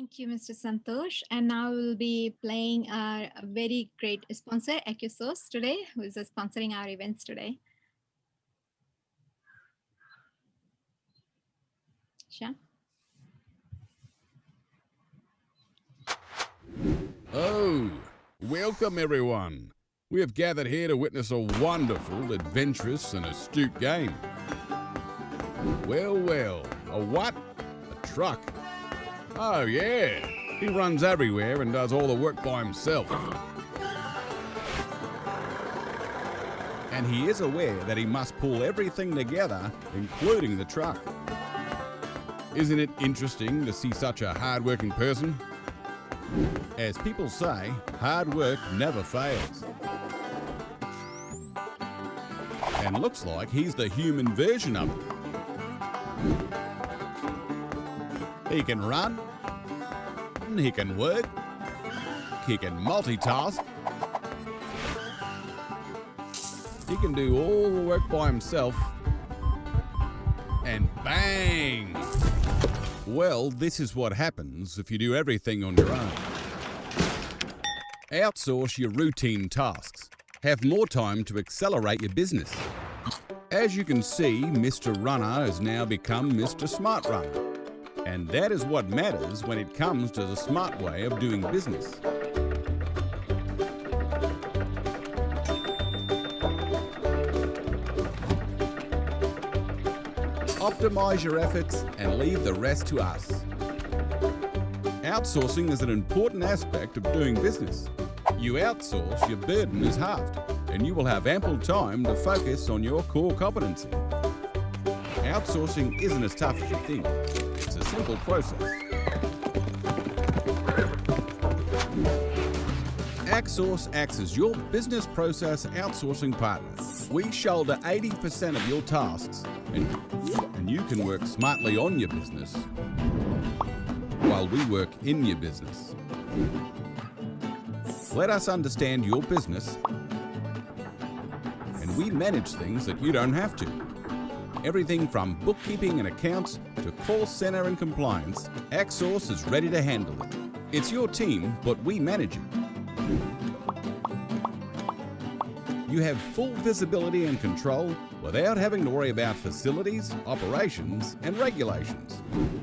Thank you, Mr. Santosh. And now we'll be playing our very great sponsor, AccuSource, today, who is sponsoring our events today. Sure. Oh, welcome everyone. We have gathered here to witness a wonderful, adventurous and astute game. Well, a what? A truck. Oh yeah, he runs everywhere and does all the work by himself. And he is aware that he must pull everything together, including the truck. Isn't it interesting to see such a hard-working person? As people say, hard work never fails. And looks like he's the human version of it. He can run, he can work, he can multitask, he can do all the work by himself, and bang! Well, this is what happens if you do everything on your own. Outsource your routine tasks. Have more time to accelerate your business. As you can see, Mr. Runner has now become Mr. Smart Runner. And that is what matters when it comes to the smart way of doing business. Optimize your efforts and leave the rest to us. Outsourcing is an important aspect of doing business. You outsource, your burden is halved, and you will have ample time to focus on your core competency. Outsourcing isn't as tough as you think. It's a simple process. AccuSource acts as your business process outsourcing partner. We shoulder 80% of your tasks, and you can work smartly on your business while we work in your business. Let us understand your business, and we manage things that you don't have to. Everything from bookkeeping and accounts to call center and compliance, AccuSource is ready to handle it. It's your team, but we manage it. You have full visibility and control without having to worry about facilities, operations, and regulations.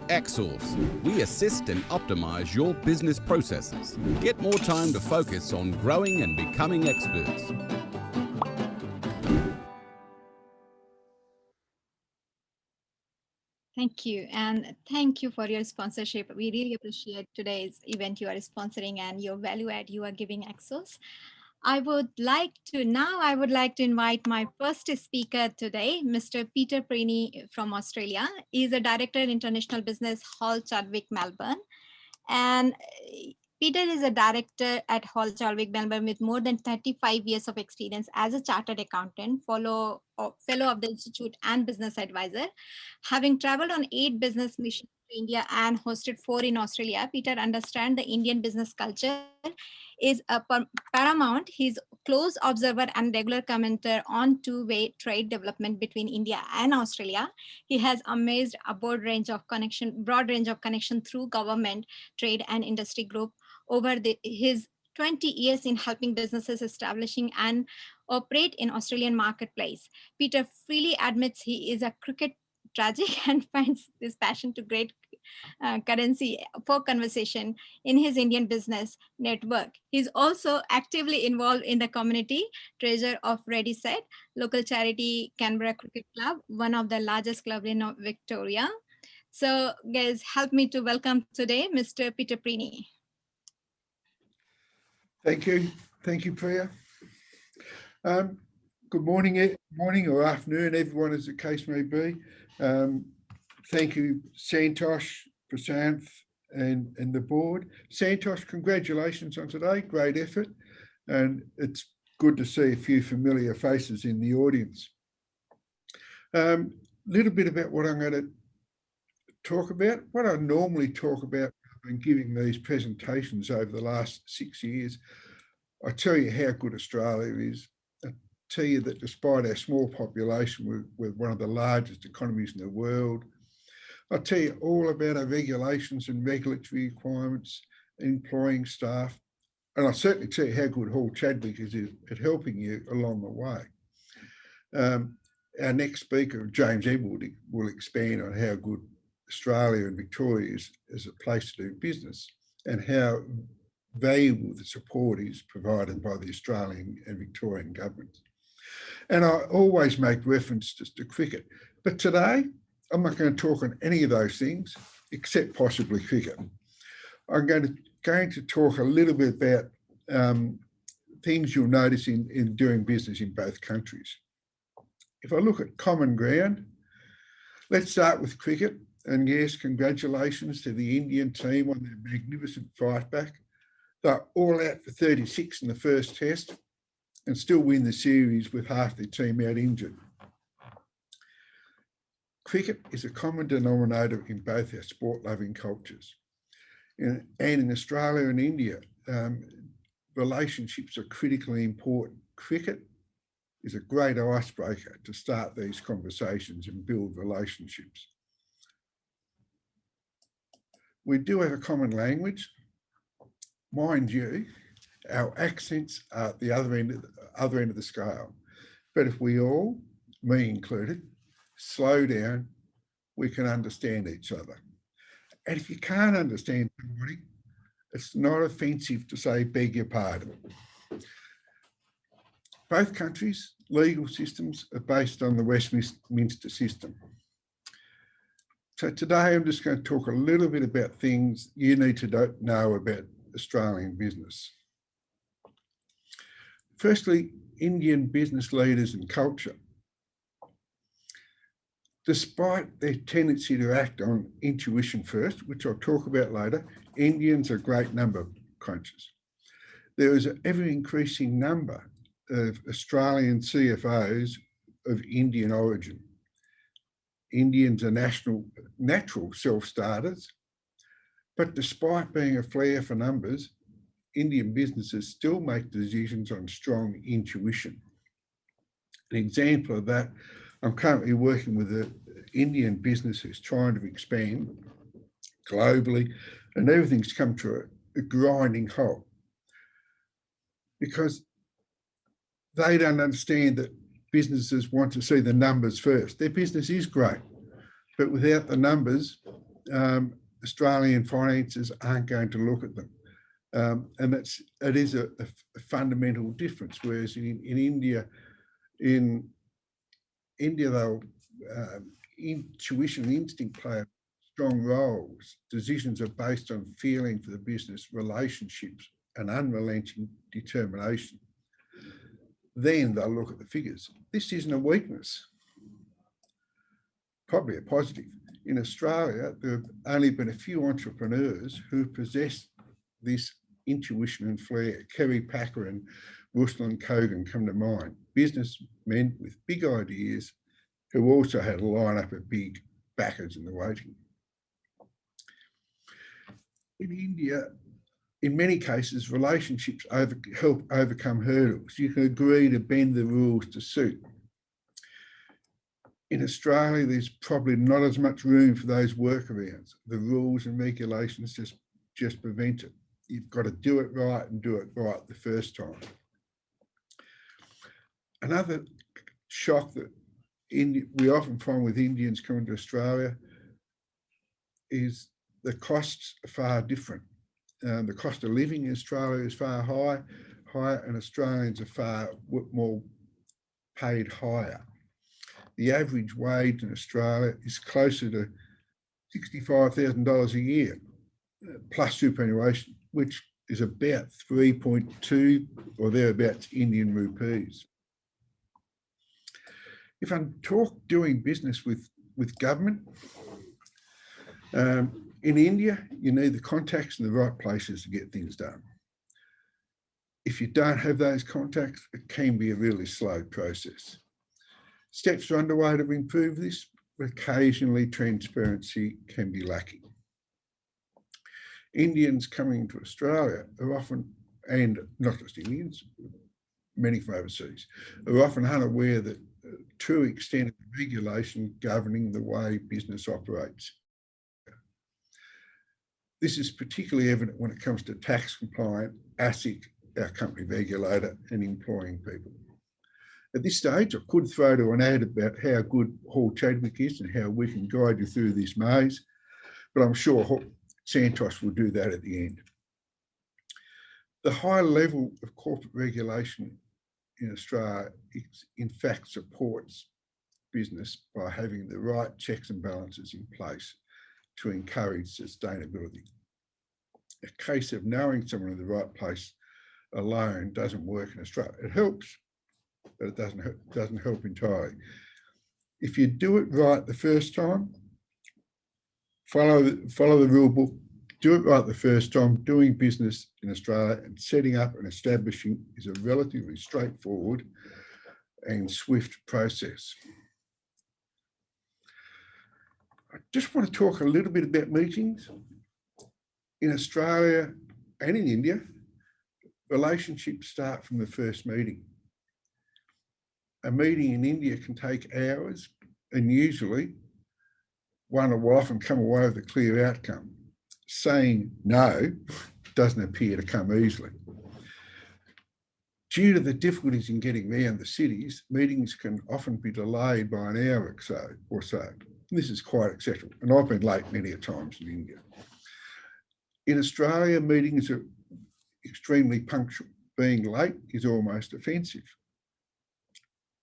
AccuSource, we assist and optimize your business processes. Get more time to focus on growing and becoming experts. Thank you. And thank you for your sponsorship. We really appreciate today's event you are sponsoring and your value add you are giving AccuSource. I would like to invite my first speaker today, Mr. Peter Prini from Australia. He's a director in international business, Hall Chadwick, Melbourne. And Peter is a director at Hall Chadwick, Melbourne with more than 35 years of experience as a chartered accountant, fellow of the Institute and business advisor. Having traveled on 8 business missions to India and hosted 4 in Australia, Peter understands the Indian business culture is paramount. He's close observer and regular commentator on two-way trade development between India and Australia. He has amassed a broad range of connection through government, trade and industry group over his 20 years in helping businesses establishing and operate in Australian marketplace. Peter freely admits he is a cricket tragic and finds this passion to great currency for conversation in his Indian business network. He's also actively involved in the community treasure of Ready Set, local charity Canberra Cricket Club, one of the largest clubs in Victoria. So guys, help me to welcome today Mr. Peter Prini. Thank you, Priya. Good morning or afternoon, everyone, as the case may be. Thank you, Santosh, Prasanth, and the board. Santosh, congratulations on today. Great effort. And it's good to see a few familiar faces in the audience. Little bit about what I'm going to talk about. What I normally talk about when giving these presentations over the last 6 years, I tell you how good Australia is. I tell you that despite our small population, we're one of the largest economies in the world. I'll tell you all about our regulations and regulatory requirements, employing staff, and I'll certainly tell you how good Hall Chadwick is at helping you along the way. Our next speaker, James Edward, will expand on how good Australia and Victoria is as a place to do business and how valuable the support is provided by the Australian and Victorian governments. And I always make reference to cricket, but today I'm not going to talk on any of those things except possibly cricket. I'm going to talk a little bit about things you'll notice in doing business in both countries. If I look at common ground, let's start with cricket. And yes, congratulations to the Indian team on their magnificent fight back. They're all out for 36 in the first test and still win the series with half their team out injured. Cricket is a common denominator in both our sport-loving cultures. And in Australia and India, relationships are critically important. Cricket is a great icebreaker to start these conversations and build relationships. We do have a common language. Mind you, our accents are at the other end of the scale. But if we all, me included, slow down, we can understand each other. And if you can't understand somebody, it's not offensive to say, beg your pardon. Both countries' legal systems are based on the Westminster system. So today I'm just going to talk a little bit about things you need to know about Australian business. Firstly, Indian business leaders and culture. Despite their tendency to act on intuition first, which I'll talk about later, Indians are great number crunchers. There is an ever-increasing number of Australian CFOs of Indian origin. Indians are natural self-starters, but despite being a flair for numbers, Indian businesses still make decisions on strong intuition. An example of that, I'm currently working with an Indian business who's trying to expand globally, and everything's come to a grinding halt because they don't understand that businesses want to see the numbers first. Their business is great, but without the numbers, Australian finances aren't going to look at them. And it is a fundamental difference. Whereas in India, they'll intuition and instinct play strong roles. Decisions are based on feeling for the business, relationships, and unrelenting determination. Then they'll look at the figures. This isn't a weakness, probably a positive. In Australia, there have only been a few entrepreneurs who possess this intuition and flair. Kerry Packer and Ruslan Kogan come to mind. Businessmen with big ideas who also had a lineup of big backers in the waiting. In India, in many cases, relationships help overcome hurdles. You can agree to bend the rules to suit. In Australia, there's probably not as much room for those workarounds. The rules and regulations just prevent it. You've got to do it right and do it right the first time. Another shock that we often find with Indians coming to Australia is the costs are far different. The cost of living in Australia is far higher, and Australians are far more paid higher. The average wage in Australia is closer to $65,000 a year, plus superannuation, which is about 3.2 or thereabouts Indian rupees. If I'm doing business with government, in India, you need the contacts in the right places to get things done. If you don't have those contacts, it can be a really slow process. Steps are underway to improve this, but occasionally transparency can be lacking. Indians coming to Australia are often, and not just Indians, many from overseas, are often unaware that true extent of regulation governing the way business operates. This is particularly evident when it comes to tax compliant, ASIC, our company regulator, and employing people. At this stage, I could throw to an ad about how good Hall Chadwick is and how we can guide you through this maze, but I'm sure Santos will do that at the end. The high level of corporate regulation in Australia in fact supports business by having the right checks and balances in place to encourage sustainability. A case of knowing someone in the right place alone doesn't work in Australia. It helps, but it doesn't help entirely. If you do it right the first time, follow the rule book, do it right the first time. Doing business in Australia and setting up and establishing is a relatively straightforward and swift process. I just want to talk a little bit about meetings. In Australia and in India, relationships start from the first meeting. A meeting in India can take hours, and usually one will often come away with a clear outcome. Saying no doesn't appear to come easily. Due to the difficulties in getting around the cities, meetings can often be delayed by an hour or so. This is quite acceptable, and I've been late many a times in India. In Australia, meetings are extremely punctual. Being late is almost offensive.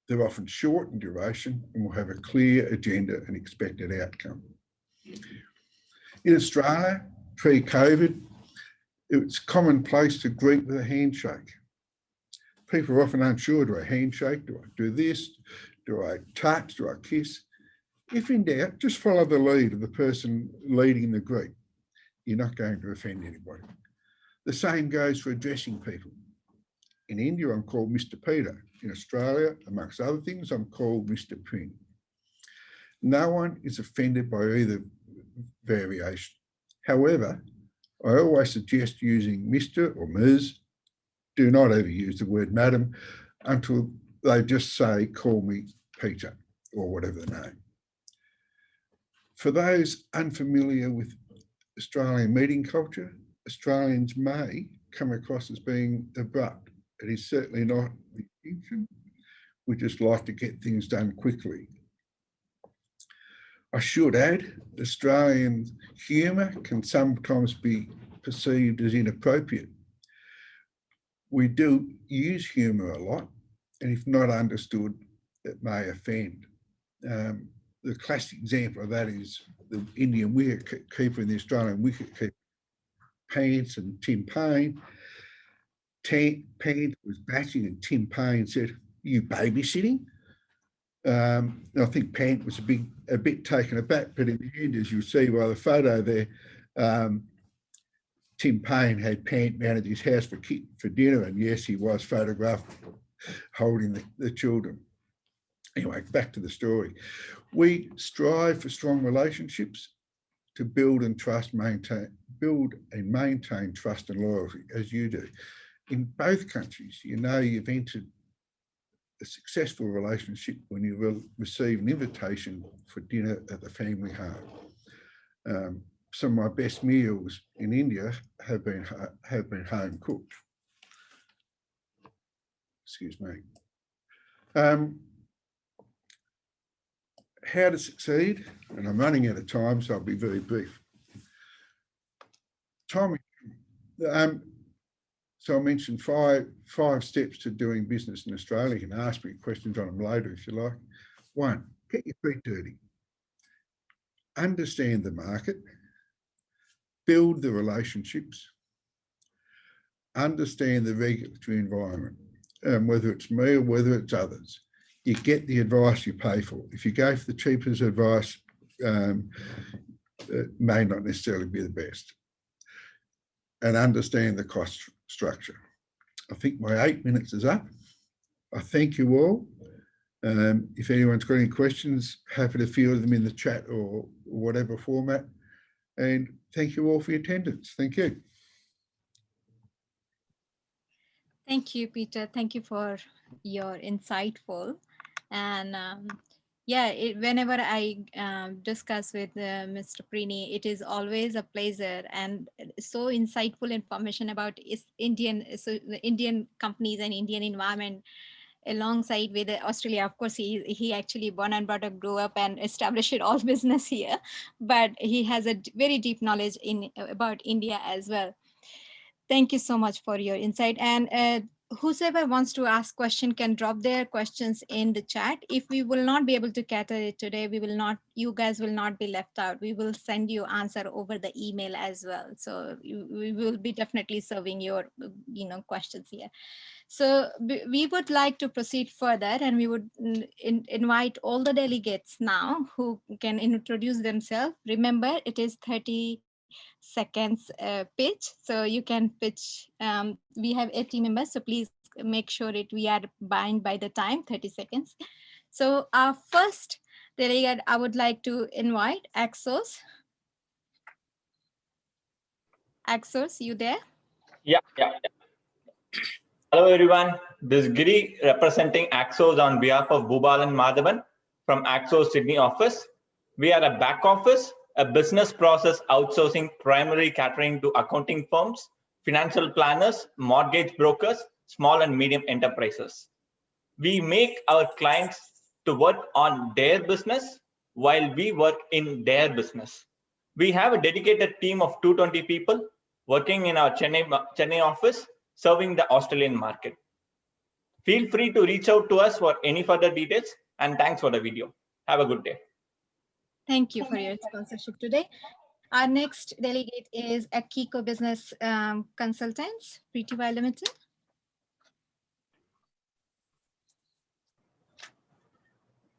They're often short in duration and will have a clear agenda and expected outcome. In Australia, pre-COVID, it's commonplace to greet with a handshake. People are often unsure, do I handshake? Do I do this? Do I touch? Do I kiss? If in doubt, just follow the lead of the person leading the greet. You're not going to offend anybody. The same goes for addressing people. In India, I'm called Mr. Peter. In Australia, amongst other things, I'm called Mr. Pring. No one is offended by either variation. However, I always suggest using Mr. or Ms. Do not ever use the word madam until they just say, call me Peter, or whatever the name. For those unfamiliar with Australian meeting culture, Australians may come across as being abrupt. It is certainly not the intention. We just like to get things done quickly. I should add, Australian humour can sometimes be perceived as inappropriate. We do use humour a lot, and if not understood, it may offend. The classic example of that is the Indian wicketkeeper and the Australian wicketkeeper, Pants and Tim Payne. Pants was batting and Tim Payne said, you babysitting? I think Pant was a bit taken aback, but in the end, as you'll see by the photo there, Tim Payne had Pant down at his house for dinner, and yes, he was photographed holding the children. Anyway, back to the story. We strive for strong relationships to build and maintain trust and loyalty, as you do. In both countries, you know you've entered a successful relationship when you will receive an invitation for dinner at the family home. Some of my best meals in India have been home cooked. Excuse me. How to succeed, and I'm running out of time, so I'll be very brief. Tommy, so I mentioned five steps to doing business in Australia. You can ask me questions on them later if you like. 1, get your feet dirty. Understand the market. Build the relationships. Understand the regulatory environment, whether it's me or whether it's others. You get the advice you pay for. If you go for the cheapest advice, it may not necessarily be the best. And understand the cost structure. I think my 8 minutes is up. I thank you all. If anyone's got any questions, happy to field them in the chat or whatever format. And thank you all for your attendance. Thank you. Thank you, Peter. Thank you for your insightful. And Yeah, whenever I discuss with Mr. Preeny, it is always a pleasure and so insightful information about the Indian companies and Indian environment alongside with Australia. Of course, he actually born and brought up, grew up and established it all business here, but he has a very deep knowledge in about India as well. Thank you so much for your insight. And whosoever wants to ask question can drop their questions in the chat. If we will not be able to cater it today, you guys will not be left out. We will send you answer over the email as well. So we will be definitely serving your, questions here. So we would like to proceed further, and we would invite all the delegates now who can introduce themselves. Remember, it is 30 seconds pitch, so you can pitch. We have 80 members, so please make sure we are bound by the time, 30 seconds. So our first delegate, I would like to invite Axos. Axos, you there? Yeah. Hello, everyone. This is Giri representing Axos on behalf of Bhubal and Madhavan from Axos Sydney office. We are a back office, a business process outsourcing primarily catering to accounting firms, financial planners, mortgage brokers, small and medium enterprises. We make our clients to work on their business while we work in their business. We have a dedicated team of 220 people working in our Chennai office, serving the Australian market. Feel free to reach out to us for any further details, and thanks for the video. Have a good day. Thank you for your sponsorship today. Our next delegate is Akiko Business Consultants, Pty Limited.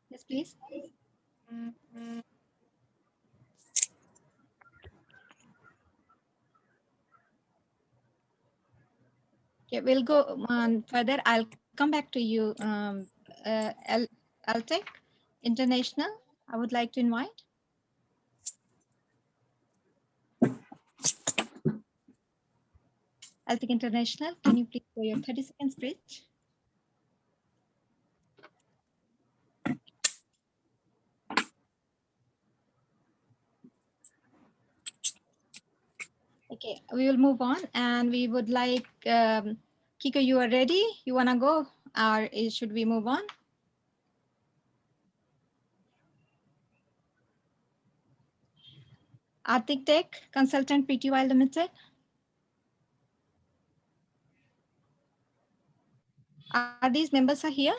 Yes, please. Okay, we'll go on further. I'll come back to you, Altec International. I would like to invite. Altec International, can you please go your 30 seconds pitch? Okay, we will move on, and we would like, Kiko, you are ready? You wanna go, or should we move on? Arctic Tech Consultant Pty Limited. Are these members are here?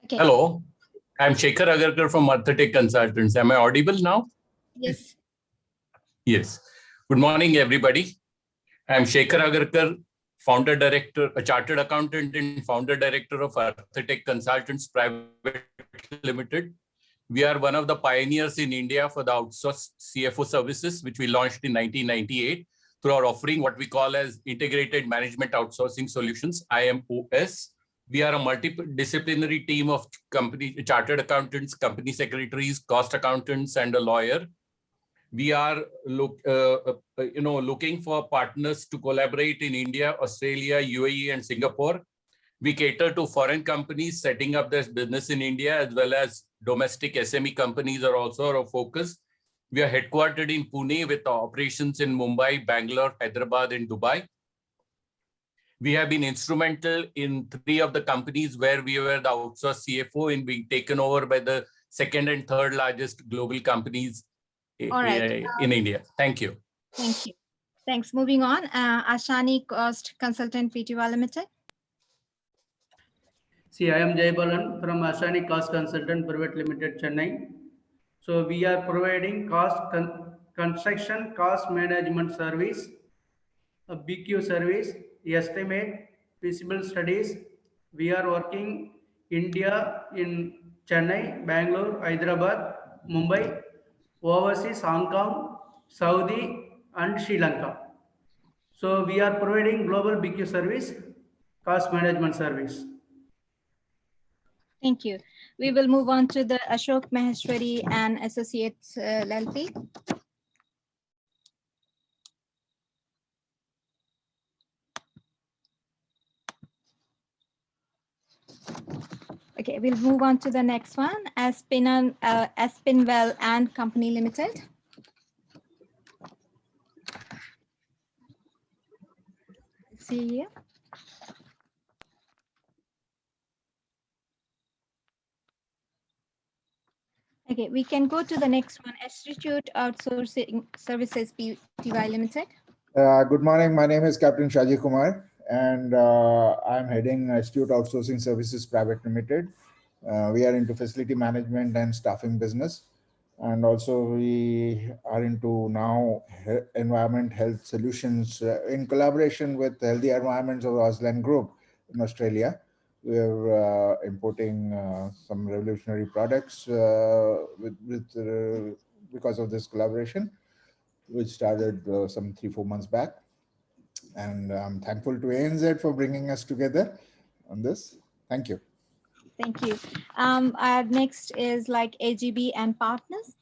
Okay. Hello, I'm Shekhar Agarkar from Arthtech Consultants. Am I audible now? Yes. Yes. Good morning, everybody. I'm Shekhar Agarkar, founder director, a chartered accountant and founder director of Arthtech Consultants Private Limited. We are one of the pioneers in India for the outsourced CFO services, which we launched in 1998 through our offering what we call as Integrated Management Outsourcing Solutions, IMOS. We are a multidisciplinary team of chartered accountants, company secretaries, cost accountants, and a lawyer. We are looking for partners to collaborate in India, Australia, UAE, and Singapore. We cater to foreign companies setting up their business in India, as well as domestic SME companies are also our focus. We are headquartered in Pune with operations in Mumbai, Bangalore, Hyderabad, and Dubai. We have been instrumental in 3 of the companies where we were the outsourced CFO and being taken over by the second and third largest global companies in India. Thank you. Thank you. Thanks. Moving on, Ashani Cost Consultant Pty Limited. See, I am Jay Balan from Ashani Cost Consultant Private Limited, Chennai. So we are providing construction cost management service, a BQ service, estimate, feasible studies. We are working India in Chennai, Bangalore, Hyderabad, Mumbai, overseas Hong Kong, Saudi, and Sri Lanka. So we are providing global BQ service, cost management service. Thank you. We will move on to the Ashok Maheshwari and Associates LLP. Okay, we'll move on to the next one. Aspinwell and Company Limited. See here. Okay, we can go to the next one. Institute Outsourcing Services Pty Limited. Good morning. My name is Captain Shaji Kumar, and I'm heading Institute Outsourcing Services Private Limited. We are into facility management and staffing business, and also we are into now environment health solutions in collaboration with Healthy Environments of Auslan Group in Australia. We are importing some revolutionary products because of this collaboration, which started some 3-4 months back. And I'm thankful to ANZ for bringing us together on this. Thank you. Thank you. Our next is like AGB and Partners.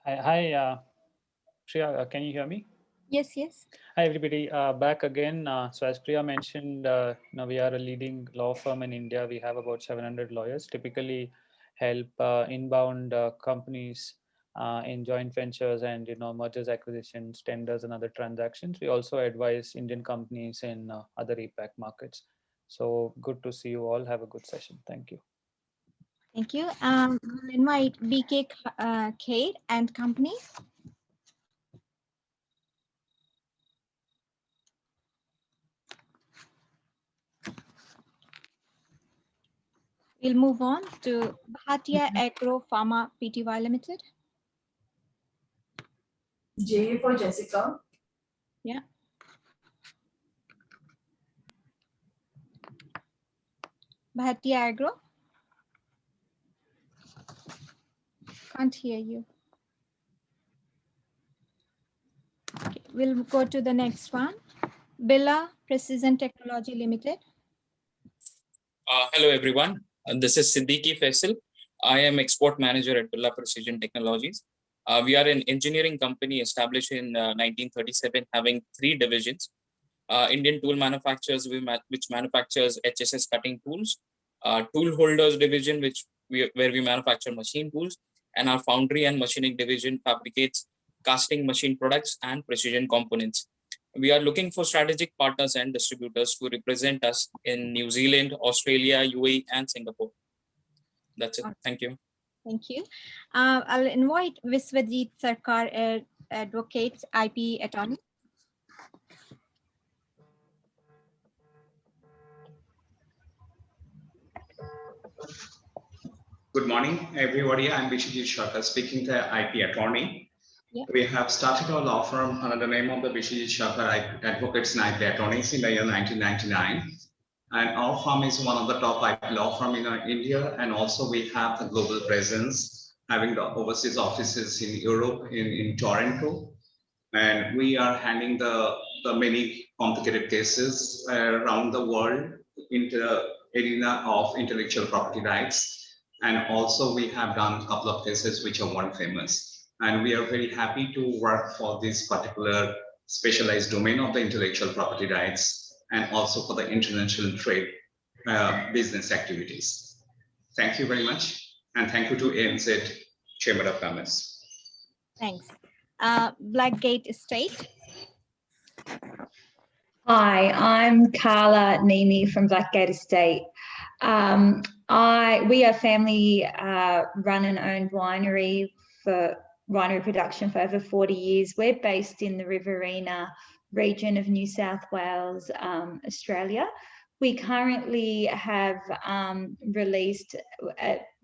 Hi, Priya, can you hear me? Yes, yes. Hi, everybody. Back again. So as Priya mentioned, now we are a leading law firm in India. We have about 700 lawyers, typically help inbound companies in joint ventures and mergers, acquisitions, tenders, and other transactions. We also advise Indian companies in other APAC markets. So good to see you all. Have a good session. Thank you. Thank you. We'll invite BK Cade and Company. We'll move on to Bhatia Agro Pharma Pty Limited. J for Jessica. Yeah. Bhatia Agro. Can't hear you. Okay, we'll go to the next one. Billa Precision Technology Limited. Hello, everyone. This is Siddiqui Faisal. I am export manager at Billa Precision Technologies. We are an engineering company established in 1937, having 3 divisions. Indian Tool Manufacturers, which manufactures HSS cutting tools. Tool Holders Division, where we manufacture machine tools. And our Foundry and Machining Division fabricates casting machine products and precision components. We are looking for strategic partners and distributors to represent us in New Zealand, Australia, UAE, and Singapore. That's it. Thank you. Thank you. I'll invite Viswajit Sarkar, Advocate, IP Attorney. Good morning, everybody. I'm Viswajit Sarkar, speaking to IP Attorney. Yep. We have started our law firm under the name of the Viswajit Sarkar Advocates and IP Attorneys in the year 1999. And our firm is one of the top IP law firm in India. And also we have the global presence, having the overseas offices in Europe, in Toronto. And we are handling the many complicated cases around the world into the arena of intellectual property rights. And also we have done a couple of cases which are world famous. And we are very happy to work for this particular specialized domain of the intellectual property rights and also for the international trade business activities. Thank you very much. And thank you to ANZ Chamber of Commerce. Thanks. Blackgate Estate. Hi, I'm Carla Nimi from Blackgate Estate. We are family run and owned winery for winery production for over 40 years. We're based in the Riverina region of New South Wales, Australia. We currently have released,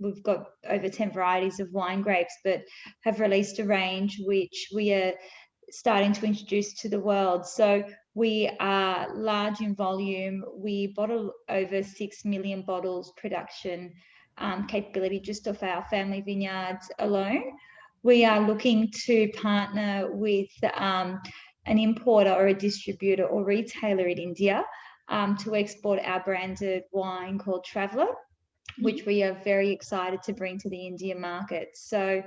we've got over 10 varieties of wine grapes, but have released a range which we are starting to introduce to the world. So we are large in volume. We bottle over 6 million bottles production capability just off our family vineyards alone. We are looking to partner with an importer or a distributor or retailer in India to export our branded wine called Traveller, which we are very excited to bring to the Indian market. So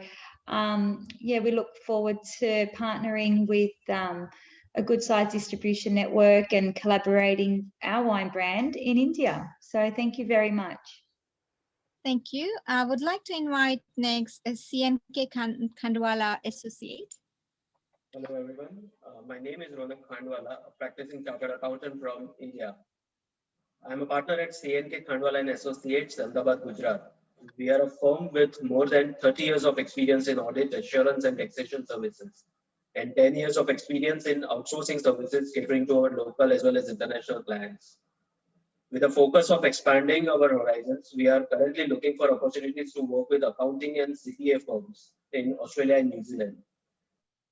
yeah, we look forward to partnering with a good size distribution network and collaborating our wine brand in India. So thank you very much. Thank you. I would like to invite next CNK Khandwala Associate. Hello everyone. My name is Ronak Khandwala, a practicing chartered accountant from India. I'm a partner at CNK Khandwala and Associates, Ahmedabad, Gujarat. We are a firm with more than 30 years of experience in audit, assurance, and taxation services, and 10 years of experience in outsourcing services catering to our local as well as international clients. With a focus of expanding our horizons, we are currently looking for opportunities to work with accounting and CPA firms in Australia and New Zealand,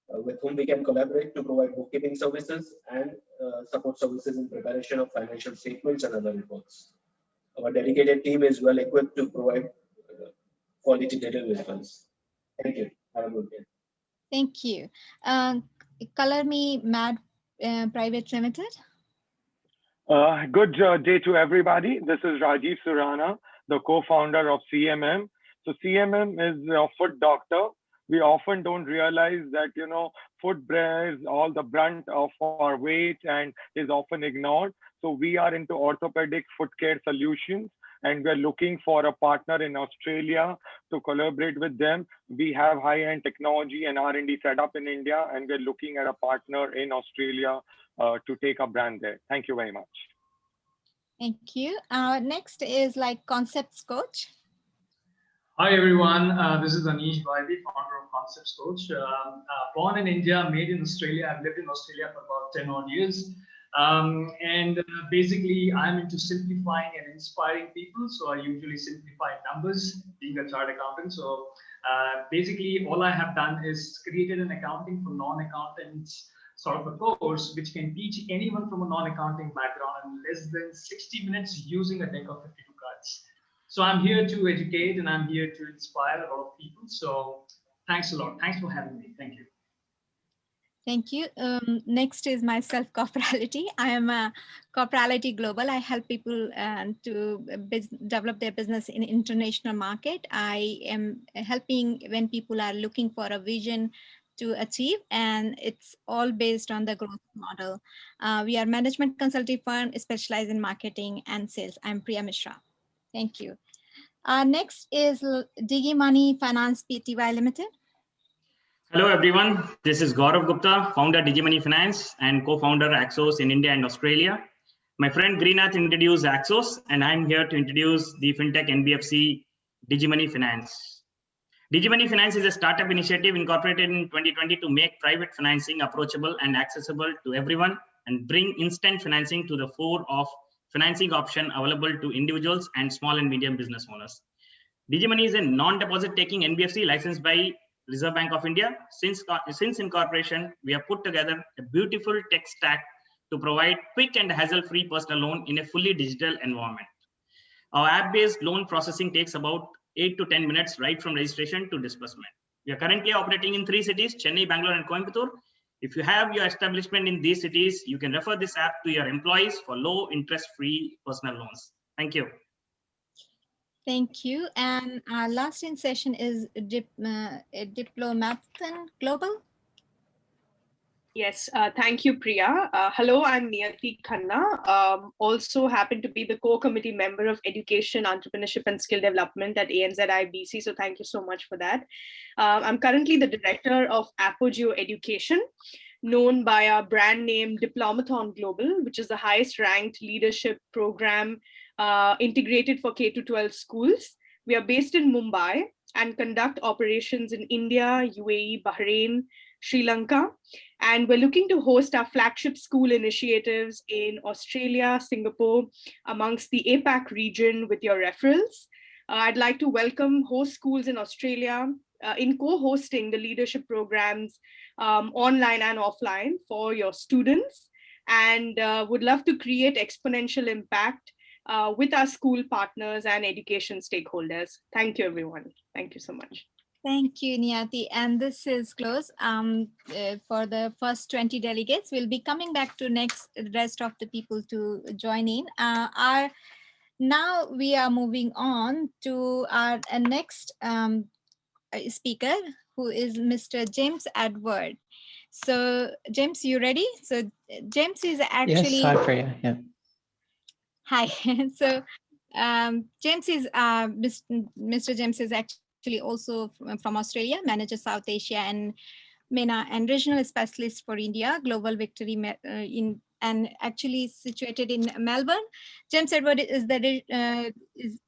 with whom we can collaborate to provide bookkeeping services and support services in preparation of financial statements and other reports. Our dedicated team is well equipped to provide quality deliverables. Thank you. Have a good day. Thank you. Color Me Mad Private Limited. Good day to everybody. This is Rajiv Surana, the co-founder of CMM. So CMM is a foot doctor. We often don't realize that, foot bears all the brunt of our weight and is often ignored. So we are into orthopedic foot care solutions, and we're looking for a partner in Australia to collaborate with them. We have high-end technology and R&D set up in India, and we're looking at a partner in Australia to take a brand there. Thank you very much. Thank you. Next is Concepts Coach. Hi everyone, this is Anish Vaidi, founder of Concepts Coach. Born in India, made in Australia. I've lived in Australia for about 10 odd years. Basically, I'm into simplifying and inspiring people. So I usually simplify numbers, being a chartered accountant. So basically, all I have done is created an accounting for non-accountants sort of a course which can teach anyone from a non-accounting background in less than 60 minutes using a deck of 52 cards. So I'm here to educate and I'm here to inspire a lot of people. So thanks a lot. Thanks for having me. Thank you. Thank you. Next is myself, Corporality. I am a Corporality Global. I help people to develop their business in international market. I am helping when people are looking for a vision to achieve, and it's all based on the growth model. We are management consulting firm specialized in marketing and sales. I'm Priya Mishra. Thank you. Next is Digi Money Finance Pty Limited. Hello everyone, this is Gaurav Gupta, founder Digimoney Finance and co-founder Axos in India and Australia. My friend Greenath introduced Axos, and I'm here to introduce the FinTech NBFC Digimoney Finance. Digimoney Finance is a startup initiative incorporated in 2020 to make private financing approachable and accessible to everyone and bring instant financing to the fore of financing option available to individuals and small and medium business owners. Digimoney is a non-deposit taking NBFC licensed by Reserve Bank of India. Since incorporation, we have put together a beautiful tech stack to provide quick and hassle-free personal loan in a fully digital environment. Our app-based loan processing takes about 8 to 10 minutes right from registration to disbursement. We are currently operating in 3 cities, Chennai, Bangalore, and Coimbatore. If you have your establishment in these cities, you can refer this app to your employees for low interest-free personal loans. Thank you. Thank you. And our last in session is Diplomathan Global. Yes, thank you, Priya. Hello, I'm Niyati Khanna. Also happen to be the co-committee member of Education, Entrepreneurship and Skill Development at ANZIBC. So thank you so much for that. I'm currently the director of Apogeo Education, known by our brand name Diplomathon Global, which is the highest ranked leadership program integrated for K-12 schools. We are based in Mumbai and conduct operations in India, UAE, Bahrain, Sri Lanka, and we're looking to host our flagship school initiatives in Australia, Singapore, amongst the APAC region with your referrals. I'd like to welcome host schools in Australia in co-hosting the leadership programs online and offline for your students, and would love to create exponential impact with our school partners and education stakeholders. Thank you, everyone. Thank you so much. Thank you, Niyati. And this is close for the first 20 delegates. We'll be coming back to the rest of the people to join in. Now we are moving on to our next speaker, who is Mr. James Edward. So James, you ready? So James is actually. Yes, hi Priya. Yeah. Hi. So James is Mr. James is actually also from Australia, manages South Asia and MENA and regional specialist for India, Global Victory and actually situated in Melbourne. James Edward is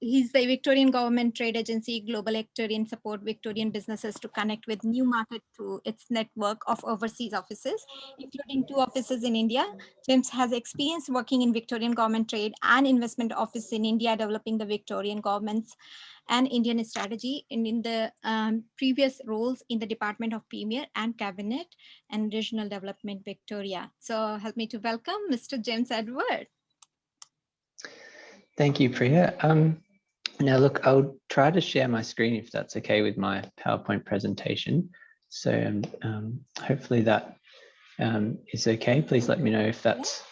he's the Victorian Government Trade Agency Global Actor in support Victorian businesses to connect with new market through its network of overseas offices, including 2 offices in India. James has experience working in Victorian Government Trade and Investment Office in India, developing the Victorian government's and Indian strategy in the previous roles in the Department of Premier and Cabinet and Regional Development Victoria. So help me to welcome Mr. James Edward. Thank you, Priya. Now look, I'll try to share my screen if that's okay with my PowerPoint presentation. So hopefully that is okay. Please let me know if that's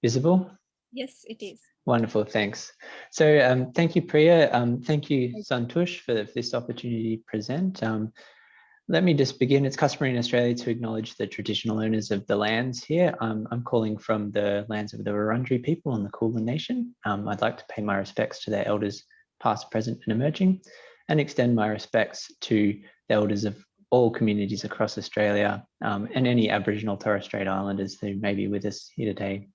visible. Yes, it is. Wonderful, thanks. So thank you, Priya. Thank you, Santosh, for this opportunity to present. Let me just begin. It's customary in Australia to acknowledge the traditional owners of the lands here. I'm calling from the lands of the Wurundjeri people on the Kulin Nation. I'd like to pay my respects to their elders, past, present, and emerging, and extend my respects to the elders of all communities across Australia and any Aboriginal Torres Strait Islanders who may be with us here today.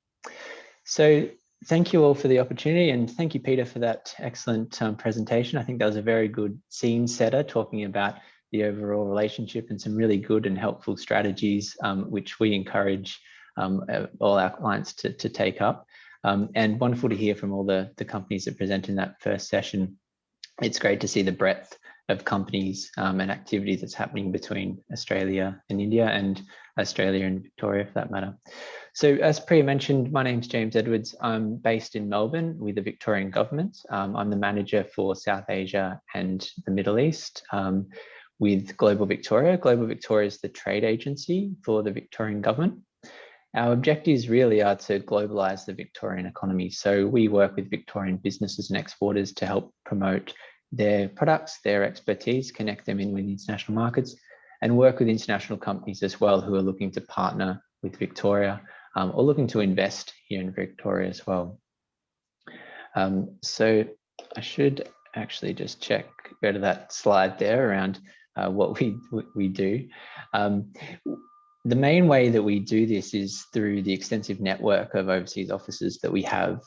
So thank you all for the opportunity, and thank you, Peter, for that excellent presentation. I think that was a very good scene setter, talking about the overall relationship and some really good and helpful strategies, which we encourage all our clients to take up. And wonderful to hear from all the companies that present in that first session. It's great to see the breadth of companies and activity that's happening between Australia and India, and Australia and Victoria for that matter. So as Priya mentioned, my name's James Edwards. I'm based in Melbourne with the Victorian government. I'm the manager for South Asia and the Middle East with Global Victoria. Global Victoria is the trade agency for the Victorian government. Our objectives really are to globalise the Victorian economy. So we work with Victorian businesses and exporters to help promote their products, their expertise, connect them in with international markets, and work with international companies as well who are looking to partner with Victoria or looking to invest here in Victoria as well. So I should actually just go to that slide there around what we do. The main way that we do this is through the extensive network of overseas offices that we have.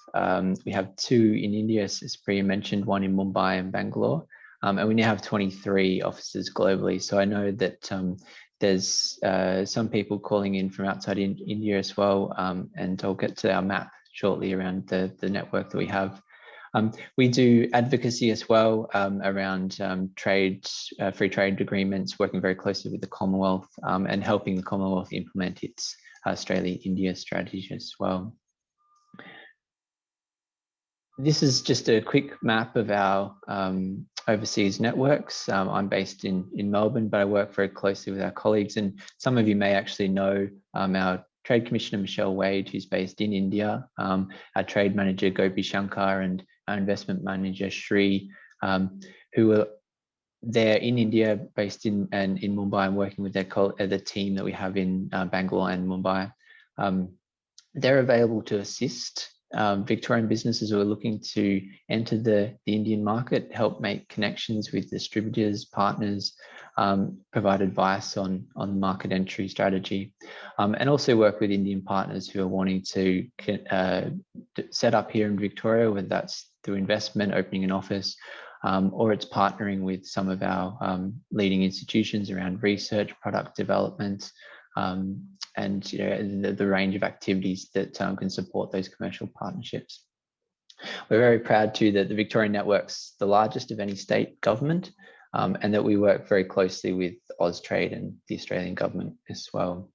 We have 2 in India, as Priya mentioned, 1 in Mumbai and Bangalore, and we now have 23 offices globally. So I know that there's some people calling in from outside India as well, and I'll get to our map shortly around the network that we have. We do advocacy as well around free trade agreements, working very closely with the Commonwealth and helping the Commonwealth implement its Australia-India strategy as well. This is just a quick map of our overseas networks. I'm based in Melbourne, but I work very closely with our colleagues, and some of you may actually know our Trade Commissioner, Michelle Wade, who's based in India, our Trade Manager, Gopi Shankar, and our Investment Manager, Shri, who are there in India, based in Mumbai, and working with the team that we have in Bangalore and Mumbai. They're available to assist Victorian businesses who are looking to enter the Indian market, help make connections with distributors, partners, provide advice on market entry strategy, and also work with Indian partners who are wanting to set up here in Victoria, whether that's through investment, opening an office, or it's partnering with some of our leading institutions around research, product development, and the range of activities that can support those commercial partnerships. We're very proud too that the Victorian network's the largest of any state government, and that we work very closely with Austrade and the Australian government as well.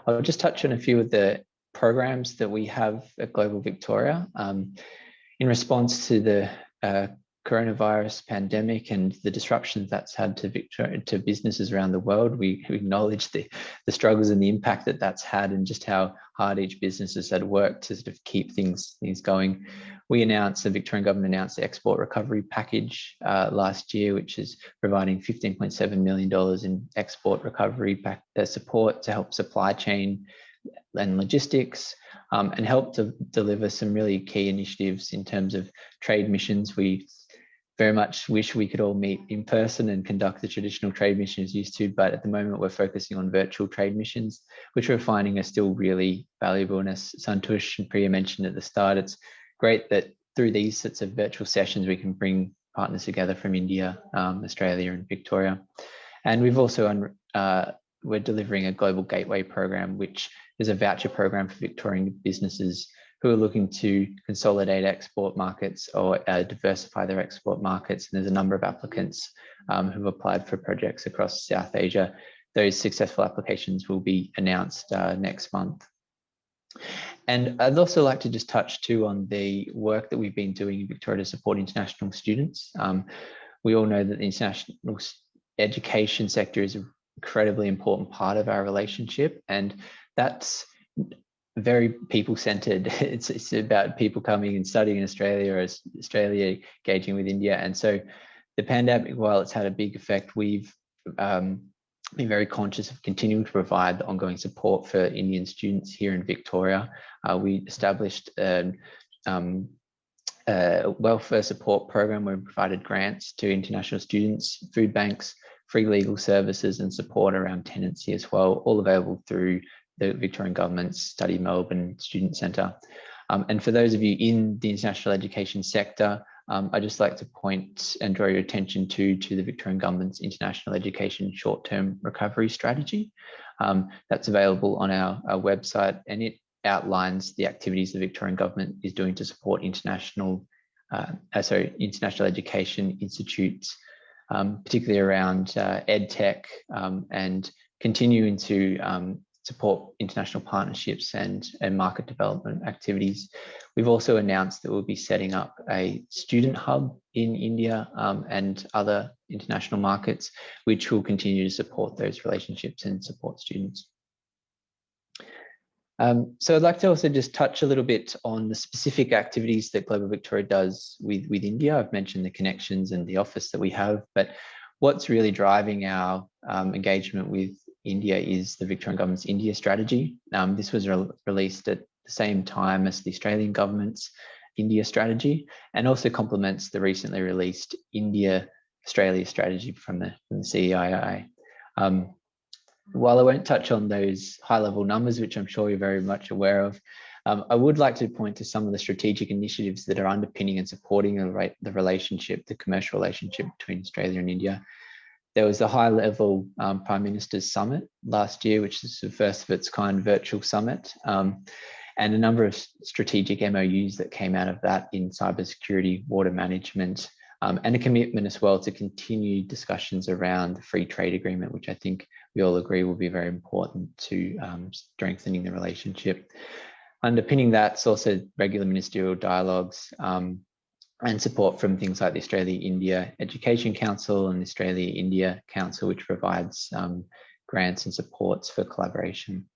I'll just touch on a few of the programs that we have at Global Victoria. In response to the coronavirus pandemic and the disruptions that's had to businesses around the world, we acknowledge the struggles and the impact that that's had, and just how hard each business has had worked to sort of keep things going. the Victorian government announced the export recovery package last year, which is providing $15.7 million in export recovery support to help supply chain and logistics, and help to deliver some really key initiatives in terms of trade missions. We very much wish we could all meet in person and conduct the traditional trade missions used to, but at the moment we're focusing on virtual trade missions, which we're finding are still really valuable. And as Santosh and Priya mentioned at the start, it's great that through these sorts of virtual sessions we can bring partners together from India, Australia and Victoria. And we've also we're delivering a global gateway program, which is a voucher program for Victorian businesses who are looking to consolidate export markets or diversify their export markets. And there's a number of applicants who've applied for projects across South Asia. Those successful applications will be announced next month. And I'd also like to just touch too on the work that we've been doing in Victoria to support international students. We all know that the international education sector is an incredibly important part of our relationship, and that's very people-centered. It's about people coming and studying in Australia, or Australia engaging with India. And so the pandemic, while it's had a big effect, we've been very conscious of continuing to provide the ongoing support for Indian students here in Victoria. We established a welfare support program where we provided grants to international students, food banks, free legal services and support around tenancy as well, all available through the Victorian Government's Study Melbourne Student Centre. And for those of you in the international education sector, I'd just like to point and draw your attention to the Victorian Government's International Education Short-Term Recovery Strategy. That's available on our website, and it outlines the activities the Victorian Government is doing to support international education institutes, particularly around EdTech, and continuing to support international partnerships and market development activities. We've also announced that we'll be setting up a student hub in India and other international markets, which will continue to support those relationships and support students. So I'd like to also just touch a little bit on the specific activities that Global Victoria does with India. I've mentioned the connections and the office that we have, but what's really driving our engagement with India is the Victorian Government's India strategy. This was released at the same time as the Australian Government's India strategy, and also complements the recently released India-Australia strategy from the CEII. While I won't touch on those high-level numbers, which I'm sure you're very much aware of, I would like to point to some of the strategic initiatives that are underpinning and supporting the relationship, the commercial relationship between Australia and India. There was a high-level Prime Minister's Summit last year, which is the first of its kind virtual summit, and a number of strategic MOUs that came out of that in cybersecurity, water management, and a commitment as well to continue discussions around the free trade agreement, which I think we all agree will be very important to strengthening the relationship. Underpinning that's also regular ministerial dialogues and support from things like the Australia-India Education Council and the Australia-India Council, which provides grants and supports for collaboration.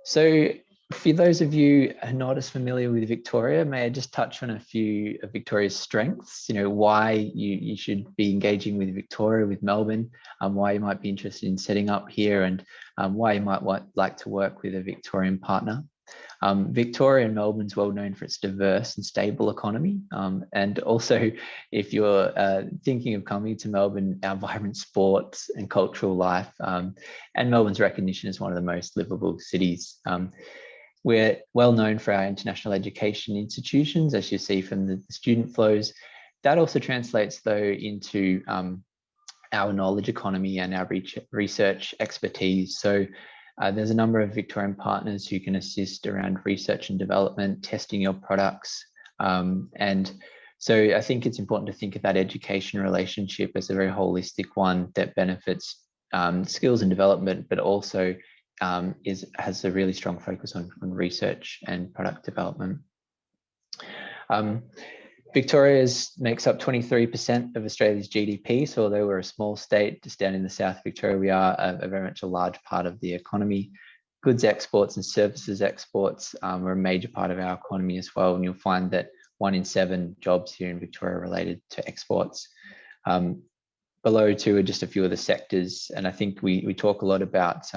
So for those of you who are not as familiar with Victoria, may I just touch on a few of Victoria's strengths, why you should be engaging with Victoria, with Melbourne, why you might be interested in setting up here, and why you might like to work with a Victorian partner. Victoria and Melbourne's well known for its diverse and stable economy. And also, if you're thinking of coming to Melbourne, our vibrant sports and cultural life, and Melbourne's recognition as one of the most livable cities. We're well known for our international education institutions, as you see from the student flows. That also translates, though, into our knowledge economy and our research expertise. So there's a number of Victorian partners who can assist around research and development, testing your products. And so I think it's important to think of that education relationship as a very holistic one that benefits skills and development, but also has a really strong focus on research and product development. Victoria makes up 23% of Australia's GDP, so although we're a small state just down in the South Victoria, we are very much a large part of the economy. goods exports and services exports are a major part of our economy as well. And you'll find that 1 in 7 jobs here in Victoria are related to exports. Below too are just a few of the sectors. And I think we talk a lot about,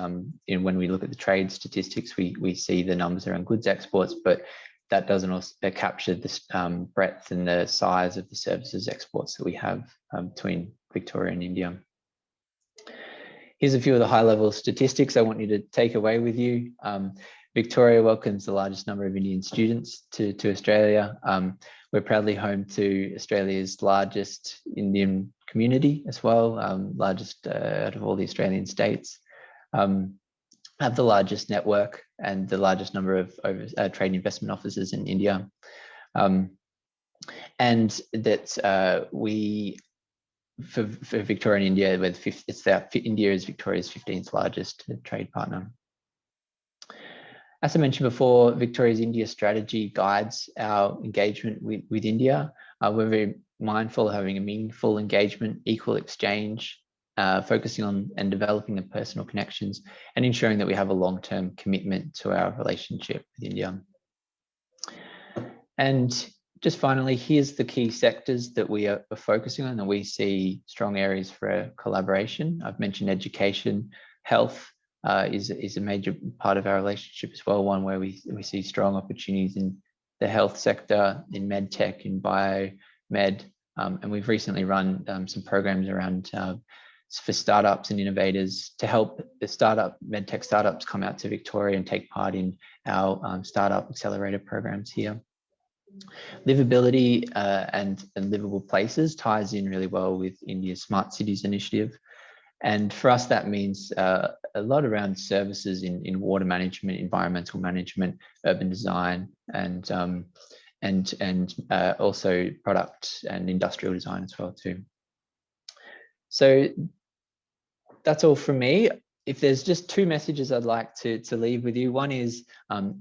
when we look at the trade statistics, we see the numbers around goods exports, but that doesn't also capture the breadth and the size of the services exports that we have between Victoria and India. Here's a few of the high-level statistics I want you to take away with you. Victoria welcomes the largest number of Indian students to Australia. We're proudly home to Australia's largest Indian community as well, largest out of all the Australian states. Have the largest network and the largest number of trade investment offices in India. And that for Victoria and India, India is Victoria's 15th largest trade partner. As I mentioned before, Victoria's India strategy guides our engagement with India. We're very mindful of having a meaningful engagement, equal exchange, focusing on and developing the personal connections and ensuring that we have a long-term commitment to our relationship with India. And just finally, here's the key sectors that we are focusing on, and we see strong areas for collaboration. I've mentioned education, health is a major part of our relationship as well, one where we see strong opportunities in the health sector, in med tech, in biomed, and we've recently run some programs around for startups and innovators to help the medtech startups come out to Victoria and take part in our startup accelerator programs here. Livability and livable places ties in really well with India's Smart Cities initiative. And for us, that means a lot around services in water management, environmental management, urban design, and also product and industrial design as well too. So that's all from me. If there's just 2 messages I'd like to leave with you. One is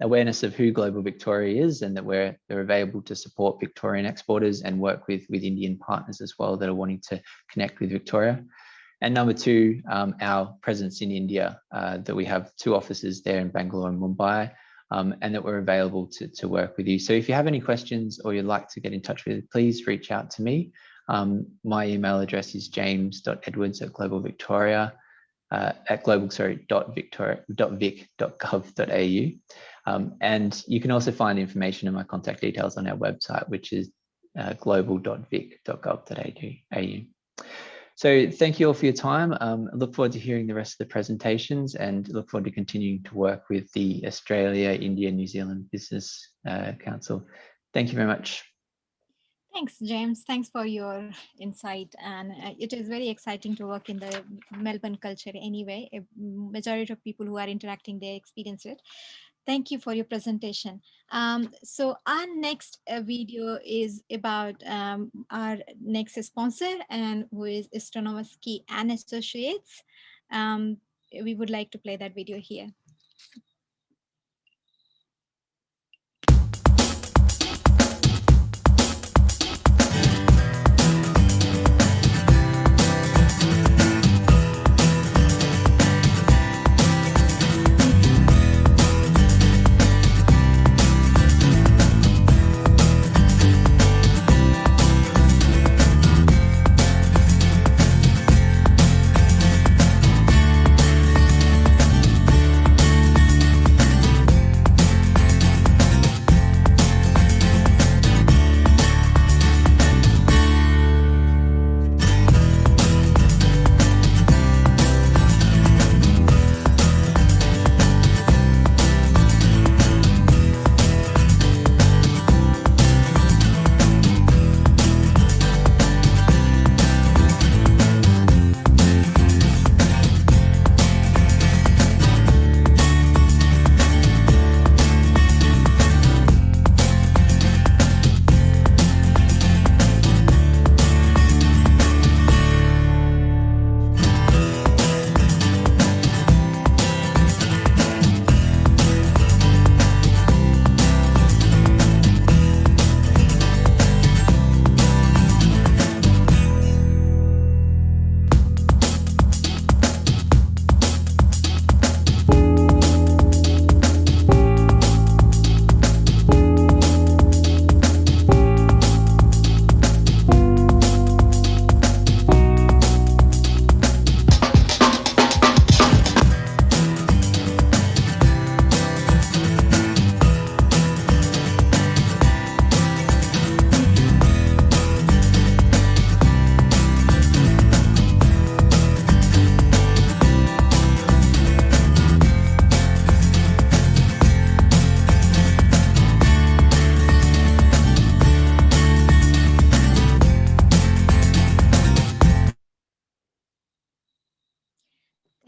awareness of who Global Victoria is, and that they're available to support Victorian exporters and work with Indian partners as well that are wanting to connect with Victoria. And number 2, our presence in India, that we have 2 offices there in Bangalore and Mumbai, and that we're available to work with you. So if you have any questions or you'd like to get in touch with, please reach out to me. My email address is james.edwards@globalvictoria. At global.vic.gov.au. And you can also find information and my contact details on our website, which is global.vic.gov.au. So thank you all for your time. I look forward to hearing the rest of the presentations and look forward to continuing to work with the Australia, India, New Zealand Business Council. Thank you very much. Thanks, James. Thanks for your insight. And it is very exciting to work in the Melbourne culture anyway. A majority of people who are interacting, they experience it. Thank you for your presentation. So our next video is about our next sponsor, and who is Astronomersky and Associates. We would like to play that video here.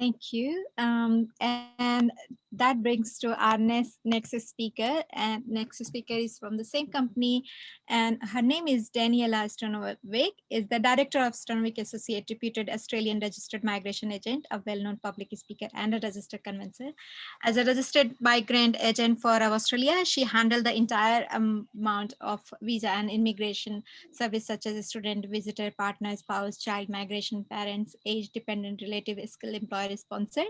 Thank you. And that brings to our next speaker. And next speaker is from the same company. And her name is Daniela Stanovic, is the Director of Stanovic Associate, reputed Australian registered migration agent, a well-known public speaker and a registered convincer. As a registered migrant agent for Australia, she handled the entire amount of visa and immigration service such as student, visitor, partner, spouse, child, migration, parents, age-dependent, relative, skill, employer sponsored,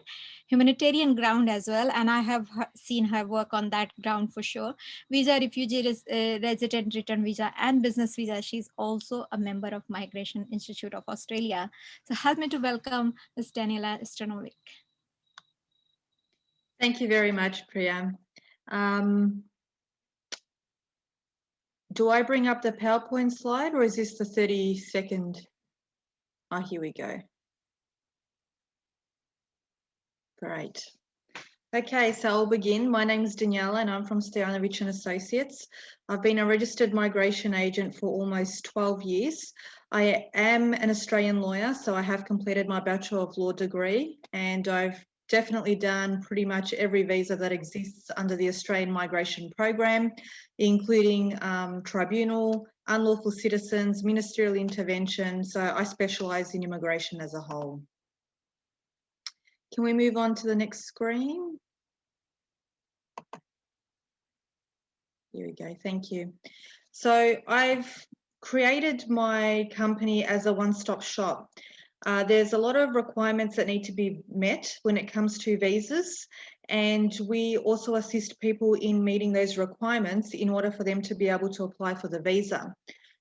humanitarian ground as well. And I have seen her work on that ground for sure. Visa, refugee, resident, return visa, and business visa. She's also a member of Migration Institute of Australia. So help me to welcome Ms. Daniela Stanovic. Thank you very much, Priya. Do I bring up the PowerPoint slide or is this the 30-second? Oh, here we go. Great. Okay, so I'll begin. My name is Daniela and I'm from Stanovic & Associates. I've been a registered migration agent for almost 12 years. I am an Australian lawyer, so I have completed my Bachelor of Law degree, and I've definitely done pretty much every visa that exists under the Australian migration program, including tribunal, unlawful citizens, ministerial intervention. So I specialise in immigration as a whole. Can we move on to the next screen? Here we go, thank you. So I've created my company as a one-stop shop. There's a lot of requirements that need to be met when it comes to visas, and we also assist people in meeting those requirements in order for them to be able to apply for the visa.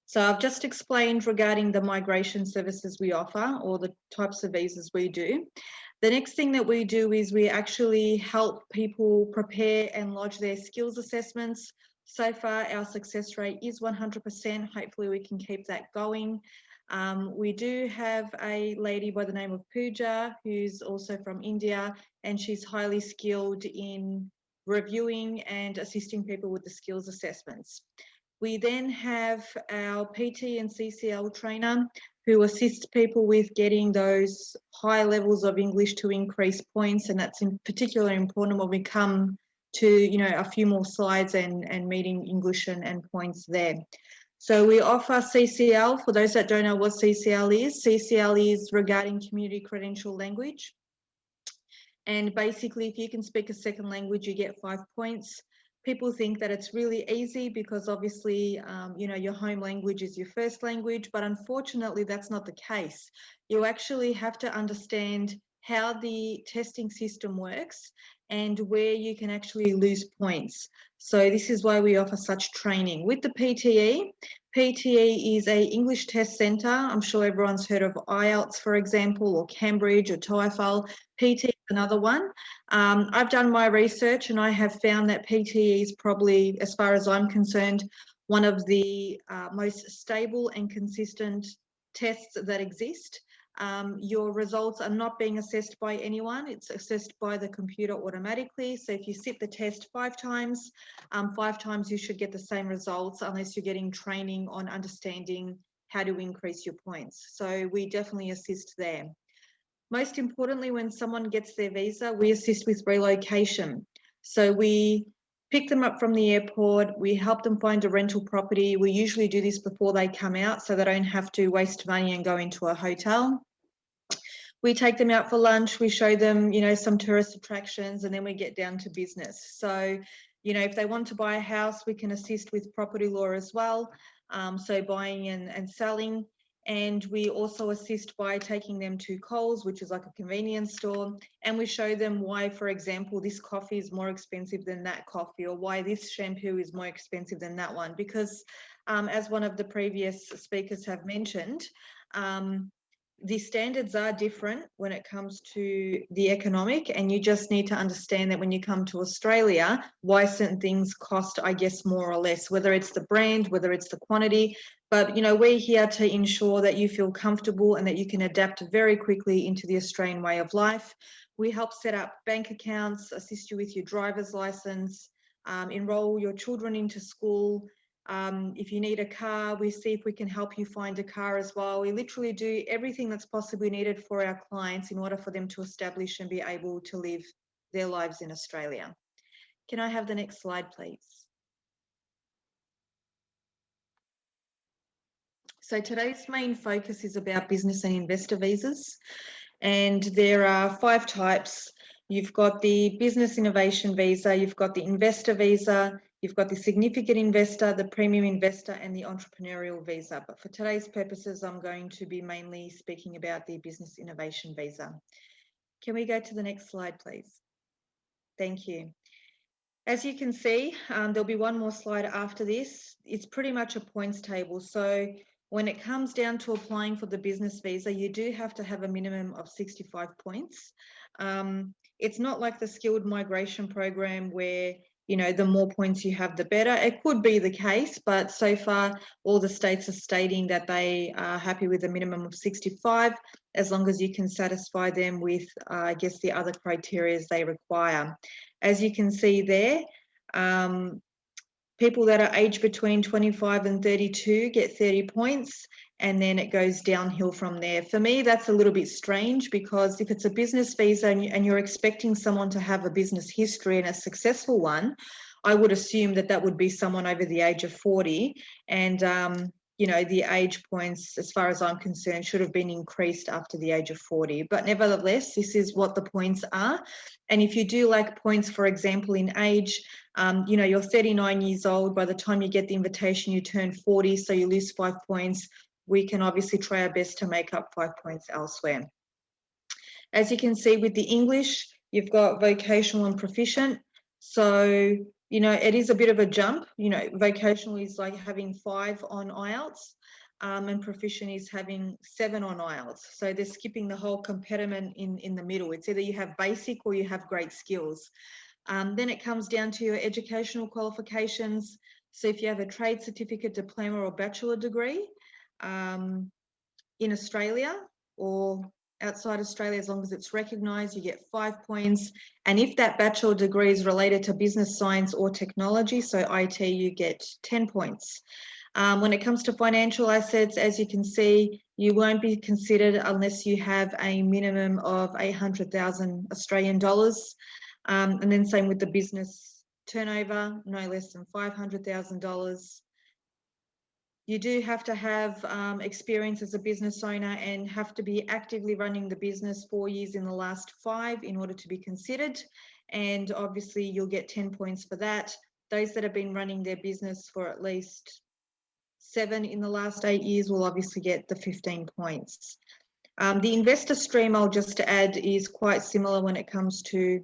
So I've just explained regarding the migration services we offer, or the types of visas we do. The next thing that we do is we actually help people prepare and lodge their skills assessments. So far, our success rate is 100%. Hopefully we can keep that going. We do have a lady by the name of Pooja, who's also from India, and she's highly skilled in reviewing and assisting people with the skills assessments. We then have our PT and CCL trainer who assists people with getting those high levels of English to increase points, and that's in particular important when we come to, you know, a few more slides and meeting English and points there. So we offer CCL. For those that don't know what CCL is regarding community credential language. And basically, if you can speak a second language, you get 5 points. People think that it's really easy because obviously, you know, your home language is your first language, but unfortunately that's not the case. You actually have to understand how the testing system works and where you can actually lose points. So this is why we offer such training. With the PTE, PTE is a English test centre. I'm sure everyone's heard of IELTS, for example, or Cambridge or TOEFL. PT is another one. I've done my research and I have found that PTE is probably, as far as I'm concerned, one of the most stable and consistent tests that exist. Your results are not being assessed by anyone. It's assessed by the computer automatically. So if you sit the test 5 times, 5 times you should get the same results unless you're getting training on understanding how to increase your points. So we definitely assist there. Most importantly, when someone gets their visa, we assist with relocation. So we pick them up from the airport, we help them find a rental property. We usually do this before they come out so they don't have to waste money and go into a hotel. We take them out for lunch, we show them, you know, some tourist attractions, and then we get down to business. So, you know, if they want to buy a house, we can assist with property law as well. So buying and selling. And we also assist by taking them to Coles, which is like a convenience store, and we show them why, for example, this coffee is more expensive than that coffee, or why this shampoo is more expensive than that one. Because as one of the previous speakers have mentioned, the standards are different when it comes to the economic, and you just need to understand that when you come to Australia, why certain things cost, I guess, more or less, whether it's the brand, whether it's the quantity. But, you know, we're here to ensure that you feel comfortable and that you can adapt very quickly into the Australian way of life. We help set up bank accounts, assist you with your driver's license, enroll your children into school, If you need a car, we see if we can help you find a car as well. We literally do everything that's possibly needed for our clients in order for them to establish and be able to live their lives in Australia. Can I have the next slide, please? So today's main focus is about business and investor visas. And there are 5 types. You've got the business innovation visa, you've got the investor visa, you've got the significant investor, the premium investor, and the entrepreneurial visa. But for today's purposes, I'm going to be mainly speaking about the business innovation visa. Can we go to the next slide, please? Thank you. As you can see, there'll be one more slide after this. It's pretty much a points table. So when it comes down to applying for the business visa, you do have to have a minimum of 65 points. It's not like the skilled migration program where, you know, the more points you have, the better. It could be the case, but so far all the states are stating that they are happy with a minimum of 65, as long as you can satisfy them with, I guess, the other criteria they require. As you can see there, people that are aged between 25 and 32 get 30 points, and then it goes downhill from there. For me, that's a little bit strange, because if it's a business visa and you're expecting someone to have a business history and a successful one, I would assume that that would be someone over the age of 40. And, you know, the age points, as far as I'm concerned, should have been increased after the age of 40. But nevertheless, this is what the points are. And if you do lack points, for example, in age, you know, you're 39 years old, by the time you get the invitation, you turn 40, so you lose 5 points. We can obviously try our best to make up 5 points elsewhere. As you can see with the English, you've got vocational and proficient. So, you know, it is a bit of a jump. You know, vocational is like having 5 on IELTS, and proficient is having 7 on IELTS. So they're skipping the whole competiment in the middle. It's either you have basic or you have great skills. Then it comes down to your educational qualifications. So if you have a trade certificate, diploma or bachelor degree in Australia or outside Australia, as long as it's recognised, you get 5 points. And if that bachelor degree is related to business science or technology, so IT, you get 10 points. When it comes to financial assets, as you can see, you won't be considered unless you have a minimum of 800,000 Australian dollars. And then same with the business turnover, no less than $500,000. You do have to have experience as a business owner and have to be actively running the business 4 years in the last 5 in order to be considered. And obviously you'll get 10 points for that. Those that have been running their business for at least 7 in the last 8 years will obviously get the 15 points. The investor stream, I'll just add, is quite similar when it comes to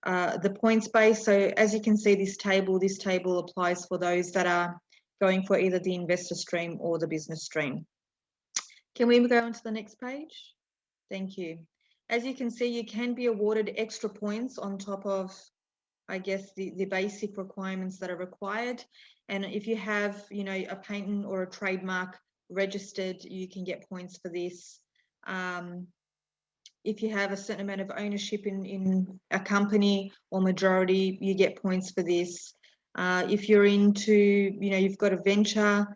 the points base. So as you can see, this table applies for those that are going for either the investor stream or the business stream. Can we go on to the next page? Thank you. As you can see, you can be awarded extra points on top of, I guess, the basic requirements that are required. And if you have, you know, a patent or a trademark registered, you can get points for this. If you have a certain amount of ownership in a company or majority, you get points for this. If you're into, you know, you've got a venture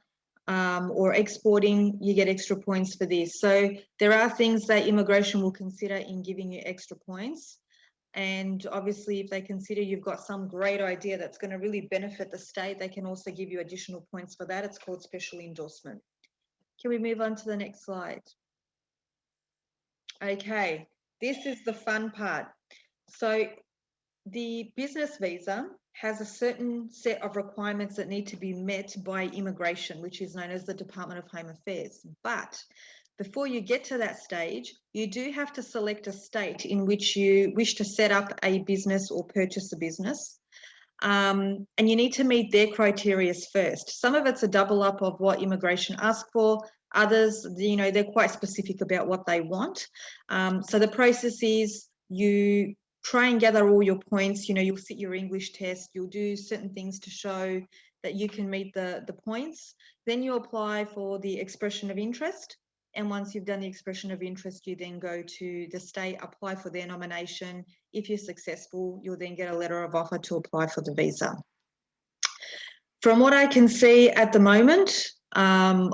or exporting, you get extra points for this. So there are things that immigration will consider in giving you extra points. And obviously, if they consider you've got some great idea that's going to really benefit the state, they can also give you additional points for that. It's called special endorsement. Can we move on to the next slide? Okay, this is the fun part. So the business visa has a certain set of requirements that need to be met by immigration, which is known as the Department of Home Affairs. But before you get to that stage, you do have to select a state in which you wish to set up a business or purchase a business. And you need to meet their criteria first. Some of it's a double up of what immigration asks for. Others, you know, they're quite specific about what they want. So the process is you try and gather all your points. You know, you'll sit your English test, you'll do certain things to show that you can meet the points. Then you apply for the expression of interest. And once you've done the expression of interest, you then go to the state, apply for their nomination. If you're successful, you'll then get a letter of offer to apply for the visa. From what I can see at the moment,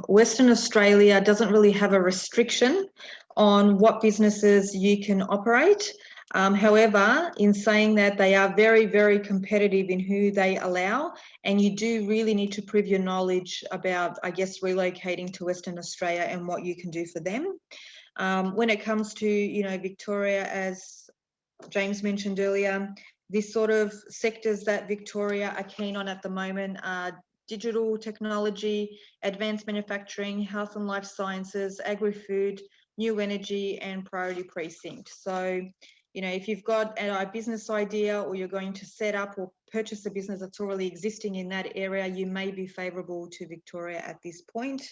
Western Australia doesn't really have a restriction on what businesses you can operate. However, in saying that, they are very, very competitive in who they allow, and you do really need to prove your knowledge about, I guess, relocating to Western Australia and what you can do for them. When it comes to, you know, Victoria, as James mentioned earlier, these sort of sectors that Victoria are keen on at the moment are digital technology, advanced manufacturing, health and life sciences, agri-food, new energy, and priority precinct. So, you know, if you've got a business idea or you're going to set up or purchase a business that's already existing in that area, you may be favourable to Victoria at this point.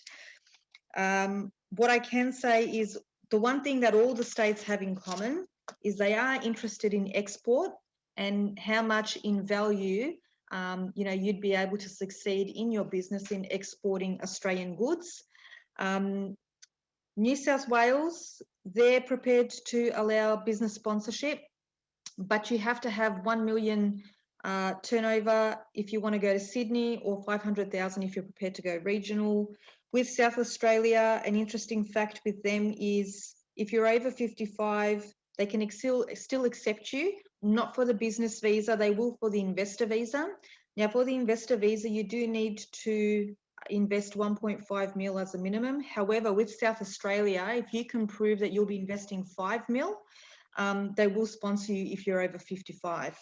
What I can say is the one thing that all the states have in common is they are interested in export and how much in value you know, you'd be able to succeed in your business in exporting Australian goods. New South Wales, they're prepared to allow business sponsorship, but you have to have 1 million turnover if you want to go to Sydney, or 500,000 if you're prepared to go regional. With South Australia, an interesting fact with them is if you're over 55, they can still accept you, not for the business visa, they will for the investor visa. Now, for the investor visa, you do need to invest 1.5 mil as a minimum. However, with South Australia, if you can prove that you'll be investing 5 mil, they will sponsor you if you're over 55.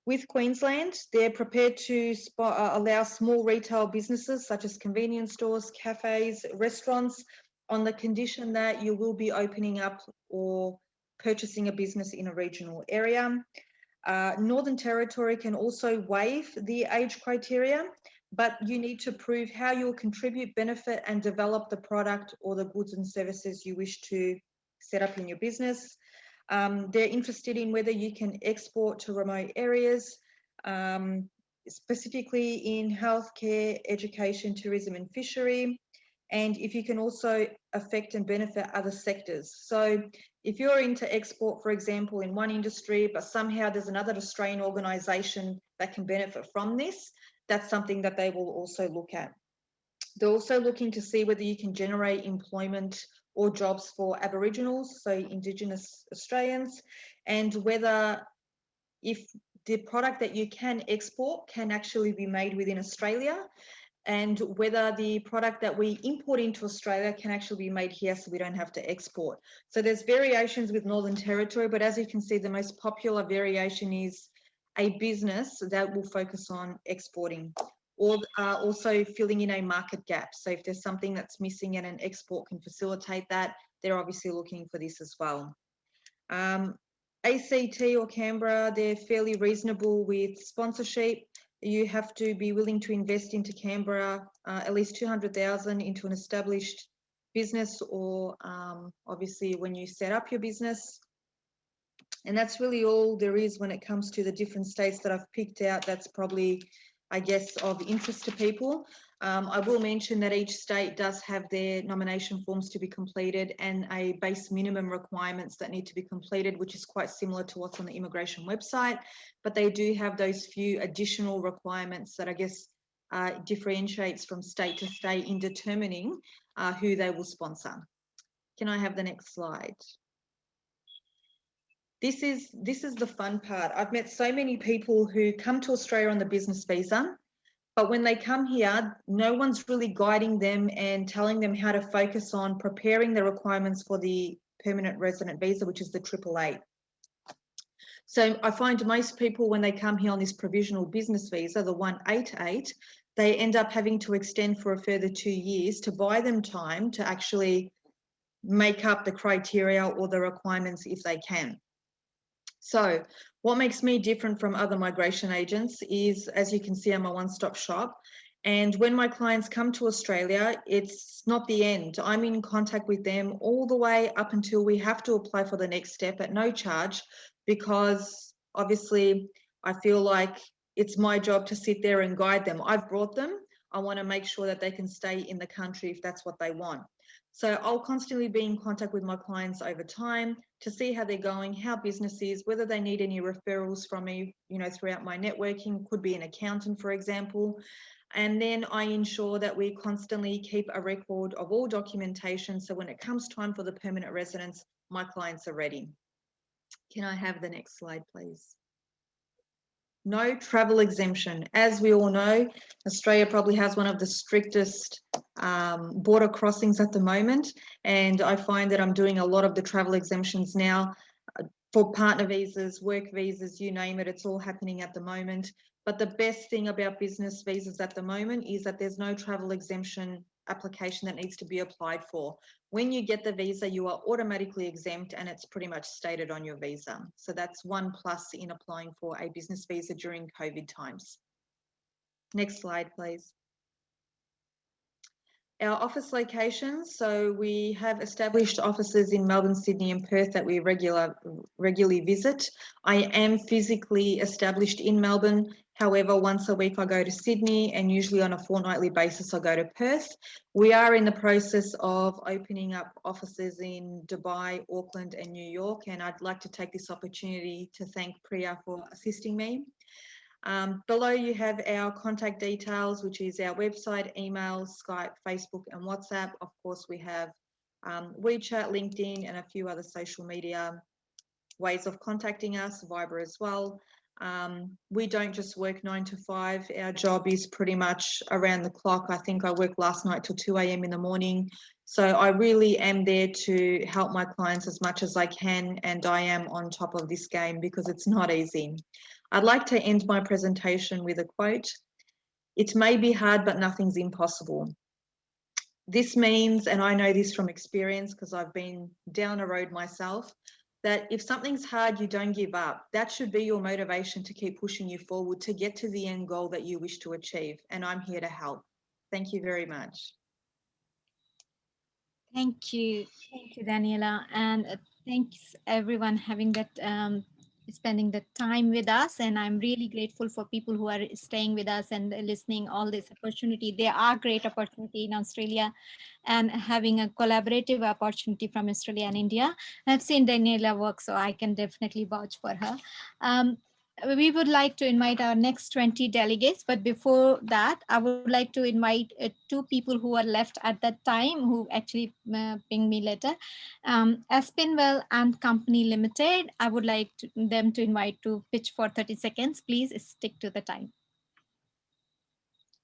With Queensland, they're prepared to allow small retail businesses such as convenience stores, cafes, restaurants, on the condition that you will be opening up or purchasing a business in a regional area. Northern Territory can also waive the age criteria, but you need to prove how you'll contribute, benefit, and develop the product or the goods and services you wish to set up in your business. They're interested in whether you can export to remote areas, specifically in healthcare, education, tourism, and fishery, and if you can also affect and benefit other sectors. So if you're into export, for example, in one industry, but somehow there's another Australian organisation that can benefit from this, that's something that they will also look at. They're also looking to see whether you can generate employment or jobs for Aboriginals, so Indigenous Australians, and whether if the product that you can export can actually be made within Australia, and whether the product that we import into Australia can actually be made here so we don't have to export. So there's variations with Northern Territory, but as you can see, the most popular variation is a business that will focus on exporting, or also filling in a market gap. So if there's something that's missing and an export can facilitate that, they're obviously looking for this as well. ACT or Canberra, they're fairly reasonable with sponsorship. You have to be willing to invest into Canberra at least 200,000 into an established business, or obviously when you set up your business. And that's really all there is when it comes to the different states that I've picked out. That's probably, I guess, of interest to people. I will mention that each state does have their nomination forms to be completed and a base minimum requirements that need to be completed, which is quite similar to what's on the immigration website. But they do have those few additional requirements that I guess differentiates from state to state in determining who they will sponsor. Can I have the next slide? This is the fun part. I've met so many people who come to Australia on the business visa, but when they come here, no one's really guiding them and telling them how to focus on preparing the requirements for the permanent resident visa, which is the 888. So I find most people, when they come here on this provisional business visa, the 188, they end up having to extend for a further 2 years to buy them time to actually make up the criteria or the requirements if they can. So what makes me different from other migration agents is, as you can see, I'm a one-stop shop. And when my clients come to Australia, it's not the end. I'm in contact with them all the way up until we have to apply for the next step at no charge, because obviously I feel like it's my job to sit there and guide them. I've brought them. I want to make sure that they can stay in the country if that's what they want. So I'll constantly be in contact with my clients over time to see how they're going, how business is, whether they need any referrals from me, you know, throughout my networking. Could be an accountant, for example. And then I ensure that we constantly keep a record of all documentation. So when it comes time for the permanent residence, my clients are ready. Can I have the next slide, please? No travel exemption. As we all know, Australia probably has one of the strictest border crossings at the moment. And I find that I'm doing a lot of the travel exemptions now for partner visas, work visas, you name it, it's all happening at the moment. But the best thing about business visas at the moment is that there's no travel exemption application that needs to be applied for. When you get the visa, you are automatically exempt and it's pretty much stated on your visa. So that's one plus in applying for a business visa during COVID times. Next slide, please. Our office locations, so we have established offices in Melbourne, Sydney and Perth that we regularly visit. I am physically established in Melbourne. However, once a week I go to Sydney and usually on a fortnightly basis I go to Perth. We are in the process of opening up offices in Dubai, Auckland and New York, and I'd like to take this opportunity to thank Priya for assisting me. Below you have our contact details, which is our website, email, Skype, Facebook and WhatsApp. Of course, we have WeChat, LinkedIn and a few other social media ways of contacting us, Viber as well. We don't just work 9 to 5. Our job is pretty much around the clock. I think I worked last night till 2 a.m. in the morning. So I really am there to help my clients as much as I can, and I am on top of this game because it's not easy. I'd like to end my presentation with a quote. It may be hard, but nothing's impossible. This means, and I know this from experience because I've been down a road myself, that if something's hard, you don't give up. That should be your motivation to keep pushing you forward to get to the end goal that you wish to achieve. And I'm here to help. Thank you very much. Thank you, Daniela, and thanks everyone having that spending the time with us. And I'm really grateful for people who are staying with us and listening all this opportunity. There are great opportunity in Australia and having a collaborative opportunity from Australia and India. I've seen Daniela work, so I can definitely vouch for her. We would like to invite our next 20 delegates, but before that, I would like to invite 2 people who are left at that time who actually pinged me later. Aspinwell and Company Limited, I would like them to invite to pitch for 30 seconds. Please stick to the time.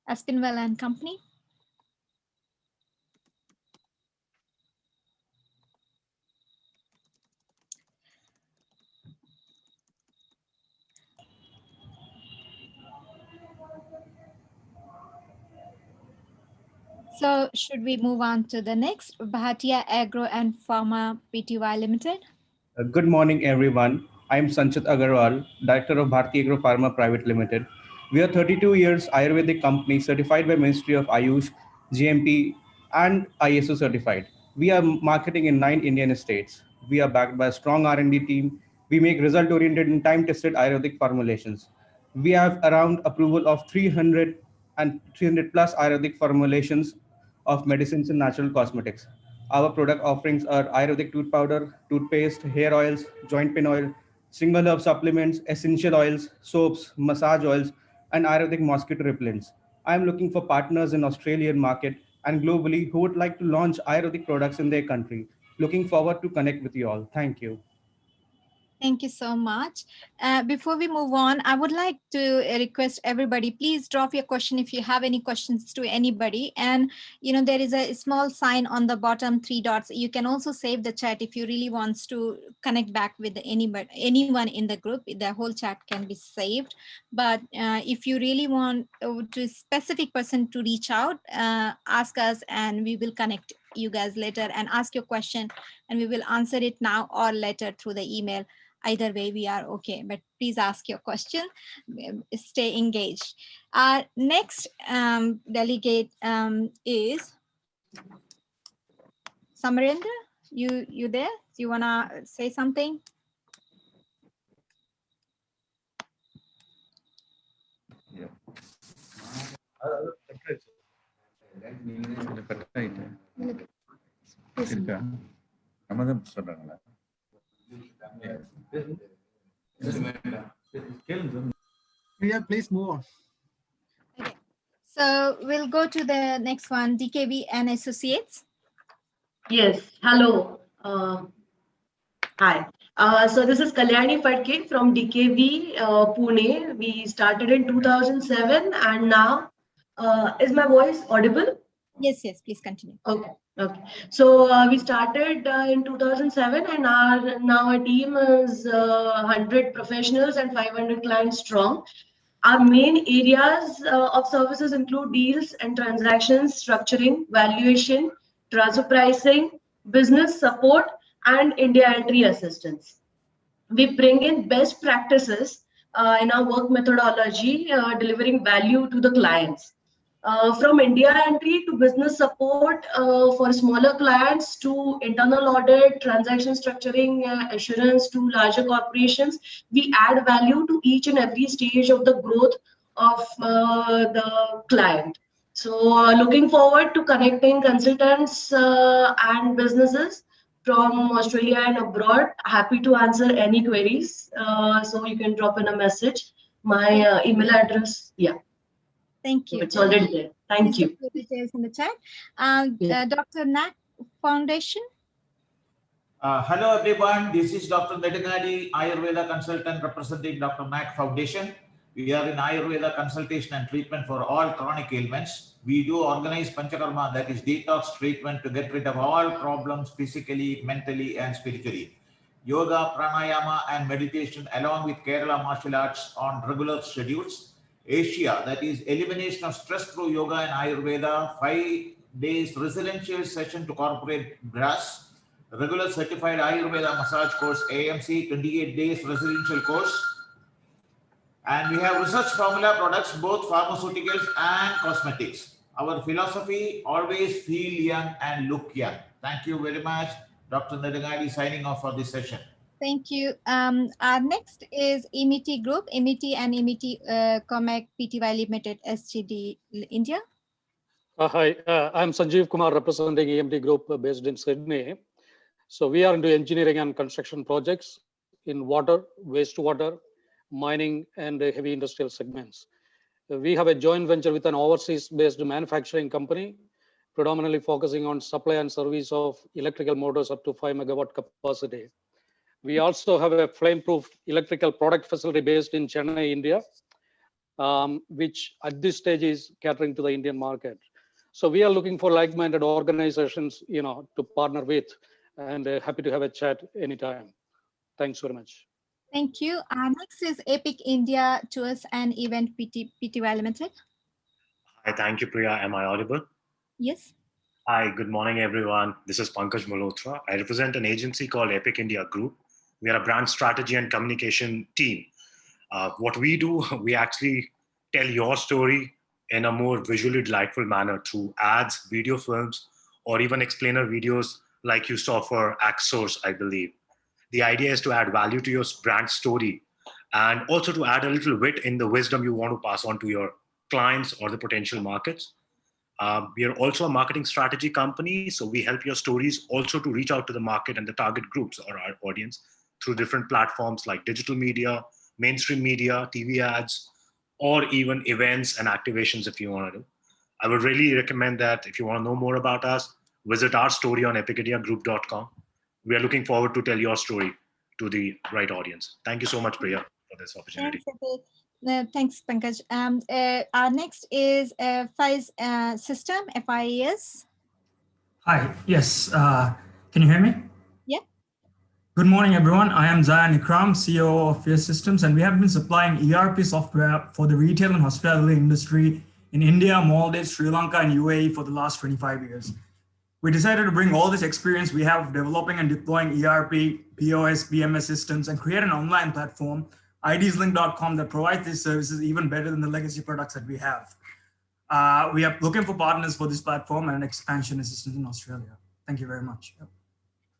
Aspinwell and Company. So should we move on to the next? Bhatia Agro and Pharma Pty Limited. Good morning, everyone. I am Sanchit Agarwal, Director of Bharti Agro Pharma Private Limited. We are 32 years Ayurvedic company certified by Ministry of Ayush, GMP, and ISO certified. We are marketing in 9 Indian states. We are backed by a strong R&D team. We make result-oriented and time-tested Ayurvedic formulations. We have around approval of 300 plus Ayurvedic formulations of medicines and natural cosmetics. Our product offerings are Ayurvedic tooth powder, toothpaste, hair oils, joint pain oil, single herb supplements, essential oils, soaps, massage oils, and Ayurvedic mosquito repellents. I am looking for partners in Australian market and globally who would like to launch Ayurvedic products in their country. Looking forward to connect with you all. Thank you. Thank you so much. Before we move on, I would like to request everybody, please drop your question if you have any questions to anybody. And, you know, there is a small sign on the bottom 3 dots. You can also save the chat if you really wants to connect back with anyone in the group. The whole chat can be saved. But if you really want to specific person to reach out, ask us and we will connect you guys later and ask your question and we will answer it now or later through the email. Either way, we are okay, but please ask your question, stay engaged. Our next delegate is Samarendra. You there? Do you wanna say something? Yeah. Yeah, please move on. Okay. So So we'll go to the next one, DKV and Associates. Yes, hello. Hi. So this is Kalyani Fatke from DKV, Pune. We started in 2007 and now, is my voice audible? Yes, yes, please continue. Okay, okay. So we started in 2007 and now our team is 100 professionals and 500 clients strong. Our main areas of services include deals and transactions, structuring, valuation, transfer pricing, business support, and India entry assistance. We bring in best practices in our work methodology, delivering value to the clients. From India entry to business support for smaller clients to internal audit, transaction structuring, assurance to larger corporations, we add value to each and every stage of the growth of the client. So looking forward to connecting consultants and businesses from Australia and abroad. Happy to answer any queries. So you can drop in a message. My email address, yeah. Thank you. It's already there. Thank you. Put details in the chat. Dr. Nak Foundation. Hello everyone, this is Dr. Nedangadi, Ayurveda consultant representing Dr. Mac Foundation. We are in Ayurveda consultation and treatment for all chronic ailments. We do organize Panchakarma, that is detox treatment to get rid of all problems physically, mentally and spiritually. Yoga, pranayama and meditation along with Kerala martial arts on regular schedules. Asia, that is elimination of stress through yoga and Ayurveda, 5 days residential session to corporate brass. Regular certified Ayurveda massage course, AMC, 28 days residential course. And we have research formula products, both pharmaceuticals and cosmetics. Our philosophy, always feel young and look young. Thank you very much. Dr. Nedangadi signing off for this session. Thank you. Our next is EMITI Group, EMITI and EMITI Comac Pty Limited, SGD, India. Hi, I'm Sanjeev Kumar representing EMT Group based in Sydney. So we are into engineering and construction projects in water, wastewater, mining, and heavy industrial segments. We have a joint venture with an overseas-based manufacturing company, predominantly focusing on supply and service of electrical motors up to 5 megawatt capacity. We also have a flame-proof electrical product facility based in Chennai, India, which at this stage is catering to the Indian market. So we are looking for like-minded organizations, to partner with, and happy to have a chat anytime. Thanks very much. Thank you. Next is Epic India Tours and Event Pty Limited. Hi, thank you, Priya. Am I audible? Yes. Hi, good morning, everyone. This is Pankaj Malhotra. I represent an agency called Epic India Group. We are a brand strategy and communication team. What we do, we actually tell your story in a more visually delightful manner through ads, video films, or even explainer videos like you saw for Axos, I believe. The idea is to add value to your brand story and also to add a little wit in the wisdom you want to pass on to your clients or the potential markets. We are also a marketing strategy company, so we help your stories also to reach out to the market and the target groups or our audience through different platforms like digital media, mainstream media, TV ads, or even events and activations if you want to do. I would really recommend that if you want to know more about us, visit our story on epicindiagroup.com. We are looking forward to tell your story to the right audience. Thank you so much, Priya, for this opportunity. Thanks, Pankaj. Our next is FIS System, FIS. Hi, yes. Can you hear me? Yeah. Good morning, everyone. I am Zayan Ikram, CEO of FIS Systems, and we have been supplying ERP software for the retail and hospitality industry in India, Maldives, Sri Lanka, and UAE for the last 25 years. We decided to bring all this experience we have developing and deploying ERP, POS, BMS systems, and create an online platform, idslink.com, that provides these services even better than the legacy products that we have. We are looking for partners for this platform and expansion assistance in Australia. Thank you very much.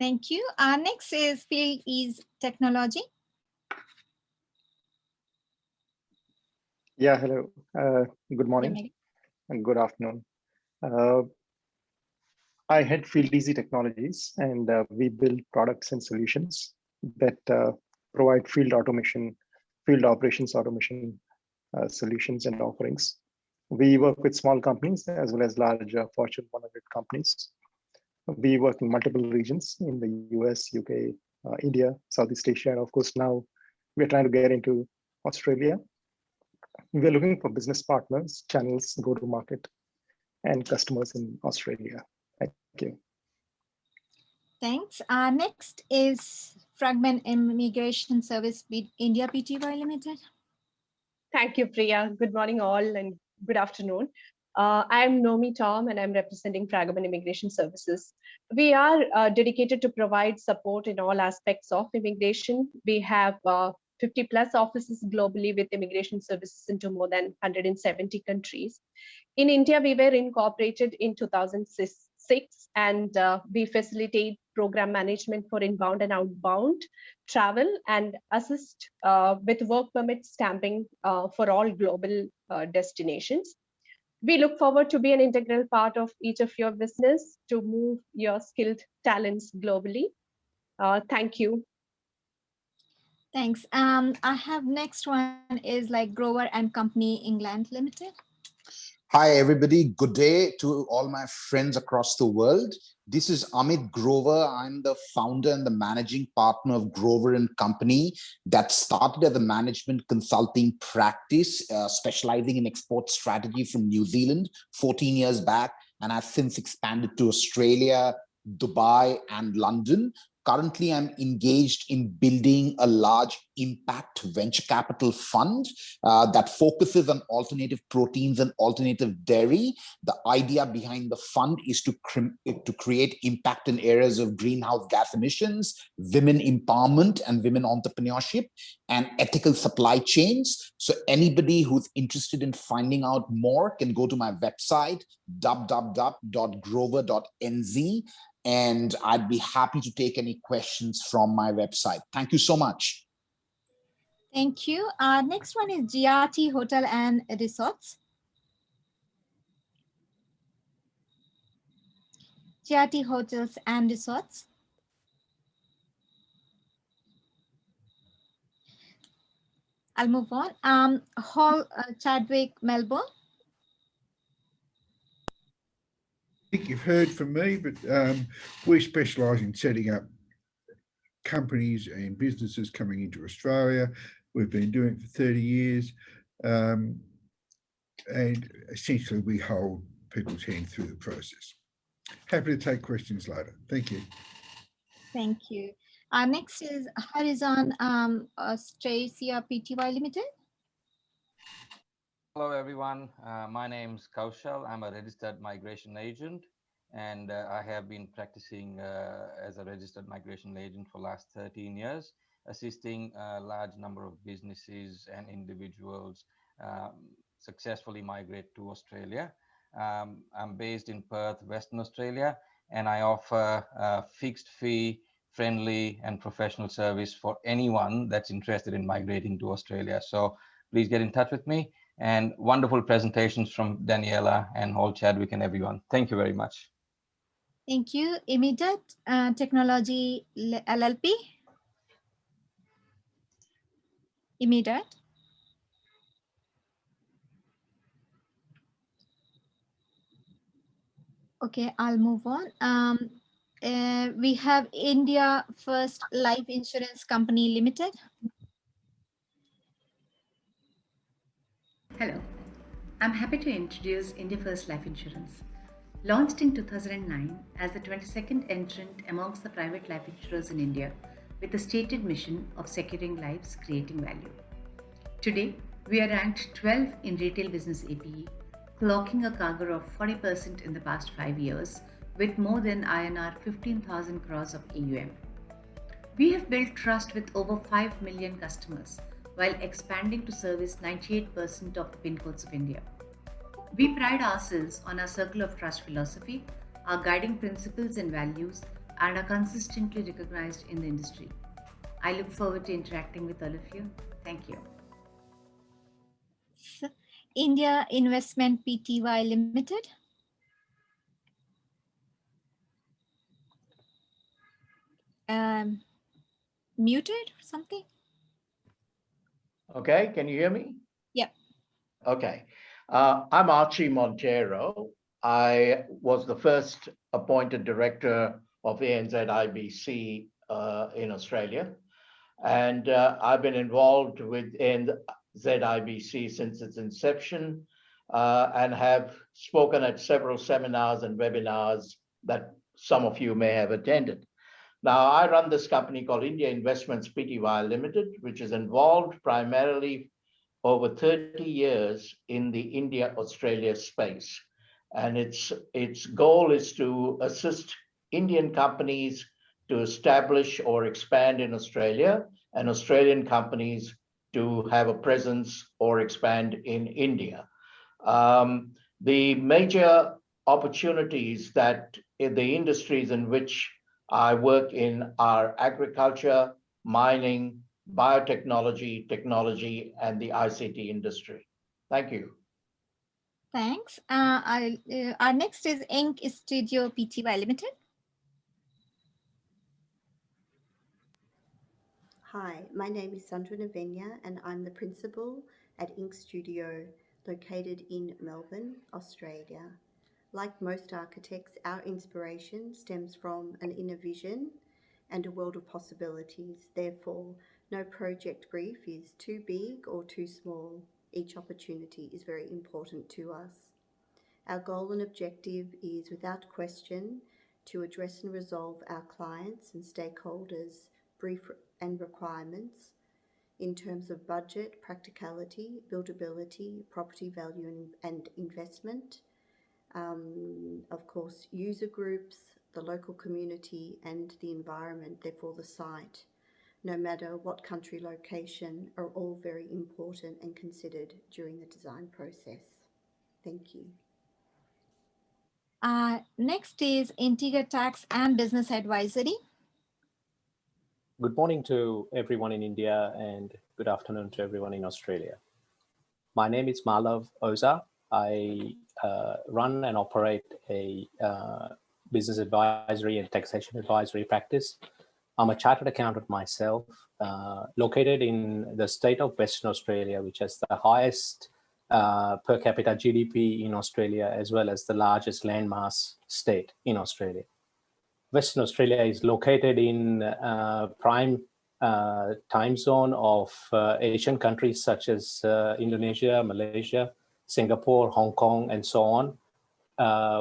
Thank you. Our next is Field Ease Technology. Yeah, hello. Good morning and good afternoon. I head Field Easy Technologies, and we build products and solutions that provide field automation, field operations automation solutions and offerings. We work with small companies as well as large Fortune 100 companies. We work in multiple regions in the US, UK, India, Southeast Asia, and of course now we're trying to get into Australia. We're looking for business partners, channels, go-to-market, and customers in Australia. Thank you. Thanks. Next is Fragment Immigration Service India Pty Limited. Thank you, Priya. Good morning, all, and good afternoon. I'm Nomi Tom, and I'm representing Fragment Immigration Services. We are dedicated to provide support in all aspects of immigration. We have 50 plus offices globally with immigration services into more than 170 countries. In India, we were incorporated in 2006, and we facilitate program management for inbound and outbound travel and assist with work permit stamping for all global destinations. We look forward to be an integral part of each of your business to move your skilled talents globally. Thank you. Thanks. I have next one is like Grover and Company England Limited. Hi, everybody. Good day to all my friends across the world. This is Amit Grover. I'm the founder and the managing partner of Grover and Company that started as a management consulting practice, specializing in export strategy from New Zealand 14 years back, and has since expanded to Australia, Dubai, and London. Currently, I'm engaged in building a large impact venture capital fund that focuses on alternative proteins and alternative dairy. The idea behind the fund is to create impact in areas of greenhouse gas emissions, women empowerment and women entrepreneurship, and ethical supply chains. So anybody who's interested in finding out more can go to my website, www.grover.nz. And I'd be happy to take any questions from my website. Thank you so much. Thank you. Next one is GRT Hotel and Resorts. GRT Hotels and Resorts. I'll move on. Hall Chadwick, Melbourne. I think you've heard from me, but we specialise in setting up companies and businesses coming into Australia. We've been doing it for 30 years. And essentially we hold people's hand through the process. Happy to take questions later. Thank you. Thank you. Next is Horizon Australia Pty Limited. Hello, everyone. My name is Kaushal. I'm a registered migration agent, and I have been practicing as a registered migration agent for the last 13 years, assisting a large number of businesses and individuals successfully migrate to Australia. I'm based in Perth, Western Australia, and I offer a fixed fee, friendly and professional service for anyone that's interested in migrating to Australia. So please get in touch with me. And wonderful presentations from Daniela and Hall Chadwick and everyone. Thank you very much. Thank you. Immediate Technology LLP. Immediate. Okay, I'll move on. We have India First Life Insurance Company Limited. Hello, I'm happy to introduce India First Life Insurance. Launched in 2009 as the 22nd entrant amongst the private life insurers in India with the stated mission of securing lives, creating value. Today, we are ranked 12 in retail business APE, clocking a CAGR of 40% in the past 5 years with more than INR 15,000 crores of AUM. We have built trust with over 5 million customers while expanding to service 98% of the PIN codes of India. We pride ourselves on our circle of trust philosophy, our guiding principles and values, and are consistently recognized in the industry. I look forward to interacting with all of you. Thank you. India Investment Pty Limited. Muted or something? Okay, can you hear me? Yep. Okay. I'm Archie Montero. I was the first appointed director of ANZIBC in Australia. And I've been involved with ANZIBC since its inception and have spoken at several seminars and webinars that some of you may have attended. Now, I run this company called India Investments Pty Limited, which is involved primarily over 30 years in the India-Australia space. And its goal is to assist Indian companies to establish or expand in Australia and Australian companies to have a presence or expand in India. The major opportunities that in the industries in which I work in are agriculture, mining, biotechnology, technology, and the ICT industry. Thank you. Thanks. Our next is Ink Studio Pty Limited. Hi, my name is Sandra Navenya and I'm the principal at Ink Studio located in Melbourne, Australia. Like most architects, our inspiration stems from an inner vision and a world of possibilities. Therefore, no project brief is too big or too small. Each opportunity is very important to us. Our goal and objective is, without question, to address and resolve our clients' and stakeholders' brief and requirements in terms of budget, practicality, buildability, property value and investment, of course, user groups, the local community and the environment, therefore the site, no matter what country location, are all very important and considered during the design process. Thank you. Next is Integer Tax and Business Advisory. Good morning to everyone in India and good afternoon to everyone in Australia. My name is Malav Oza. I run and operate a business advisory and taxation advisory practice. I'm a chartered accountant myself, located in the state of Western Australia, which has the highest per capita GDP in Australia, as well as the largest landmass state in Australia. Western Australia is located in prime time zone of Asian countries such as Indonesia, Malaysia, Singapore, Hong Kong, and so on.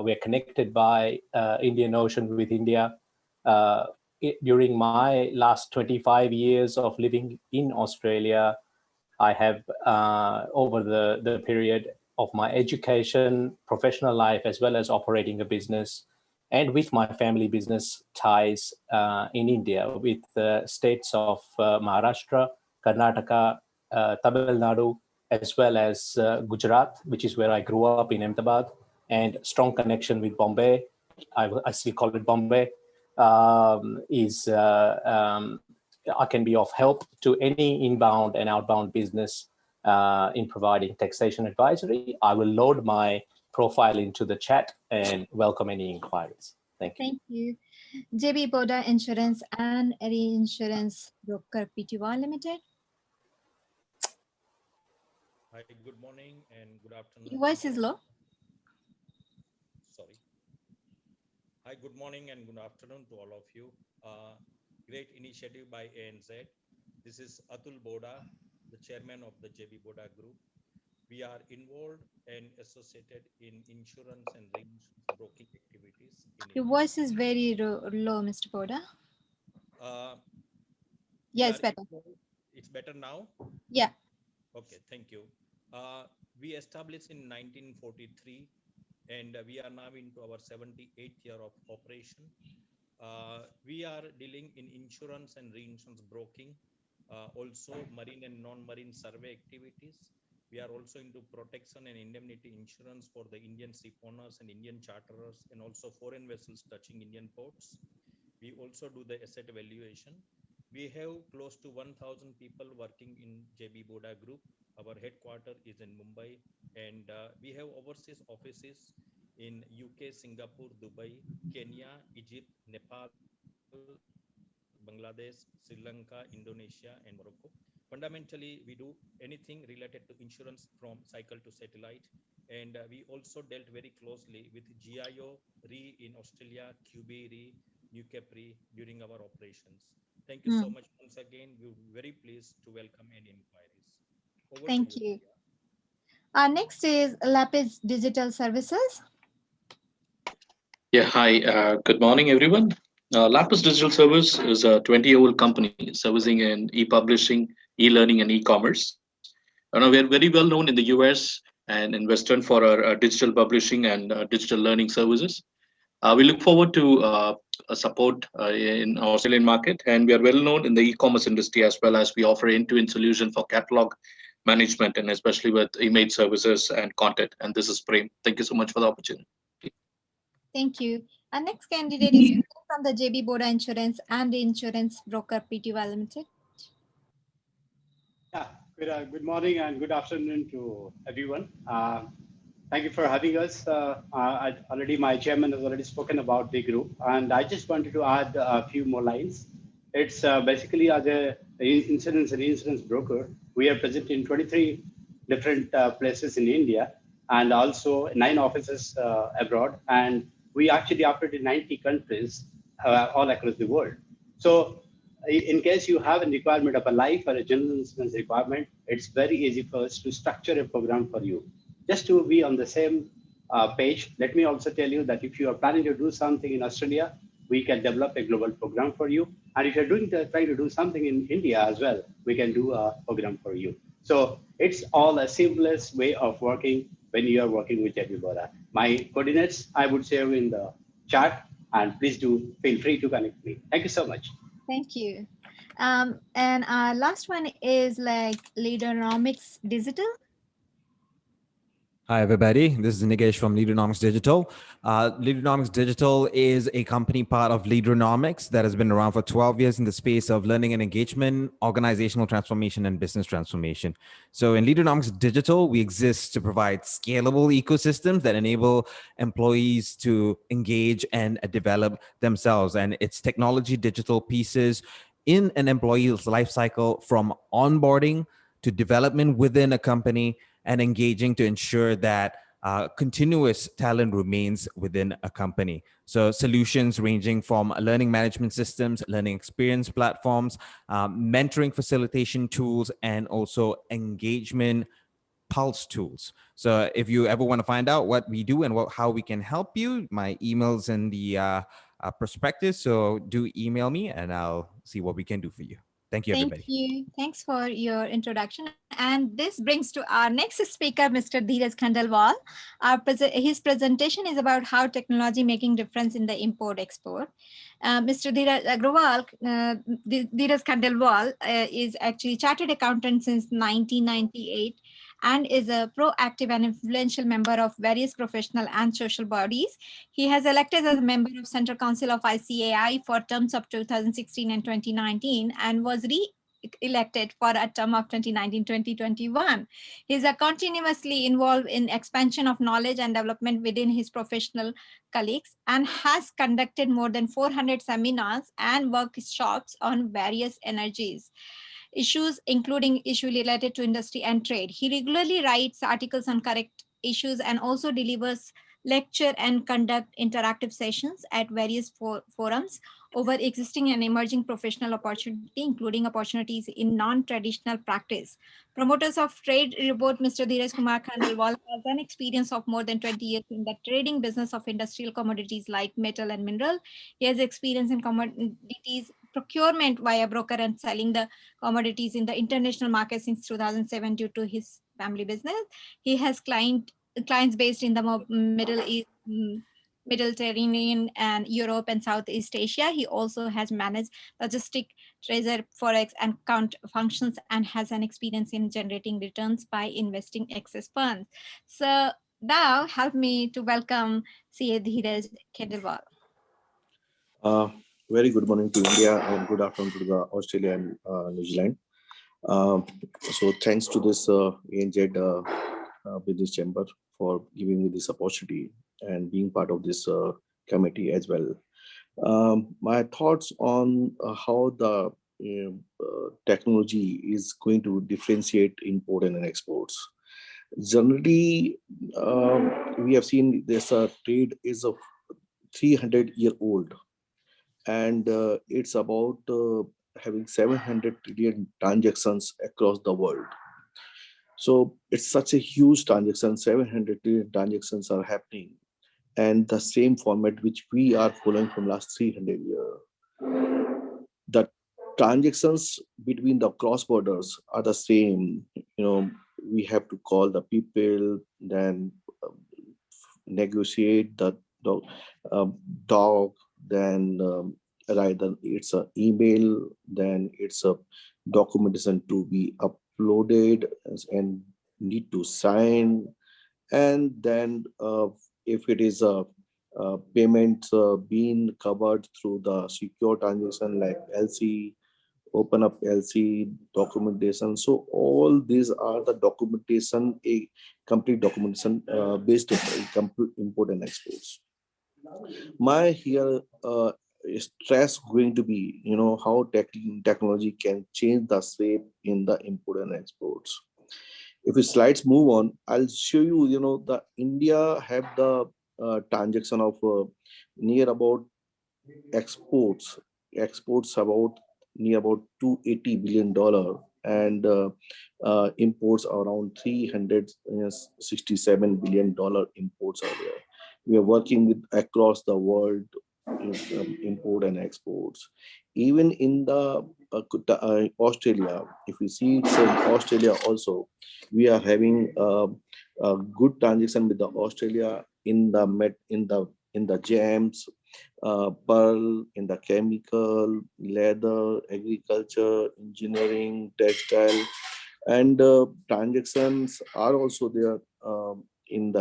We're connected by Indian Ocean with India. During my last 25 years of living in Australia, I have, over the period of my education, professional life, as well as operating a business, and with my family business ties in India with the states of Maharashtra, Karnataka, Tamil Nadu, as well as Gujarat, which is where I grew up in Ahmedabad, and strong connection with Bombay. I still call it Bombay. I can be of help to any inbound and outbound business in providing taxation advisory. I will load my profile into the chat and welcome any inquiries. Thank you. Thank you. JB Boda Insurance and Reinsurance Broker Pty Limited. Hi, good morning and good afternoon. Your voice is low. Sorry. Hi, good morning and good afternoon to all of you. Great initiative by ANZ. This is Atul Boda, the chairman of the JB Boda Group. We are involved and associated in insurance and reinsurance broking activities. Your voice is very low, Mr. Boda. Yeah, it's better. It's better now? Yeah. Okay, thank you. We established in 1943 and we are now into our 78th year of operation. We are dealing in insurance and reinsurance broking, also marine and non-marine survey activities. We are also into protection and indemnity insurance for the Indian ship owners and Indian charterers and also foreign vessels touching Indian ports. We also do the asset valuation. We have close to 1,000 people working in JB Boda Group. Our headquarters is in Mumbai and we have overseas offices in UK, Singapore, Dubai, Kenya, Egypt, Nepal, Bangladesh, Sri Lanka, Indonesia, and Morocco. Fundamentally, we do anything related to insurance from cycle to satellite, And we also dealt very closely with GIO RE in Australia, QB RE, UCAP RE during our operations. Thank you so much once again. We're very pleased to welcome any inquiries. Over to Thank you, you. Priya. Next is Lapis Digital Services. Yeah, hi. Good morning, everyone. Lapis Digital Service is a 20-year-old company servicing in e-publishing, e-learning, and e-commerce. We're very well known in the US and in Western for our digital publishing and digital learning services. We look forward to support in Australian market, and we are well known in the e-commerce industry as well as we offer end-to-end solution for catalog management and especially with image services and content. And this is Prem. Thank you so much for the opportunity. Thank you. Our next candidate is from the JB Boda Insurance and Insurance Broker Pty Limited. Yeah, good morning and good afternoon to everyone. Thank you for having us. Already my chairman has already spoken about the group, and I just wanted to add a few more lines. It's basically as a insurance broker, we are present in 23 different places in India and also 9 offices abroad, and we actually operate in 90 countries all across the world. So in case you have a requirement of a life or a general insurance requirement, it's very easy for us to structure a program for you. Just to be on the same page, let me also tell you that if you are planning to do something in Australia, we can develop a global program for you. And if you're trying to do something in India as well, we can do a program for you. So it's all a seamless way of working when you are working with JB Boda. My coordinates, I would share in the chat, and please do feel free to connect me. Thank you so much. Thank you. And our last one is like Leaderonomics Digital. Hi, everybody. This is Nigesh from Leaderonomics Digital. Leaderonomics Digital is a company part of Leaderonomics that has been around for 12 years in the space of learning and engagement, organizational transformation, and business transformation. So in Leaderonomics Digital, we exist to provide scalable ecosystems that enable employees to engage and develop themselves. And it's technology digital pieces in an employee's life cycle from onboarding to development within a company and engaging to ensure that continuous talent remains within a company. So solutions ranging from learning management systems, learning experience platforms, mentoring facilitation tools, and also engagement pulse tools. So if you ever want to find out what we do and how we can help you, my email's in the prospectus. So do email me and I'll see what we can do for you. Thank you, everybody. Thank you. Thanks for your introduction. And this brings to our next speaker, Mr. Dheeraj Khandelwal. His presentation is about how technology making difference in the import-export. Mr. Dheeraj Khandelwal is actually chartered accountant since 1998 and is a proactive and influential member of various professional and social bodies. He has elected as a member of Central Council of ICAI for terms of 2016 and 2019 and was re-elected for a term of 2019-2021. He is continuously involved in expansion of knowledge and development within his professional colleagues and has conducted more than 400 seminars and workshops on various issues, including issues related to industry and trade. He regularly writes articles on current issues and also delivers lecture and conduct interactive sessions at various forums over existing and emerging professional opportunity, including opportunities in non-traditional practice. Promoters of Trade report Mr. Dheeraj Kumar Khandelwal has an experience of more than 20 years in the trading business of industrial commodities like metal and mineral. He has experience in commodities procurement via broker and selling the commodities in the international market since 2007 due to his family business. He has clients based in the Middle East, Mediterranean and Europe and Southeast Asia. He also has managed logistic, treasury, forex and account functions and has an experience in generating returns by investing excess funds. So now help me to welcome CA Dheeraj Khandelwal. Very good morning to India and good afternoon to the Australia and New Zealand. So thanks to this ANZ Business Chamber for giving me this opportunity and being part of this committee as well. My thoughts on how the technology is going to differentiate import and exports. Generally, we have seen this trade is of 300-year-old, and it's about having 700 trillion transactions across the world. So it's such a huge transaction, 700 trillion transactions are happening, and the same format which we are following from last 300 years. The transactions between the cross borders are the same. We have to call the people, then negotiate the dog, then either it's an email, then it's a documentation to be uploaded and need to sign, and then if it is a payment being covered through the secure transaction like LC, open up LC documentation. So all these are the documentation, a complete documentation based on import and exports. My here stress going to be, how technology can change the shape in the import and exports. If the slides move on, I'll show you, the India have the transaction of near about exports about near about $280 billion, and imports around $367 billion imports are there. We are working with across the world import and exports. Even in the Australia, if we see from Australia also, we are having a good transaction with the Australia in the jams, pearl, in the chemical, leather, agriculture, engineering, textile, and transactions are also there in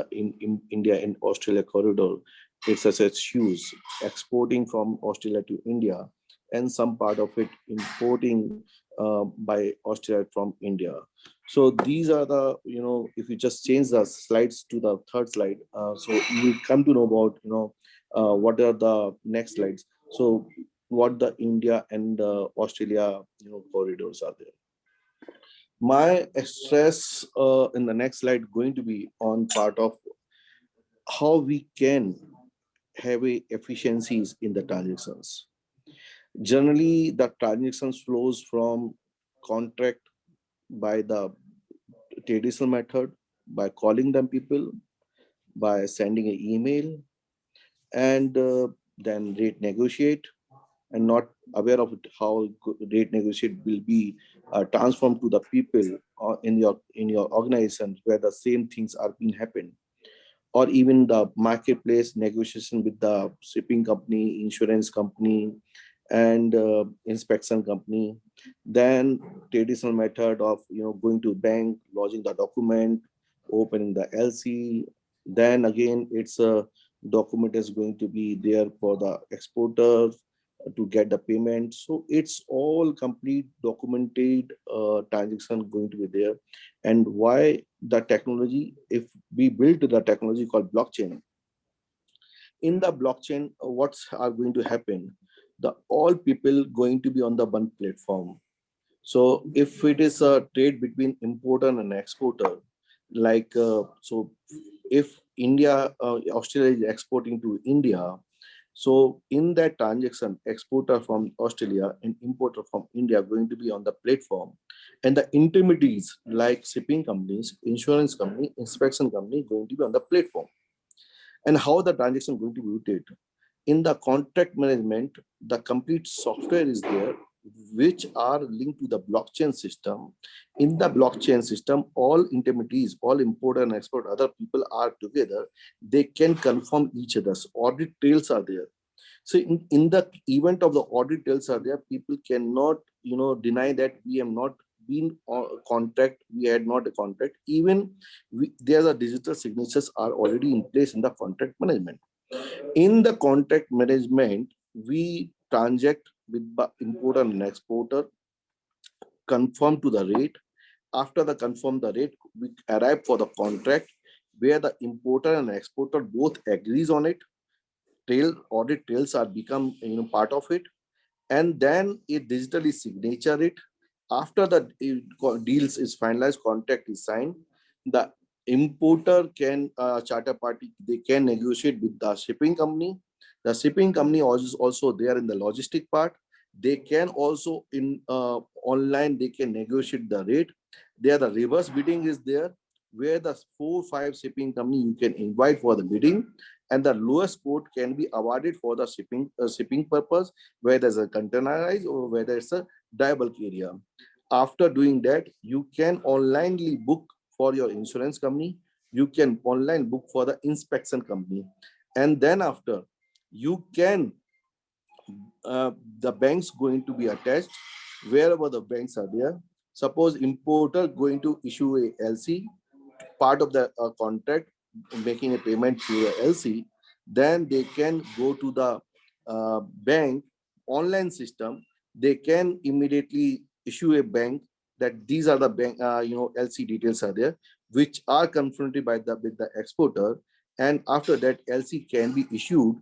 India and Australia corridor. It's such as shoes exporting from Australia to India, and some part of it importing by Australia from India. So these are the, if you just change the slides to the third slide, so you will come to know about, what are the next slides. So what the India and Australia, corridors are there. My stress in the next slide going to be on part of how we can have efficiencies in the transactions. Generally, the transactions flows from contract by the traditional method, by calling them people, by sending an email, and then rate negotiate, and not aware of how rate negotiate will be transformed to the people in your organization where the same things are being happen, or even the marketplace negotiation with the shipping company, insurance company, and inspection company. Then traditional method of going to bank, lodging the document, opening the LC. Then again, it's a document is going to be there for the exporter to get the payment. So it's all complete documented transaction going to be there. And why the technology, if we build the technology called blockchain, in the blockchain, what's are going to happen? The all people going to be on the one platform. So if it is a trade between importer and exporter, like so if India, Australia is exporting to India, so in that transaction, exporter from Australia and importer from India are going to be on the platform, and the intermediaries like shipping companies, insurance company, inspection company going to be on the platform. And how the transaction going to be routed? In the contract management, the complete software is there, which are linked to the blockchain system. In the blockchain system, all intermediaries, all importer and export, other people are together. They can confirm each other's audit trails are there. So in the event of the audit trails are there, people cannot, deny that we have not been on contract, we had not a contract. Even there are digital signatures are already in place in the contract management. In the contract management, we transact with the importer and exporter, confirm to the rate. After the confirm the rate, we arrive for the contract where the importer and exporter both agrees on it. Audit trails are become part of it, and then it digitally signature it. After the deals is finalized, contract is signed, the importer can, charter party, they can negotiate with the shipping company. The shipping company is also there in the logistic part. They can also in online, they can negotiate the rate. There the reverse bidding is there, where the 4-5 shipping company you can invite for the bidding, and the lowest quote can be awarded for the shipping purpose, whether it's a containerized or whether it's a dry bulk area. After doing that, you can onlinely book for your insurance company. You can online book for the inspection company, and then after you can the banks going to be attached wherever the banks are there. Suppose importer going to issue a LC, part of the contract, making a payment through a LC, then they can go to the bank online system. They can immediately issue a bank that these are the bank, LC details are there, which are confronted by the with the exporter, and after that LC can be issued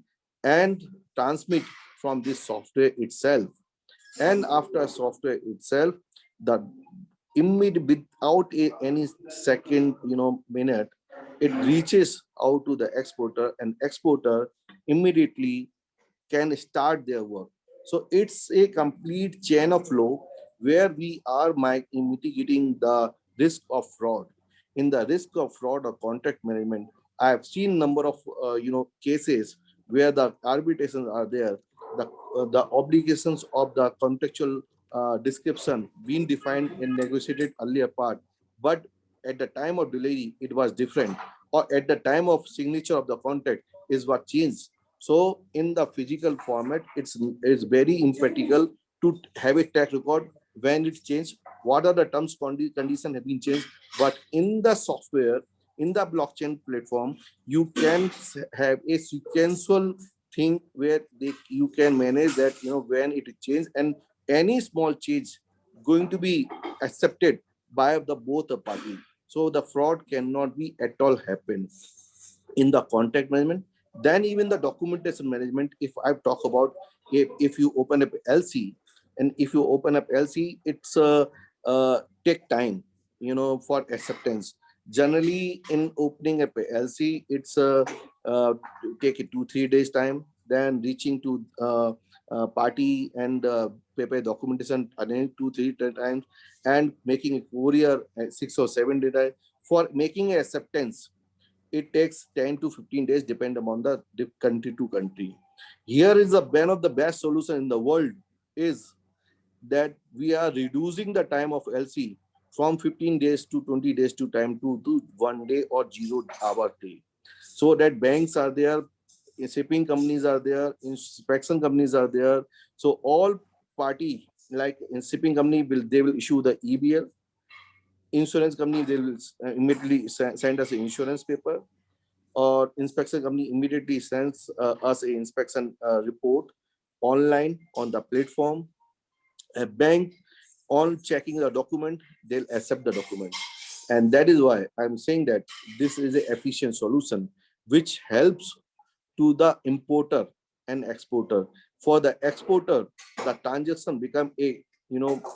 and transmit from this software itself. And after software itself, the immediate, without any second minute, it reaches out to the exporter, and exporter immediately can start their work. So it's a complete chain of flow where we are mitigating the risk of fraud. In the risk of fraud or contract management, I have seen number of cases where the arbitrations are there, the obligations of the contractual description being defined in negotiated earlier part, but at the time of delivery it was different, or at the time of signature of the contract is what changed. So in the physical format, it's very impractical to have a track record when it's changed, what are the terms condition have been changed. But in the software, in the blockchain platform, you can have a sequential thing where you can manage that, when it is changed, and any small change going to be accepted by the both the party. So the fraud cannot be at all happen in the contract management. Then even the documentation management, if I talk about, if you open up LC, and if you open up LC, it's take time, for acceptance. Generally in opening up LC, it's take a 2-3 days time, then reaching to party and paper documentation again 2-3 times, and making a courier 6 or 7 days. For making a acceptance, it takes 10 to 15 days, depend upon the country to country. Here is one of the best solution in the world, is that we are reducing the time of LC from 15 days to 20 days to time to 1 day or 0-hour day. So that banks are there, shipping companies are there, inspection companies are there. So all party, like in shipping company, they will issue the EBL. Insurance company, they will immediately send us an insurance paper, or inspection company immediately sends us an inspection report online on the platform. A bank, on checking the document, they'll accept the document. And that is why I'm saying that this is an efficient solution which helps to the importer and exporter. For the exporter, the transaction become a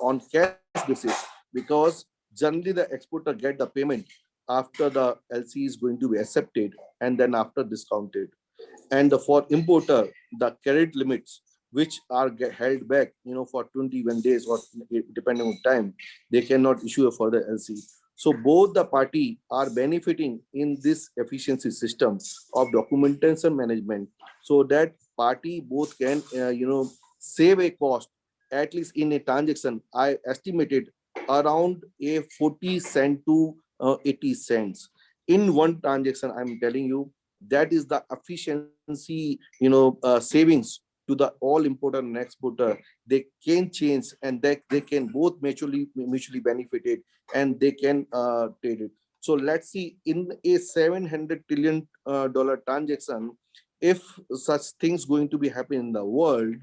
on cash basis, because generally the exporter get the payment after the LC is going to be accepted, and then after discounted. And for importer, the credit limits which are held back for 21 days, or depending on time, they cannot issue a further LC. So both the party are benefiting in this efficiency system of documentation management, so that party both can save a cost, at least in a transaction. I estimated around a 40 cent to 80 cents in one transaction. I'm telling you, that is the efficiency savings to the all importer and exporter. They can change, and they can both mutually benefited, and they can trade it. So let's see, in a $700 trillion transaction, if such things going to be happening in the world,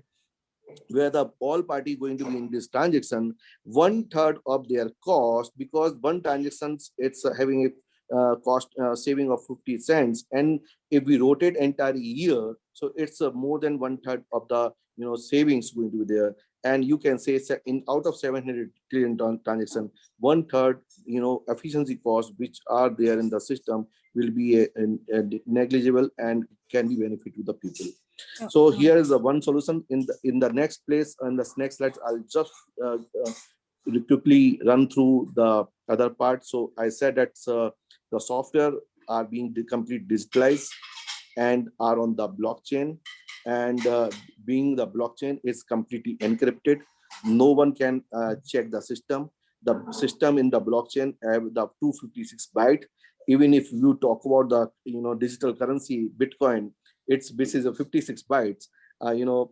where the all party going to be in this transaction, 1/3 of their cost, because one transaction it's having a cost saving of 50 cents, and if we rotate entire year, so it's more than 1/3 of the savings going to be there. And you can say out of 700 trillion transaction, 1/3, efficiency costs which are there in the system will be negligible and can be benefit to the people. So here is the one solution. In the next place, and the next slides, I'll just quickly run through the other part. So I said that the software are being completely digitalized and are on the blockchain, and being the blockchain is completely encrypted. No one can check the system. The system in the blockchain have the 256 byte. Even if you talk about the digital currency Bitcoin, its basis of 56 bytes.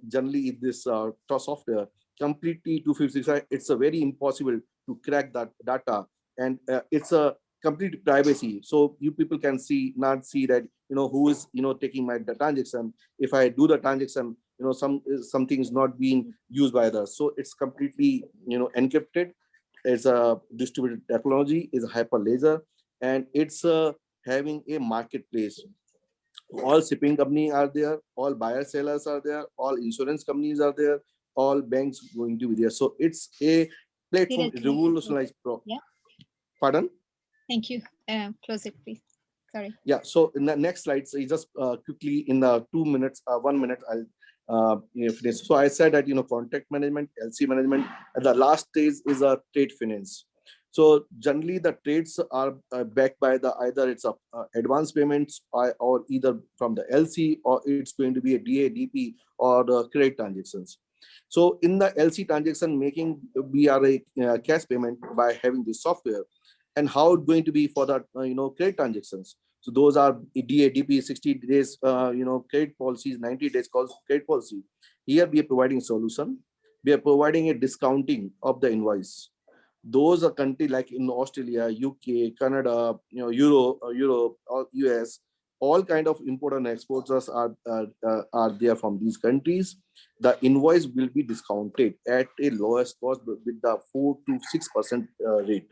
Generally this software completely 256. It's a very impossible to crack that data, and it's a complete privacy. So you people can not see that who is taking my transaction. If I do the transaction, something is not being used by others. So it's completely encrypted. It's a distributed technology, is a hyperledger, and it's having a marketplace. All shipping companies are there, all buyer sellers are there, all insurance companies are there, all banks going to be there. So it's a platform revolutionized. Yeah. Pardon? Thank you. Close it, please. Sorry. Yeah. So in the next slide, so just quickly in the 2 minutes, 1 minute, I'll finish. So I said that contract management, LC management, and the last stage is a trade finance. So generally the trades are backed by either it's advance payments or either from the LC, or it's going to be a DA, DP, or the credit transactions. So in the LC transaction making, we are a cash payment by having this software. And how it's going to be for the credit transactions. So those are DA, DP, 60 days credit policies, 90 days credit policy. Here we are providing a solution. We are providing a discounting of the invoice. Those are countries like in Australia, UK, Canada, Europe, or US, all kind of import and exporters are there from these countries. The invoice will be discounted at a lowest cost with the 4 to 6% rate.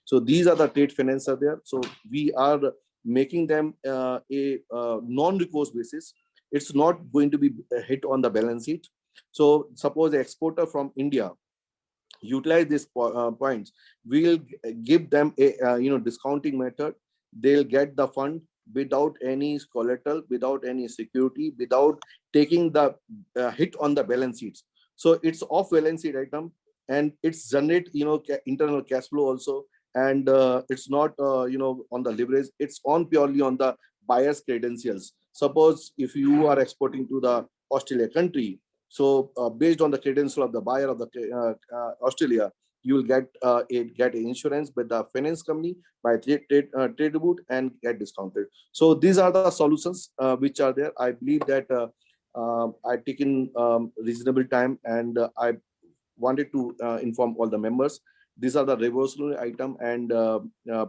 So these are the trade finance are there. So we are making them a non-recourse basis. It's not going to be a hit on the balance sheet. So suppose the exporter from India utilize these points, we'll give them a discounting method. They'll get the fund without any collateral, without any security, without taking the hit on the balance sheets. So it's off balance sheet item, and it's generate internal cash flow also. And it's not on the leverage. It's on purely on the buyer's credentials. Suppose if you are exporting to the Australia country, so based on the credential of the buyer of the Australia, you will get insurance with the finance company by trade route and get discounted. So these are the solutions which are there. I believe that I've taken reasonable time, and I wanted to inform all the members. These are the revolutionary item, and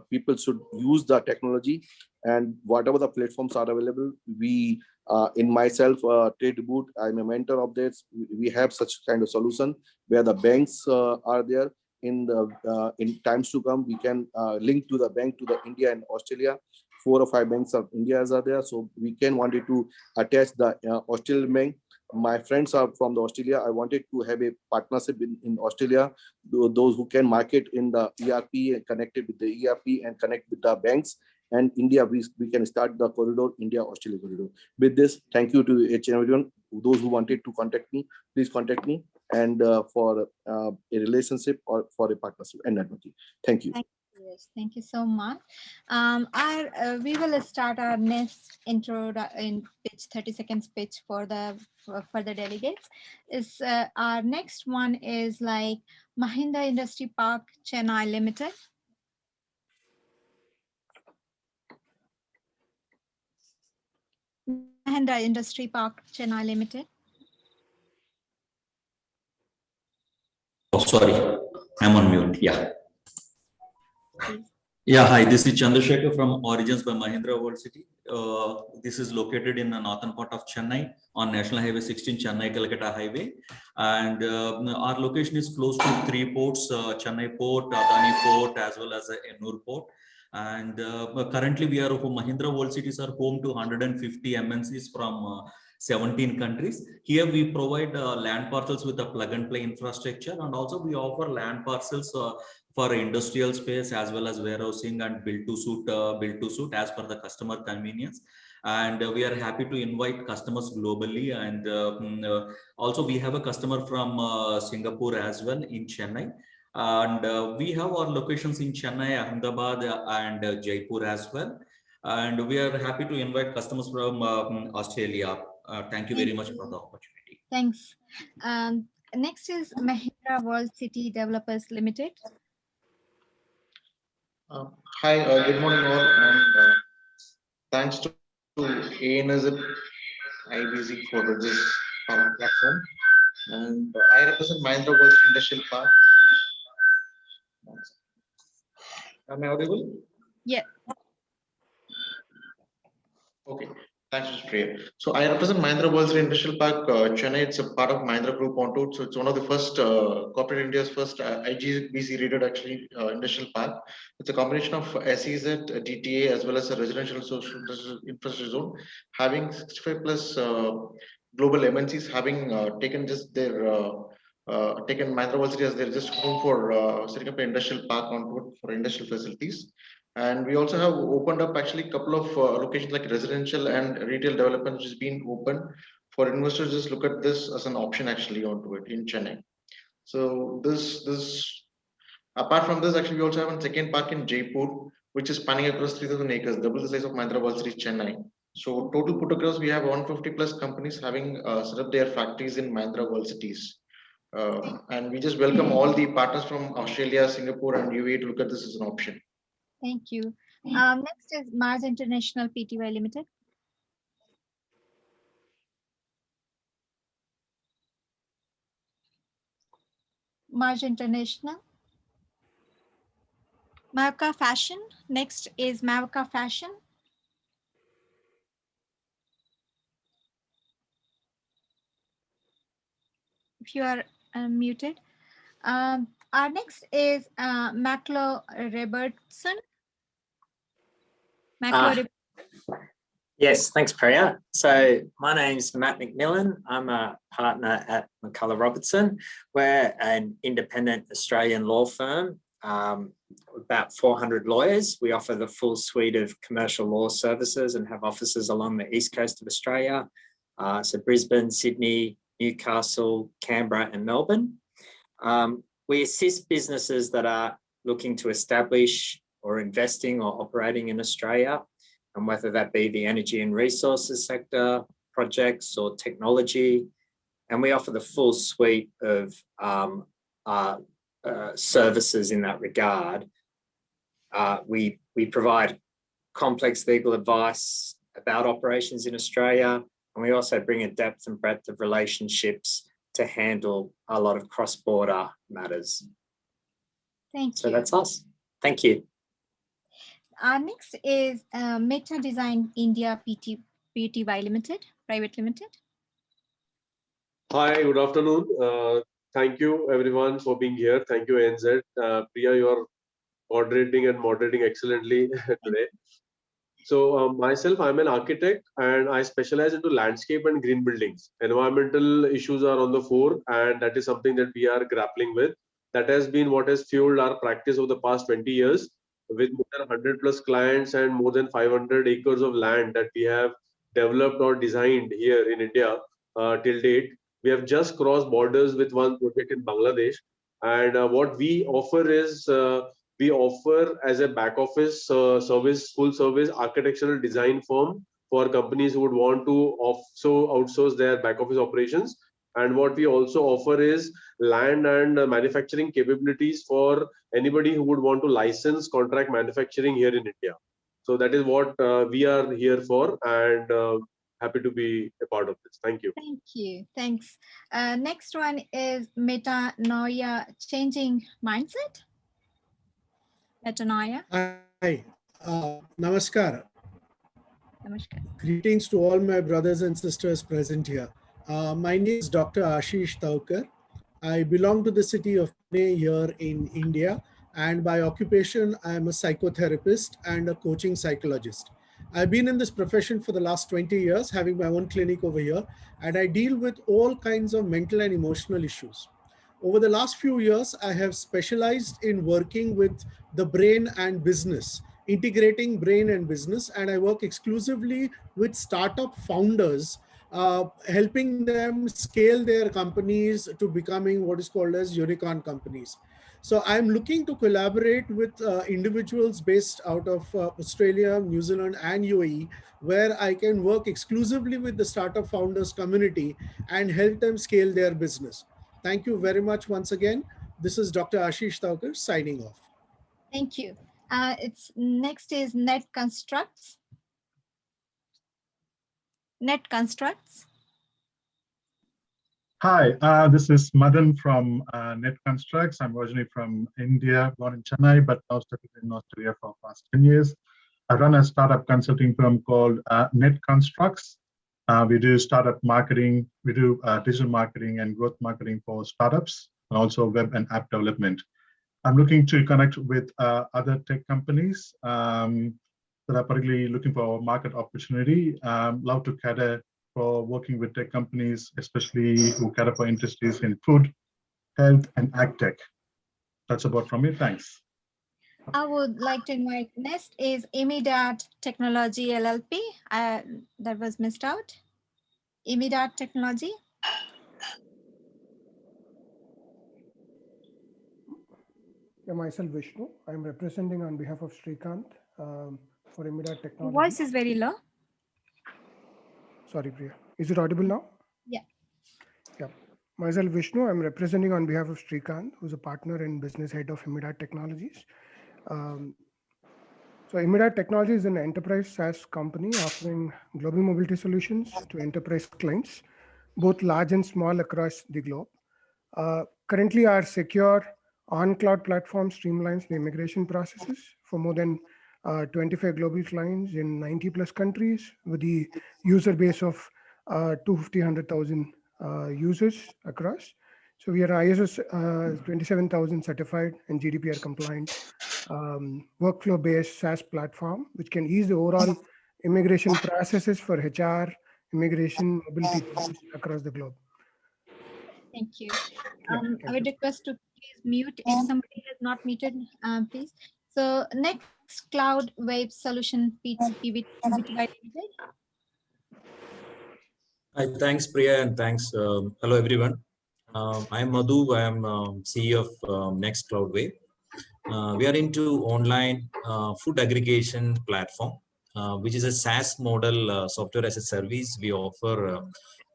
people should use the technology, and whatever the platforms are available. We, in myself, Trade Boot, I'm a mentor of this. We have such kind of solution where the banks are there. In times to come, we can link to the bank to the India and Australia. 4 or 5 banks of India are there, so we can wanted to attach the Australian bank. My friends are from the Australia. I wanted to have a partnership in Australia. Those who can market in the ERP and connected with the ERP and connect with the banks. And India, we can start the corridor, India-Australia corridor. With this, thank you to each and everyone. Those who wanted to contact me, please contact me, and for a relationship or for a partnership and networking. Thank you. Thank you so much. We will start our next intro in pitch, 30 seconds pitch for the delegates. Our next one is like Mahindra Industry Park Chennai Limited. Mahindra Industry Park Chennai Limited. Oh, sorry, I'm on mute. Yeah. Yeah, hi, this is Chandrasekhar from Origins by Mahindra World City. This is located in the northern part of Chennai on National Highway 16, Chennai-Calcutta Highway. And our location is close to 3 ports, Chennai Port, Adani Port, as well as Ennur Port. And currently we are, Mahindra World Cities are home to 150 MNCs from 17 countries. Here we provide land parcels with a plug and play infrastructure, and also we offer land parcels for industrial space as well as warehousing and build to suit as per the customer convenience. And we are happy to invite customers globally. And also we have a customer from Singapore as well in Chennai. And we have our locations in Chennai, Ahmedabad, and Jaipur as well. And we are happy to invite customers from Australia. Thank you very much for the opportunity. Thanks. Next is Mahindra World City Developers Limited. Hi, good morning all, and thanks to ANZ IBC for this platform. And I represent Mahindra World City Industrial Park. Am I audible? Yeah. Okay, thanks, Mr. Priya. So I represent Mahindra World City Industrial Park, Chennai. It's a part of Mahindra Group onto it. So it's one of the first corporate India's first IGBC rated actually industrial park. It's a combination of SEZ, DTA, as well as a residential social infrastructure zone, having 65 plus global MNCs having taken just their taken Mahindra World City as their just home for setting up an industrial park onto it for industrial facilities. And we also have opened up actually a couple of locations like residential and retail development, which has been open for investors. Just look at this as an option actually onto it in Chennai. So this apart from this, actually we also have a second park in Jaipur, which is spanning across 3,000 acres, double the size of Mahindra World City Chennai. So total put across, we have 150 plus companies having set up their factories in Mahindra World Cities. And we just welcome all the partners from Australia, Singapore, and UAE to look at this as an option. Thank you. Next is Mars International Pty Limited. Mars International. Mavka Fashion. Next is Mavka Fashion. If you are muted. Our next is Maclo Robertson. Yes, thanks, Priya. So my name's Matt McMillan. I'm a partner at McCullough Robertson. We're an independent Australian law firm, about 400 lawyers. We offer the full suite of commercial law services and have offices along the east coast of Australia. So Brisbane, Sydney, Newcastle, Canberra, and Melbourne. We assist businesses that are looking to establish or investing or operating in Australia, and whether that be the energy and resources sector, projects or technology. And we offer the full suite of services in that regard. We provide complex legal advice about operations in Australia, and we also bring a depth and breadth of relationships to handle a lot of cross-border matters. Thank you. So that's us. Thank you. Next is Meta Design India Pty Limited, Private Limited. Hi, good afternoon. Thank you everyone for being here. Thank you, ANZ. Priya, you are moderating excellently today. So myself, I'm an architect and I specialize into landscape and green buildings. Environmental issues are on the fore, and that is something that we are grappling with. That has been what has fueled our practice over the past 20 years. With more than 100 plus clients and more than 500 acres of land that we have developed or designed here in India till date. We have just crossed borders with one project in Bangladesh. And what we offer is, we offer as a back office service, full service architectural design firm for companies who would want to also outsource their back office operations. And what we also offer is land and manufacturing capabilities for anybody who would want to license contract manufacturing here in India. So that is what we are here for, and happy to be a part of this. Thank you. Thank you. Thanks. Next one is Metanoia Changing Mindset. Metanoia. Hi. Namaskar. Namaskar. Greetings to all my brothers and sisters present here. My name is Dr. Ashish Thaukar. I belong to the city of Pune here in India, and by occupation, I am a psychotherapist and a coaching psychologist. I've been in this profession for the last 20 years, having my own clinic over here, and I deal with all kinds of mental and emotional issues. Over the last few years, I have specialized in working with the brain and business, integrating brain and business, and I work exclusively with startup founders, helping them scale their companies to becoming what is called as unicorn companies. So I'm looking to collaborate with individuals based out of Australia, New Zealand, and UAE, where I can work exclusively with the startup founders community and help them scale their business. Thank you very much once again. This is Dr. Ashish Thaukar signing off. Thank you. Next is Net Constructs. Net Constructs. Hi, this is Madan from Net Constructs. I'm originally from India, born in Chennai, but now settled in Australia for the past 10 years. I run a startup consulting firm called Net Constructs. We do startup marketing, we do digital marketing and growth marketing for startups, and also web and app development. I'm looking to connect with other tech companies that are particularly looking for market opportunity. Love to cater for working with tech companies, especially who cater for industries in food, health, and ag tech. That's about from me. Thanks. I would like to invite next is Imidat Technology LLP. That was missed out. Imidat Technology. Yeah, myself Vishnu. I'm representing on behalf of Srikanth for Imidat Technology. Voice is very low. Sorry, Priya. Is it audible now? Yeah. Yeah. Myself Vishnu. I'm representing on behalf of Srikanth, who's a partner and business head of Imidat Technologies. So Imidat Technology is an enterprise SaaS company offering global mobility solutions to enterprise clients, both large and small across the globe. Currently, our secure on-cloud platform streamlines the immigration processes for more than 25 global clients in 90 plus countries with the user base of 250,000 users across. So we are ISO 27,000 certified and GDPR compliant workflow-based SaaS platform, which can ease the overall immigration processes for HR, immigration, mobility teams across the globe. Thank you. I would request to please mute if somebody has not muted, please. So next, Cloud Wave Solution PVT. Hi, thanks Priya, and thanks. Hello everyone. I am Madhu. I am CEO of Next Cloud Wave. We are into online food aggregation platform, which is a SaaS model, software as a service. We offer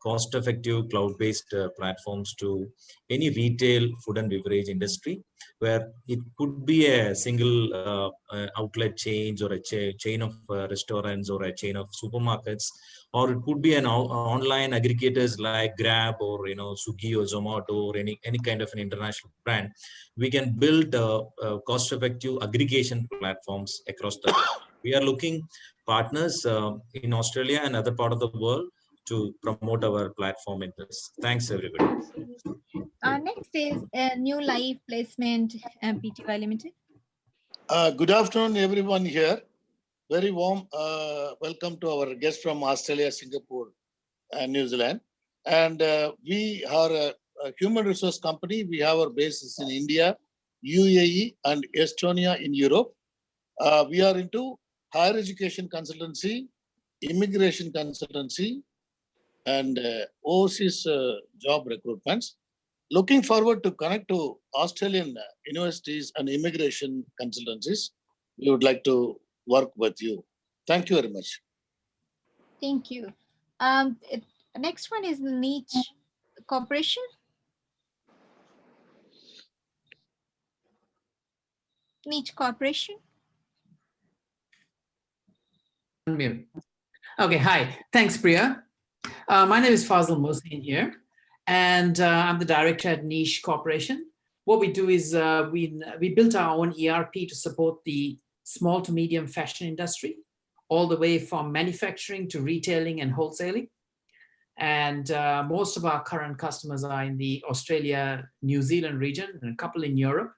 cost-effective cloud-based platforms to any retail food and beverage industry, where it could be a single outlet chains or a chain of restaurants or a chain of supermarkets, or it could be an online aggregators like Grab or Swiggy or Zomato or any kind of an international brand. We can build cost-effective aggregation platforms across the world. We are looking partners in Australia and other part of the world to promote our platform in this. Thanks, everybody. Next is New Life Placement Pty Limited. Good afternoon, everyone here. Very warm welcome to our guests from Australia, Singapore, and New Zealand. And we are a human resource company. We have our bases in India, UAE, and Estonia in Europe. We are into higher education consultancy, immigration consultancy, and overseas job recruitments. Looking forward to connect to Australian universities and immigration consultancies. We would like to work with you. Thank you very much. Thank you. Next one is Niche Corporation. Niche Corporation. Okay, hi. Thanks, Priya. My name is Fazal Mohsin here, and I'm the director at Niche Corporation. What we do is we built our own ERP to support the small to medium fashion industry, all the way from manufacturing to retailing and wholesaling. And most of our current customers are in the Australia, New Zealand region, and a couple in Europe.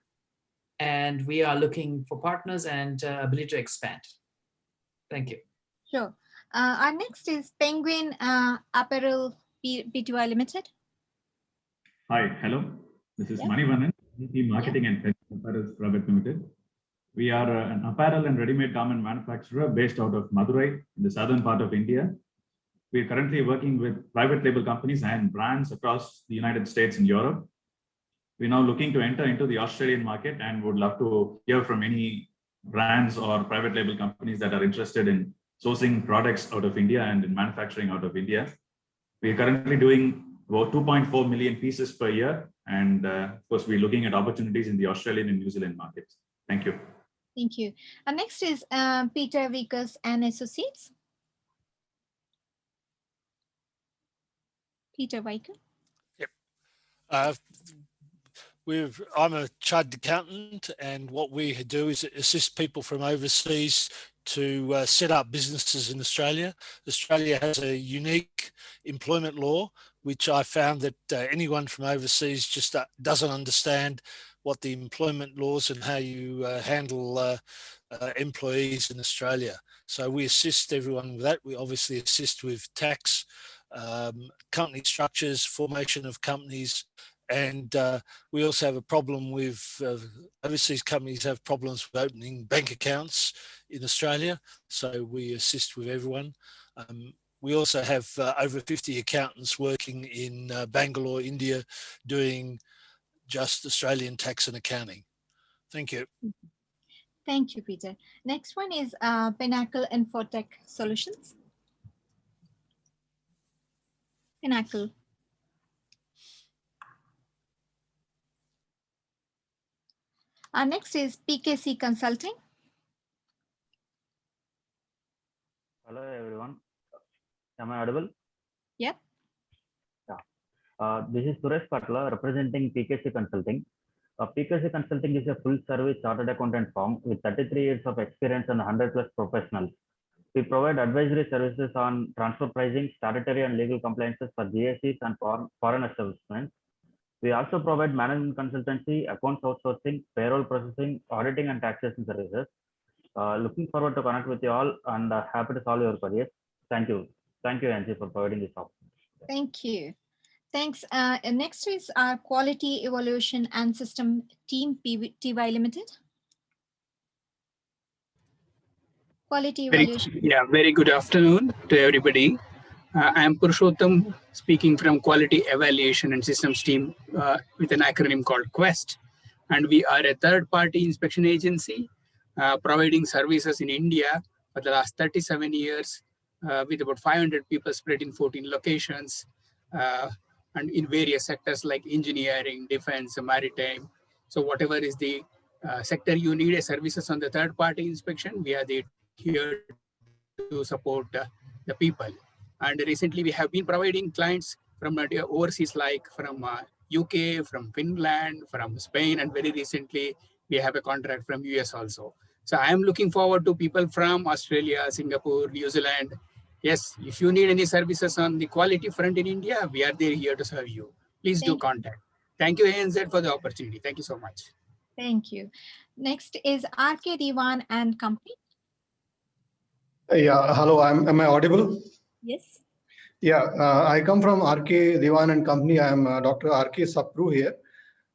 And we are looking for partners and ability to expand. Thank you. Sure. Our next is Penguin Apparel Pty Limited. Hi, hello. This is Yep. Manivanan, VP Marketing and Penguin Apparel Private Limited. We are an apparel and ready-made garment manufacturer based out of Madurai in the southern part of India. We are currently working with private label companies and brands across the United States and Europe. We're now looking to enter into the Australian market and would love to hear from any brands or private label companies that are interested in sourcing products out of India and in manufacturing out of India. We are currently doing about 2.4 million pieces per year. And of course, we're looking at opportunities in the Australian and New Zealand markets. Thank you. Thank you. Next is Peter Vickers and Associates. Peter Vickers. Yep. I'm a chartered accountant, and what we do is assist people from overseas to set up businesses in Australia. Australia has a unique employment law, which I found that anyone from overseas just doesn't understand what the employment laws and how you handle employees in Australia. So we assist everyone with that. We obviously assist with tax, company structures, formation of companies, and we also have a problem with overseas companies have problems with opening bank accounts in Australia. So we assist with everyone. We also have over 50 accountants working in Bangalore, India, doing just Australian tax and accounting. Thank you. Thank you, Peter. Next one is Pinnacle Infotech Solutions. Pinnacle. Next is PKC Consulting. Hello, everyone. Am I audible? Yep. Yeah. This is Suresh Patla representing PKC Consulting. PKC Consulting is a full-service chartered accountant firm with 33 years of experience and 100+ professionals. We provide advisory services on transfer pricing, statutory and legal compliances for GSEs and foreign establishments. We also provide management consultancy, accounts outsourcing, payroll processing, auditing, and taxation services. Looking forward to connect with you all and happy to solve your queries. Thank you. Thank you, Angie, for providing this opportunity. Thank you. Thanks. Next is our Quality Evaluation and System Team TY Limited. Quality Evaluation. Very good afternoon to everybody. I am Purushottam speaking from Quality Evaluation and Systems Team with an acronym called QUEST. And we are a third-party inspection agency providing services in India for the last 37 years with about 500 people spread in 14 locations and in various sectors like engineering, defense, maritime. So whatever is the sector you need a services on the third-party inspection, we are there here to support the people. And recently we have been providing clients from overseas, like from UK, from Finland, from Spain, and very recently we have a contract from US also. So I am looking forward to people from Australia, Singapore, New Zealand. Yes, if you need any services on the quality front in India, we are there here to serve you. Please do contact. Thank you, ANZ, for the opportunity. Thank you so much. Thank you. Next is RK Diwan and Company. Yeah, hello, am I audible? Yes. Yeah, I come from RK Diwan and Company. I am Dr. RK Sapru here.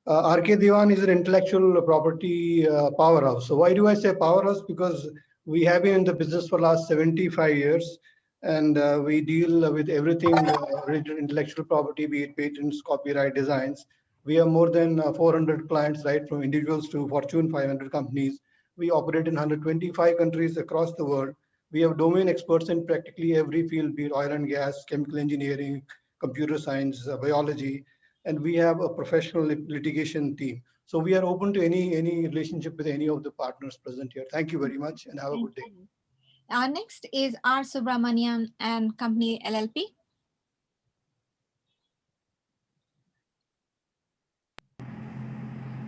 RK Diwan is an intellectual property powerhouse. So why do I say powerhouse? Because we have been in the business for the last 75 years, and we deal with everything related to intellectual property, be it patents, copyright, designs. We have more than 400 clients, right, from individuals to Fortune 500 companies. We operate in 125 countries across the world. We have domain experts in practically every field, be it oil and gas, chemical engineering, computer science, biology, and we have a professional litigation team. So we are open to any relationship with any of the partners present here. Thank you very much and have a good day. Next is R. Subramanian and Company LLP.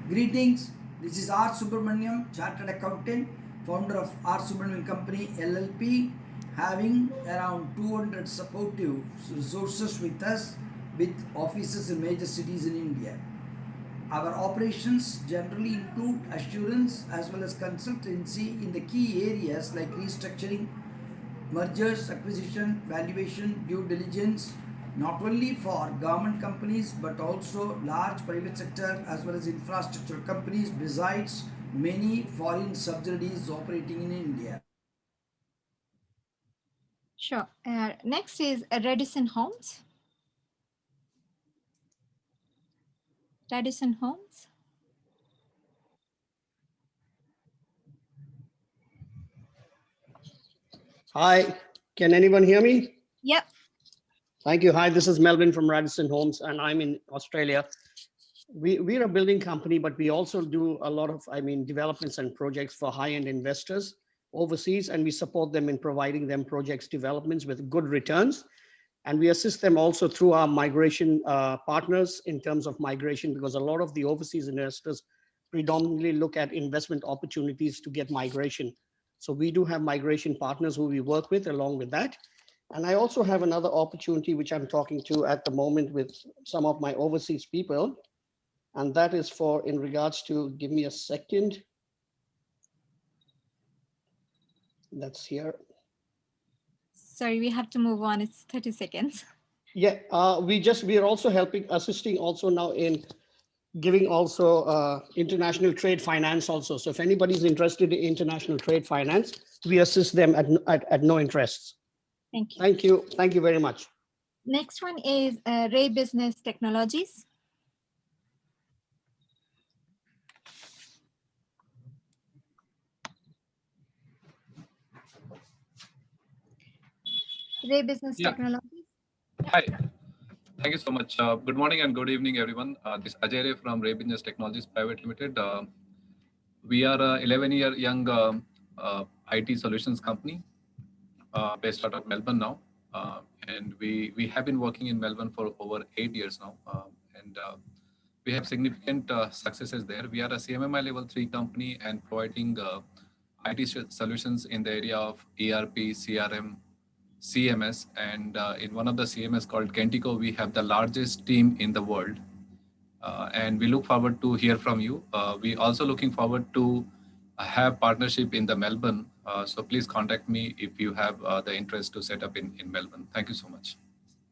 Greetings, this is R. Subramaniam, Chartered Accountant, founder of R. Subramaniam Company LLP, having around 200 supportive resources with us with offices in major cities in India. Our operations generally include assurance as well as consultancy in the key areas like restructuring, mergers, acquisition, valuation, due diligence, not only for government companies but also large private sector as well as infrastructure companies, besides many foreign subsidiaries operating in India. Sure. Next is Radisson Homes. Radisson Homes. Hi, can anyone hear me? Yep. Thank you. Hi, this is Melvin from Radisson Homes, and I'm in Australia. We're a building company, but we also do a lot of, developments and projects for high-end investors overseas, and we support them in providing them projects developments with good returns. And we assist them also through our migration partners in terms of migration, because a lot of the overseas investors predominantly look at investment opportunities to get migration. So we do have migration partners who we work with along with that. And I also have another opportunity which I'm talking to at the moment with some of my overseas people. And that is for in regards to, give me a second. That's here. Sorry, we have to move on. It's 30 seconds. Yeah, we are also assisting also now in giving also international trade finance also. So if anybody's interested in international trade finance, we assist them at no interest. Thank you. Thank you. Thank you very much. Next one is Ray Business Technologies. Ray Business Technologies. Hi. Thank you so much. Good morning and good evening, everyone. This is Ajay Ray from Ray Business Technologies Private Limited. We are a 11-year young IT solutions company based out of Melbourne now. And we have been working in Melbourne for over 8 years now. And we have significant successes there. We are a CMMI level 3 company and providing IT solutions in the area of ERP, CRM, CMS, and in one of the CMS called Kentico, we have the largest team in the world. And we look forward to hear from you. We also looking forward to have partnership in the Melbourne. So please contact me if you have the interest to set up in Melbourne. Thank you so much.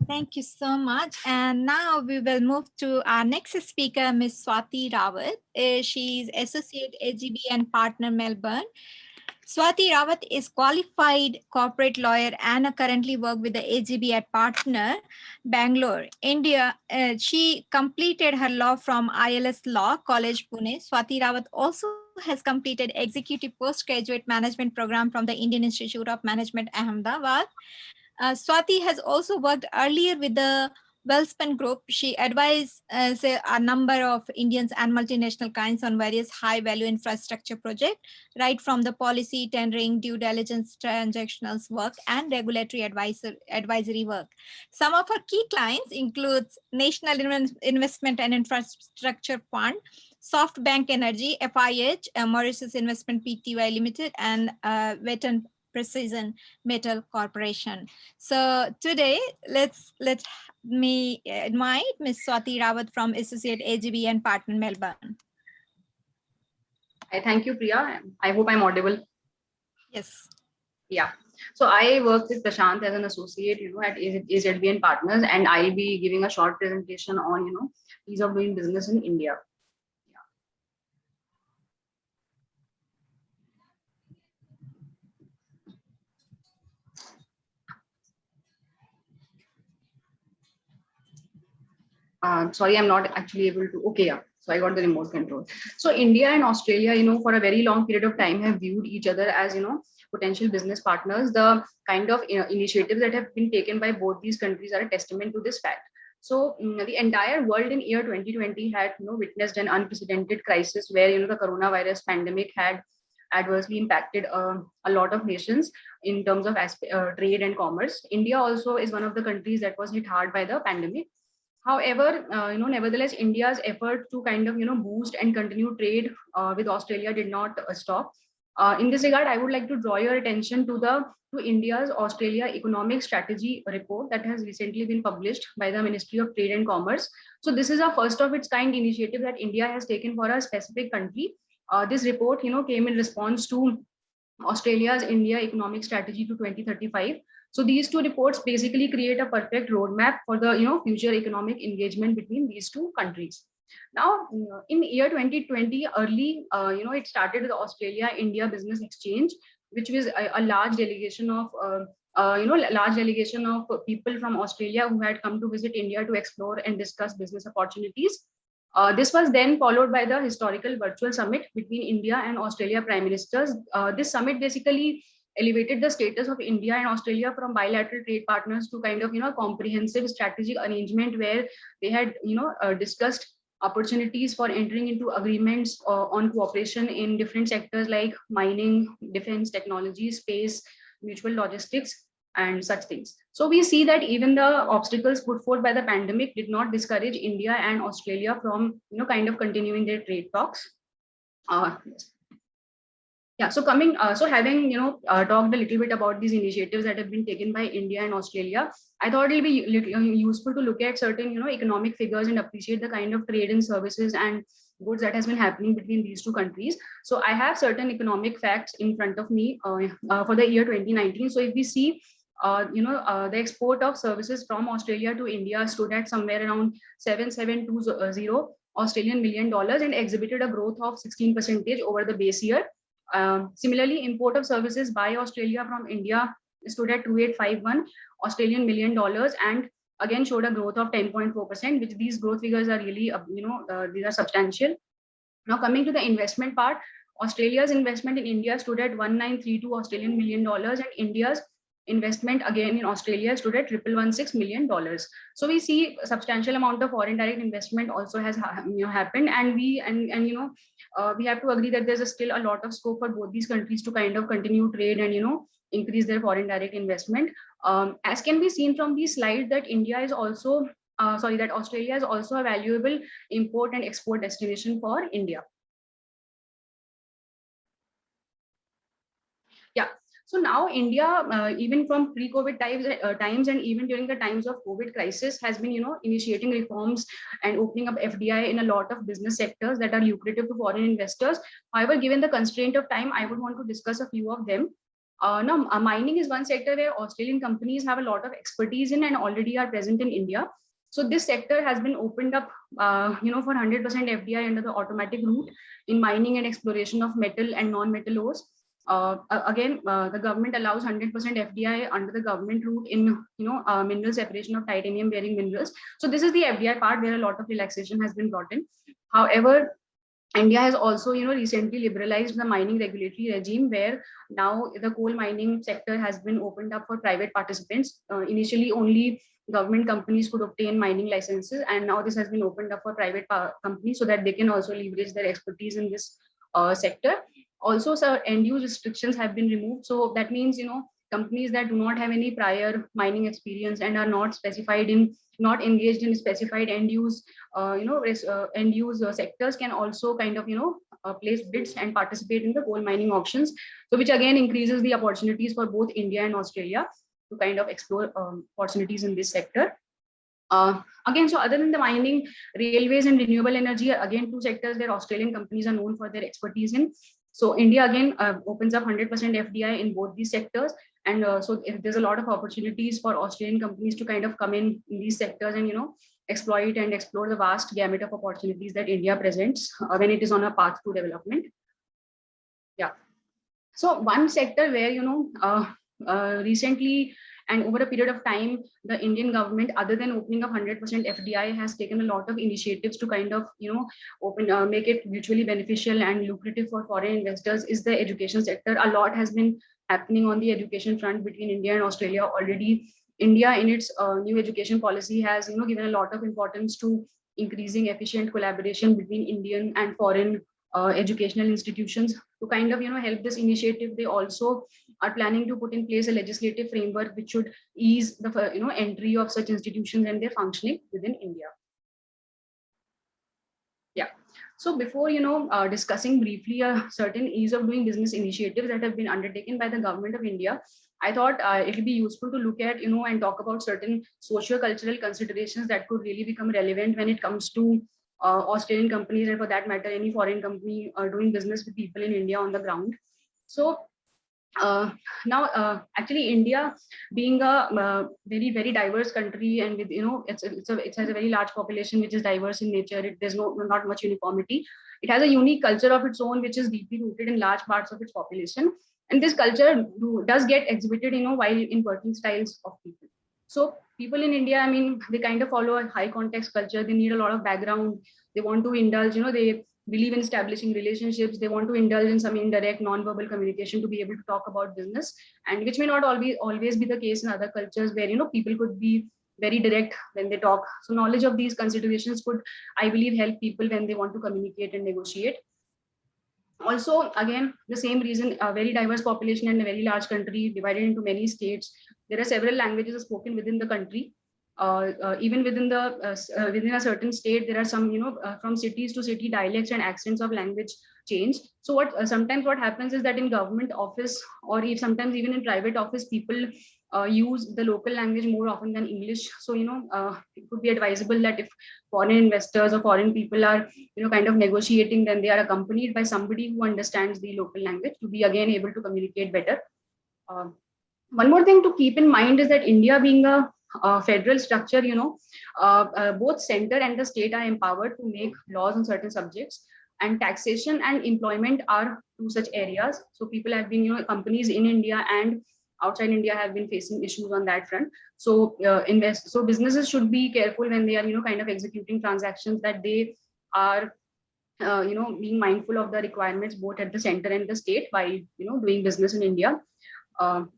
Thank you so much. And now we will move to our next speaker, Ms. Swati Rawat. She's Associate AGB and Partner Melbourne. Swati Rawat is qualified corporate lawyer and currently work with the AGB at Partner, Bangalore, India. She completed her law from ILS Law College, Pune. Swati Rawat also has completed Executive Postgraduate Management Program from the Indian Institute of Management, Ahmedabad. Swati has also worked earlier with the Wellspun Group. She advised a number of Indians and multinational clients on various high-value infrastructure projects, right from the policy, tendering, due diligence, transactionals work, and regulatory advisory work. Some of her key clients include National Investment and Infrastructure Fund, SoftBank Energy, FIH, Mauritius Investment Pty Limited, and Wheaton Precision Metal Corporation. So today, let me invite Ms. Swati Rawat from Associate AGB and Partner Melbourne. Hi, thank you, Priya. I hope I'm audible. Yes. Yeah. So I work with Prashant as an associate, at AZB and Partners, and I'll be giving a short presentation on, ease of doing business in India. Sorry, I'm not actually able to. Okay, yeah. So I got the remote control. So India and Australia, for a very long period of time have viewed each other as, potential business partners. The kind of initiatives that have been taken by both these countries are a testament to this fact. So the entire world in year 2020 had witnessed an unprecedented crisis where the coronavirus pandemic had adversely impacted a lot of nations in terms of trade and commerce. India also is one of the countries that was hit hard by the pandemic. However, nevertheless, India's effort to kind of, boost and continue trade with Australia did not stop. In this regard, I would like to draw your attention to India's Australia Economic Strategy report that has recently been published by the Ministry of Trade and Commerce. So this is a first of its kind initiative that India has taken for a specific country. This report, came in response to Australia's India Economic Strategy to 2035. So these two reports basically create a perfect roadmap for the future economic engagement between these two countries. Now, in year 2020, early, it started with the Australia-India Business Exchange, which was a large delegation of large delegation of people from Australia who had come to visit India to explore and discuss business opportunities. This was then followed by the historical virtual summit between India and Australia prime ministers. This summit basically elevated the status of India and Australia from bilateral trade partners to kind of comprehensive strategic arrangement where they had discussed opportunities for entering into agreements on cooperation in different sectors like mining, defense, technology, space, mutual logistics, and such things. So we see that even the obstacles put forth by the pandemic did not discourage India and Australia from kind of continuing their trade talks. Yeah, so having talked a little bit about these initiatives that have been taken by India and Australia, I thought it'll be useful to look at certain economic figures and appreciate the kind of trade and services and goods that has been happening between these two countries. So I have certain economic facts in front of me for the year 2019. So if we see the export of services from Australia to India stood at somewhere around 7720 Australian million dollars and exhibited a growth of 16% over the base year. Similarly, import of services by Australia from India stood at 2851 Australian million dollars and again showed a growth of 10.4%, which these growth figures are really, these are substantial. Now coming to the investment part, Australia's investment in India stood at 1932 Australian million dollars and India's investment again in Australia stood at $116 million. So we see a substantial amount of foreign direct investment also has happened, and we have to agree that there's still a lot of scope for both these countries to kind of continue trade and increase their foreign direct investment. As can be seen from these slides, that India is also that Australia is also a valuable import and export destination for India. Yeah. So now India, even from pre-COVID times and even during the times of COVID crisis, has been initiating reforms and opening up FDI in a lot of business sectors that are lucrative to foreign investors. However, given the constraint of time, I would want to discuss a few of them. Now, mining is one sector where Australian companies have a lot of expertise in and already are present in India. So this sector has been opened up, for 100% FDI under the automatic route in mining and exploration of metal and non-metal ores. The government allows 100% FDI under the government route in mineral separation of titanium bearing minerals. So this is the FDI part where a lot of relaxation has been brought in. However, India has also recently liberalized the mining regulatory regime where now the coal mining sector has been opened up for private participants. Initially only government companies could obtain mining licenses, and now this has been opened up for private companies so that they can also leverage their expertise in this sector. Also, end use restrictions have been removed. So that means, companies that do not have any prior mining experience and are not engaged in specified end use, end use sectors can also kind of, place bids and participate in the coal mining auctions. So which again increases the opportunities for both India and Australia to kind of explore opportunities in this sector. Again, so other than the mining, railways and renewable energy, again, two sectors where Australian companies are known for their expertise in. So India again opens up 100% FDI in both these sectors. And so if there's a lot of opportunities for Australian companies to kind of come in these sectors and, exploit and explore the vast gamut of opportunities that India presents when it is on a path to development. Yeah. So one sector where, recently and over a period of time, the Indian government, other than opening up 100% FDI, has taken a lot of initiatives to kind of, make it mutually beneficial and lucrative for foreign investors is the education sector. A lot has been happening on the education front between India and Australia already. India in its new education policy has, given a lot of importance to increasing efficient collaboration between Indian and foreign educational institutions. To kind of help this initiative, they also are planning to put in place a legislative framework which should ease the entry of such institutions and their functioning within India. Yeah. So before discussing briefly a certain ease of doing business initiatives that have been undertaken by the government of India, I thought it will be useful to look at and talk about certain socio-cultural considerations that could really become relevant when it comes to Australian companies, and for that matter, any foreign company doing business with people in India on the ground. So Now, actually, India being a very diverse country, and with it has a very large population which is diverse in nature. There's not much uniformity. It has a unique culture of its own, which is deeply rooted in large parts of its population. And this culture does get exhibited, while in working styles of people. So people in India, I mean, they kind of follow a high context culture. They need a lot of background. They want to indulge, they believe in establishing relationships. They want to indulge in some indirect non-verbal communication to be able to talk about business, and which may not always be the case in other cultures where people could be very direct when they talk. So knowledge of these considerations could, I believe, help people when they want to communicate and negotiate. Also, again, the same reason, a very diverse population and a very large country divided into many states. There are several languages spoken within the country. Even within a certain state, there are some, from cities to city, dialects and accents of language change. So sometimes what happens is that in government office, or if sometimes even in private office, people use the local language more often than English. So it could be advisable that if foreign investors or foreign people are kind of negotiating, then they are accompanied by somebody who understands the local language to be again able to communicate better. One more thing to keep in mind is that India being a federal structure, both center and the state are empowered to make laws on certain subjects, and taxation and employment are two such areas. So people have been, companies in India and outside India have been facing issues on that front. So businesses should be careful when they are, kind of executing transactions, that they are being mindful of the requirements both at the center and the state while doing business in India.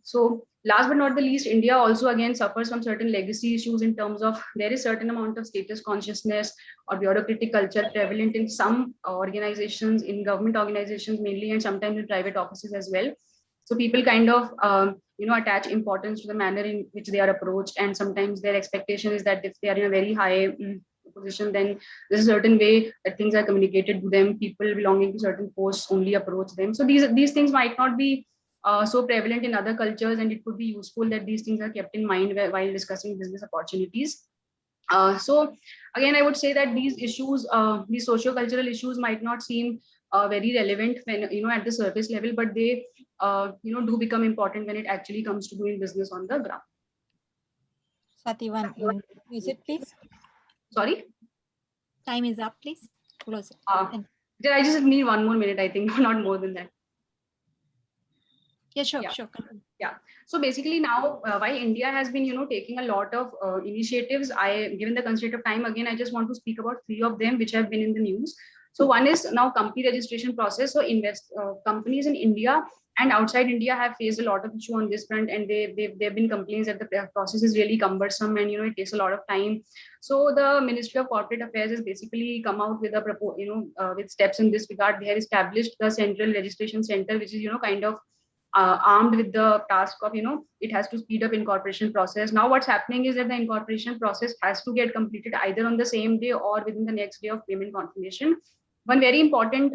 So last but not the least, India also again suffers from certain legacy issues in terms of there is certain amount of status consciousness or bureaucratic culture prevalent in some organizations, in government organizations mainly, and sometimes in private offices as well. So people kind of attach importance to the manner in which they are approached, and sometimes their expectation is that if they are in a very high position, then there's a certain way that things are communicated to them. People belonging to certain posts only approach them. So these things might not be so prevalent in other cultures, and it could be useful that these things are kept in mind while discussing business opportunities. So again, I would say that these issues, these socio-cultural issues might not seem very relevant when at the surface level, but they do become important when it actually comes to doing business on the ground. Swati, one is it, please? Sorry? Time is up, please. Close it. I just need one more minute, I think, not more than that. Yeah, sure. Yeah. So basically now, while India has been, taking a lot of initiatives, given the constraint of time, again, I just want to speak about 3 of them which have been in the news. So one is now company registration process. So companies in India and outside India have faced a lot of issue on this front, and they've been complaints that the process is really cumbersome and it takes a lot of time. So the Ministry of Corporate Affairs has basically come out with with steps in this regard. They have established the Central Registration Center, which is kind of armed with the task of it has to speed up incorporation process. Now what's happening is that the incorporation process has to get completed either on the same day or within the next day of payment confirmation. One very important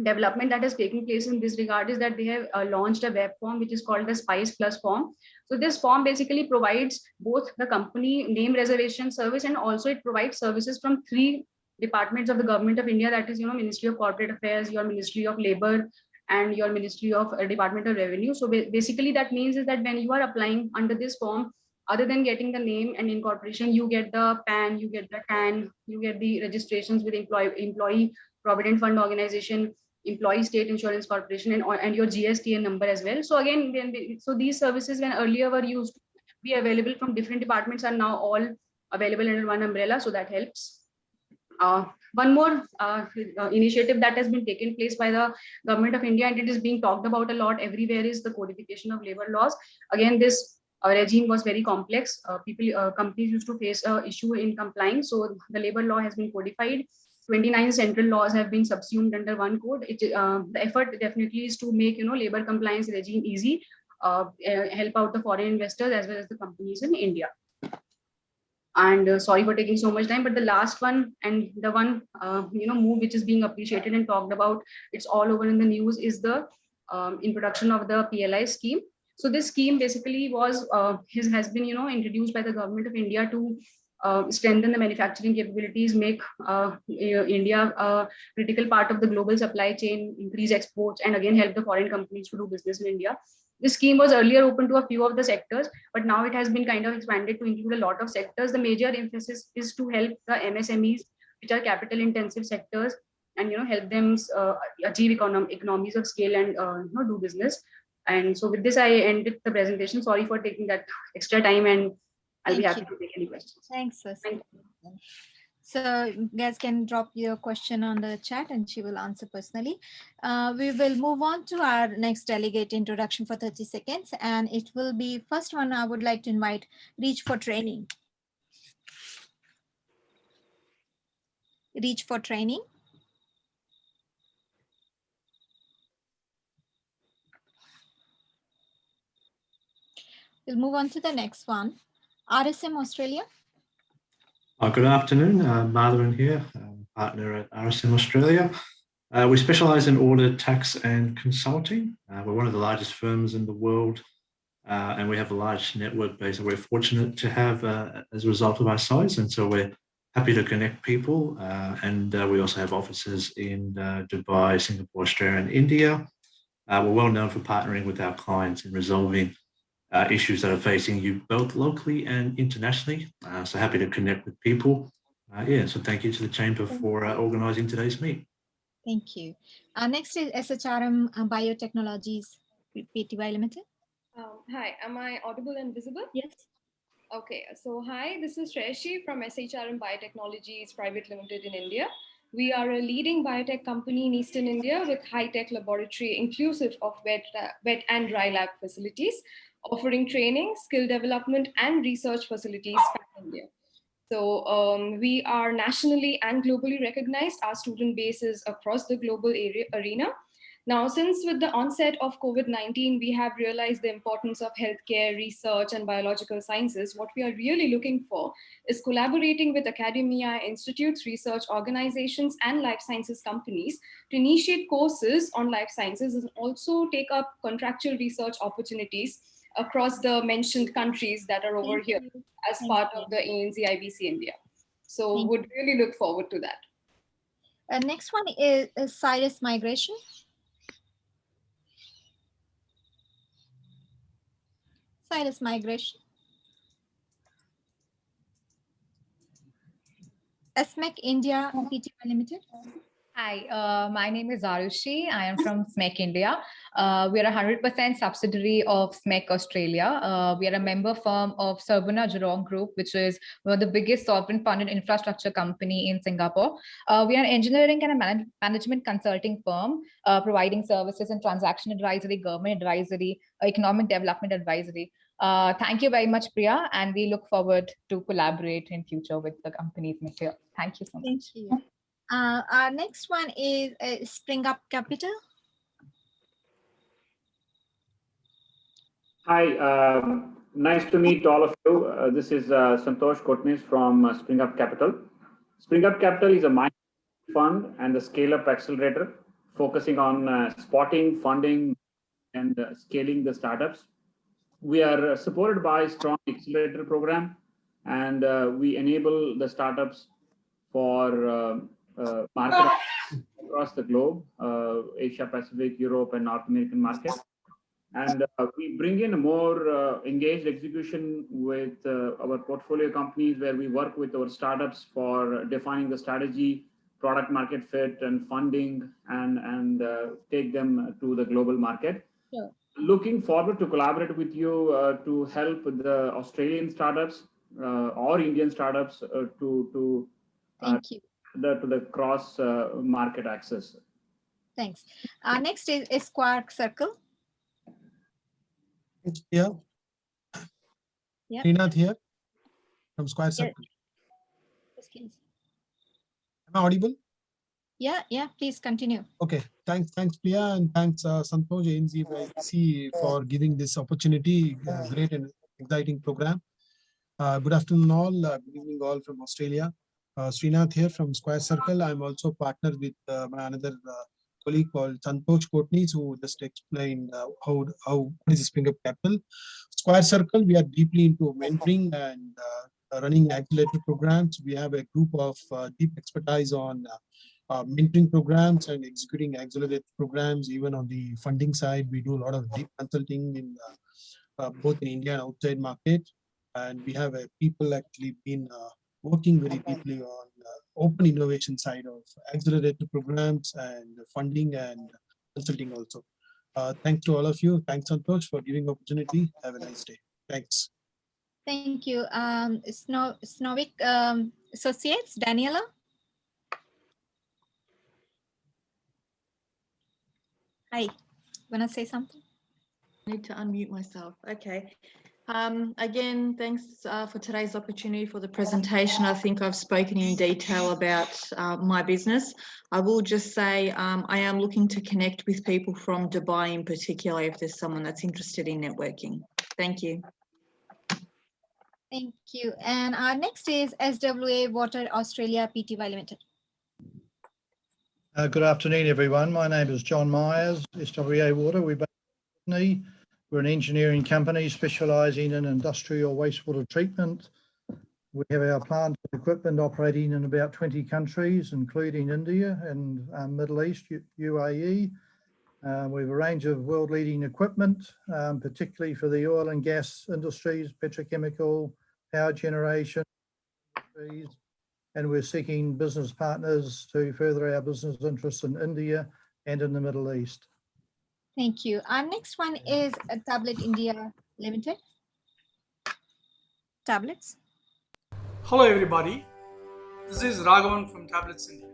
development that is taking place in this regard is that they have launched a web form which is called the Spice Plus form. So this form basically provides both the company name reservation service, and also it provides services from 3 departments of the government of India, that is Ministry of Corporate Affairs, your Ministry of Labor, and your Ministry of Department of Revenue. So basically that means is that when you are applying under this form, other than getting the name and incorporation, you get the PAN, you get the TAN, you get the registrations with employee Provident Fund Organization, Employee State Insurance Corporation, and your GSTN number as well. So again, so these services, when earlier were used to be available from different departments, are now all available under one umbrella. So that helps. One more initiative that has been taken place by the government of India, and it is being talked about a lot everywhere, is the codification of labor laws. Again, this regime was very complex. Companies used to face an issue in complying. So the labor law has been codified. 29 central laws have been subsumed under one code. The effort definitely is to make labor compliance regime easy, help out the foreign investors as well as the companies in India. And sorry for taking so much time, but the last one, and the one move which is being appreciated and talked about, it's all over in the news, is the introduction of the PLI scheme. So this scheme basically has been introduced by the government of India to strengthen the manufacturing capabilities, make India a critical part of the global supply chain, increase exports, and again help the foreign companies to do business in India. This scheme was earlier open to a few of the sectors, but now it has been kind of expanded to include a lot of sectors. The major emphasis is to help the MSMEs, which are capital intensive sectors, and help them achieve economies of scale and do business. And so with this, I ended the presentation. Sorry for taking that extra time, and I'll be happy to take any questions. Thanks, sis. So you guys can drop your question on the chat and she will answer personally. We will move on to our next delegate introduction for 30 seconds. And it will be, first one, I would like to invite Reach for Training. Reach for Training. We'll move on to the next one. RSM Australia. Good afternoon, Madhavan here, partner at RSM Australia. We specialise in audit, tax and consulting. We're one of the largest firms in the world and we have a large network base that we're fortunate to have as a result of our size. And so we're happy to connect people and we also have offices in Dubai, Singapore, Australia and India. We're well known for partnering with our clients in resolving issues that are facing you both locally and internationally. So happy to connect with people. So thank you to the Chamber for organising today's meet. Thank you. Next is SHRM Biotechnologies Pty Limited. Hi, am I audible and visible? Yes. Okay, so hi, this is Shreshi from SHRM Biotechnologies Private Limited in India. We are a leading biotech company in Eastern India with high-tech laboratory inclusive of wet and dry lab facilities, offering training, skill development, and research facilities in India. So we are nationally and globally recognized. Our student base is across the global arena. Now, since with the onset of COVID-19, we have realized the importance of healthcare, research, and biological sciences. What we are really looking for is collaborating with academia, institutes, research organizations, and life sciences companies to initiate courses on life sciences and also take up contractual research opportunities across the mentioned countries that are over here as part of the ANZIBC India. So would really look forward to that. Next one is Cyrus Migration. Cyrus Migration. SMEC India Pty Limited. Hi, my name is Arushi. I am from SMEC India. We are a 100% subsidiary of SMEC Australia. We are a member firm of Sabuna Jurong Group, which is one of the biggest sovereign funded infrastructure company in Singapore. We are an engineering and a management consulting firm, providing services in transaction advisory, government advisory, economic development advisory. Thank you very much, Priya, and we look forward to collaborate in future with the companies here. Thank you so much. Thank you. Our next one is Spring Up Capital. Hi, nice to meet all of you. This is Santosh Kotnis from Spring Up Capital. Spring Up Capital is a mining fund and the scale-up accelerator focusing on spotting, funding, and scaling the startups. We are supported by a strong accelerator program, and we enable the startups for market across the globe, Asia Pacific, Europe, and North American markets. And we bring in a more engaged execution with our portfolio companies, where we work with our startups for defining the strategy, product market fit, and funding, and take them to the global market. Sure. Looking forward to collaborate with you to help the Australian startups or Indian startups to Thank you. To the cross market access. Thanks. Next is Square Circle. Yeah. Yeah. Srinath here from Square Circle. Yes. Am I audible? Yeah, please continue. Okay, thanks Priya, and thanks Santosh ANZIBC for giving this opportunity. Great and exciting program. Good afternoon all, good evening all from Australia. Srinath here from Square Circle. I'm also partnered with my another colleague called Santosh Kotnis, who just explained what is Spring Up Capital. Square Circle, we are deeply into mentoring and running accelerator programs. We have a group of deep expertise on mentoring programs and executing accelerator programs. Even on the funding side, we do a lot of deep consulting in both in India and outside market. And we have people actually been working very deeply on open innovation side of accelerator programs and funding and consulting also. Thanks to all of you. Thanks, Santosh, for giving opportunity. Have a nice day. Thanks. Thank you. Snovik Associates, Daniela. Hi, wanna say something? I need to unmute myself. Okay. Again, thanks for today's opportunity for the presentation. I think I've spoken in detail about my business. I will just say I am looking to connect with people from Dubai in particular if there's someone that's interested in networking. Thank you. Thank you. And our next is SWA Water Australia Pty Limited. Good afternoon, everyone. My name is John Myers, SWA Water. We're based in Sydney. We're an engineering company specialising in industrial wastewater treatment. We have our plant equipment operating in about 20 countries, including India and Middle East, UAE. We have a range of world-leading equipment, particularly for the oil and gas industries, petrochemical, power generation industries, and we're seeking business partners to further our business interests in India and in the Middle East. Thank you. Our next one is Tablet India Limited. Tablets. Hello everybody, this is Raghavan from Tablets India.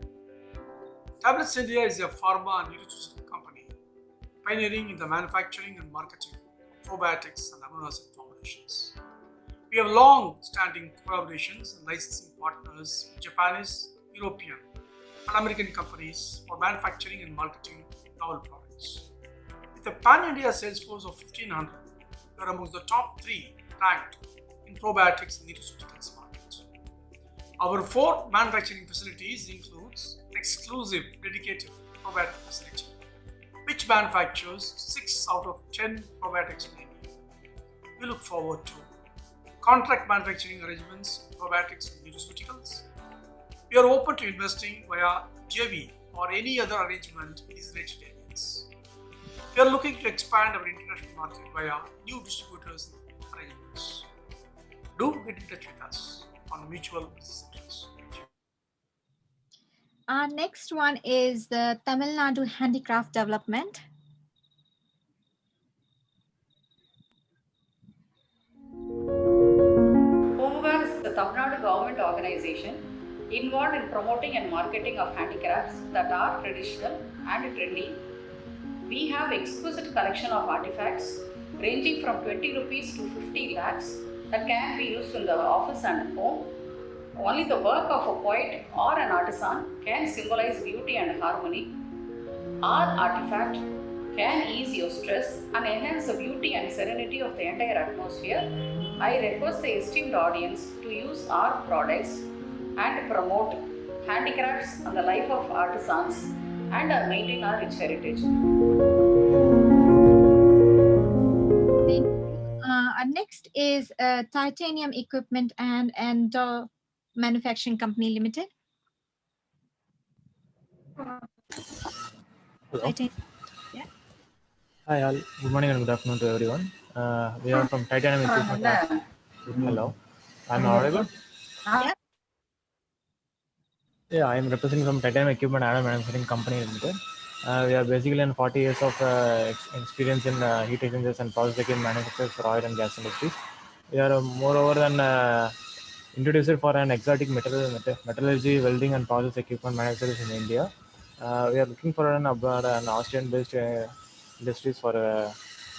Tablets India is a pharma and nutraceutical company pioneering in the manufacturing and marketing of probiotics and amino acid formulations. We have long-standing collaborations and licensing partners with Japanese, European and American companies for manufacturing and marketing novel products. With a pan-India sales force of 1,500, we are amongst the top 3 ranked in probiotics and nutraceuticals market. Our 4 manufacturing facilities includes an exclusive dedicated probiotic facility, which manufactures 6 out of 10 probiotics in India. We look forward to contract manufacturing arrangements in probiotics and nutraceuticals. We are open to investing via JV or any other arrangement in these related areas. We are looking to expand our international market via new distributors and arrangements. Do get in touch with us on mutual business interests. Our next one is the Tamil Nadu Handicraft Development. Homewear is the Tamil Nadu government organization involved in promoting and marketing of handicrafts that are traditional and trendy. We have exquisite collection of artifacts ranging from 20 rupees to 50 lakhs that can be used in the office and home. Only the work of a poet or an artisan can symbolize beauty and harmony. Our artifact can ease your stress and enhance the beauty and serenity of the entire atmosphere. I request the esteemed audience to use our products and promote handicrafts and the life of artisans and maintain our rich heritage. Our next is Titanium Equipment and Manufacturing Company Limited. Hello. Hi all. Good morning and good afternoon to everyone. We are from Titanium Equipment. Hello. I'm audible? Yeah, I am representing from Titanium Equipment and Manufacturing Company Limited. We are basically in 40 years of experience in heat exchangers and process equipment manufacturers for oil and gas industries. We are moreover than introducer for an exotic metallurgy, welding and process equipment manufacturers in India. We are looking for an abroad and Austrian-based industries for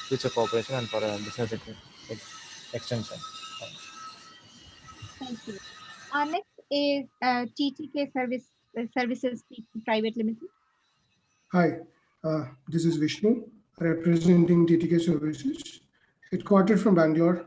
future cooperation and for business extension. Thank you. Our next is TTK Services Private Limited. Hi, this is Vishnu representing TTK Services, headquartered from Bangalore.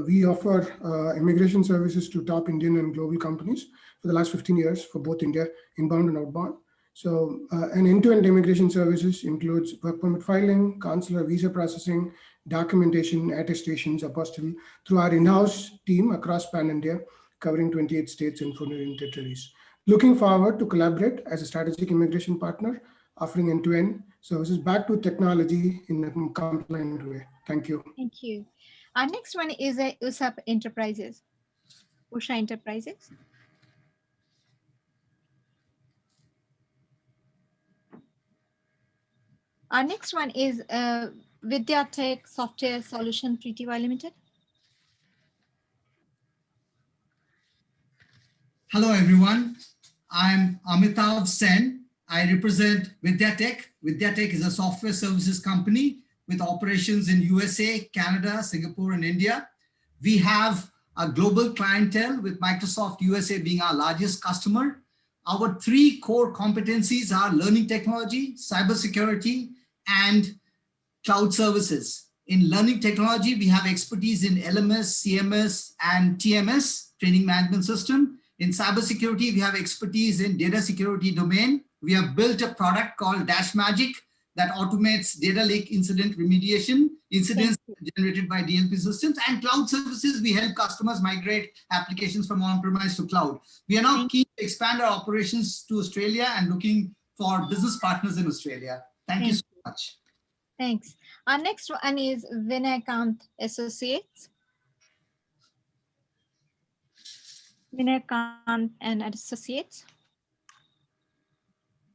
We offer immigration services to top Indian and global companies for the last 15 years for both India, inbound and outbound. So an end-to-end immigration services includes work permit filing, consular visa processing, documentation, attestations, apostille through our in-house team across Pan-India, covering 28 states and 4 union territories. Looking forward to collaborate as a strategic immigration partner, offering end-to-end services backed with technology in a compliant way. Thank you. Thank you. Our next one is USAP Enterprises. Usha Enterprises. Our next one is Vidyatech Software Solution Pty Limited. Hello, everyone. I'm Amitav Sen. I represent Vidyatech. Vidyatech is a software services company with operations in USA, Canada, Singapore, and India. We have a global clientele with Microsoft USA being our largest customer. Our 3 core competencies are learning technology, cybersecurity, and cloud services. In learning technology, we have expertise in LMS, CMS, and TMS, training management system. In cybersecurity, we have expertise in data security domain. We have built a product called Dash Magic that automates data lake incident remediation, incidents generated by DLP systems, and cloud services. We help customers migrate applications from on-premise to cloud. We are now keen to expand our operations to Australia and looking for business partners in Australia. Thank you so much. Thanks. Our next one is Vinayakant Associates. Vinayakant and Associates.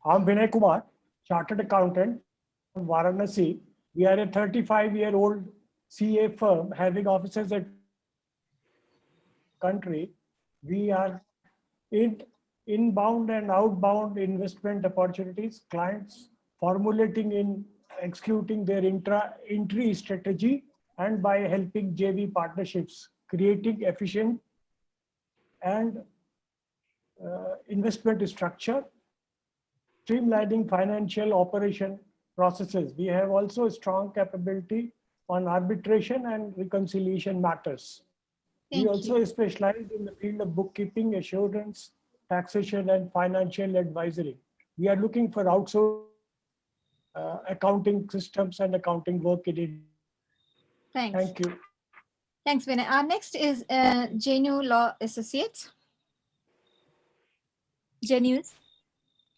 I'm Vinay Kumar, Chartered Accountant from Varanasi. We are a 35-year-old CA firm having offices at country. We are in inbound and outbound investment opportunities, clients formulating in executing their entry strategy, and by helping JV partnerships, creating efficient and investment structure, streamlining financial operation processes. We have also a strong capability on arbitration and reconciliation matters. We also specialize in the field of bookkeeping, assurance, taxation, and financial advisory. We are looking for outsourced accounting systems and accounting work in it. Thanks. Thank you. Thanks, Vinay. Our next is Genu Law Associates. Genius.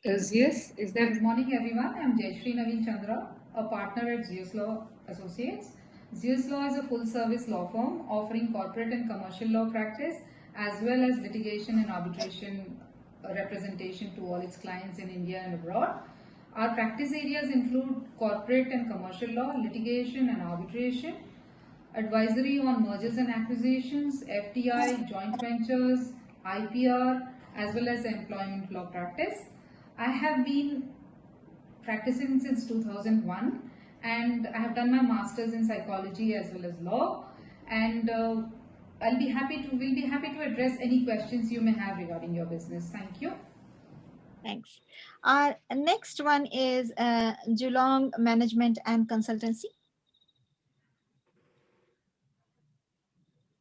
Yes, is there? Good morning, everyone. I'm Jayashree Naveen Chandra, a partner at Zeus Law Associates. Zeus Law is a full-service law firm offering corporate and commercial law practice as well as litigation and arbitration representation to all its clients in India and abroad. Our practice areas include corporate and commercial law, litigation and arbitration, advisory on mergers and acquisitions, FDI, joint ventures, IPR, as well as employment law practice. I have been practicing since 2001 and I have done my master's in psychology as well as law, and we'll be happy to address any questions you may have regarding your business. Thank you. Thanks. Our next one is Geelong Management and Consultancy.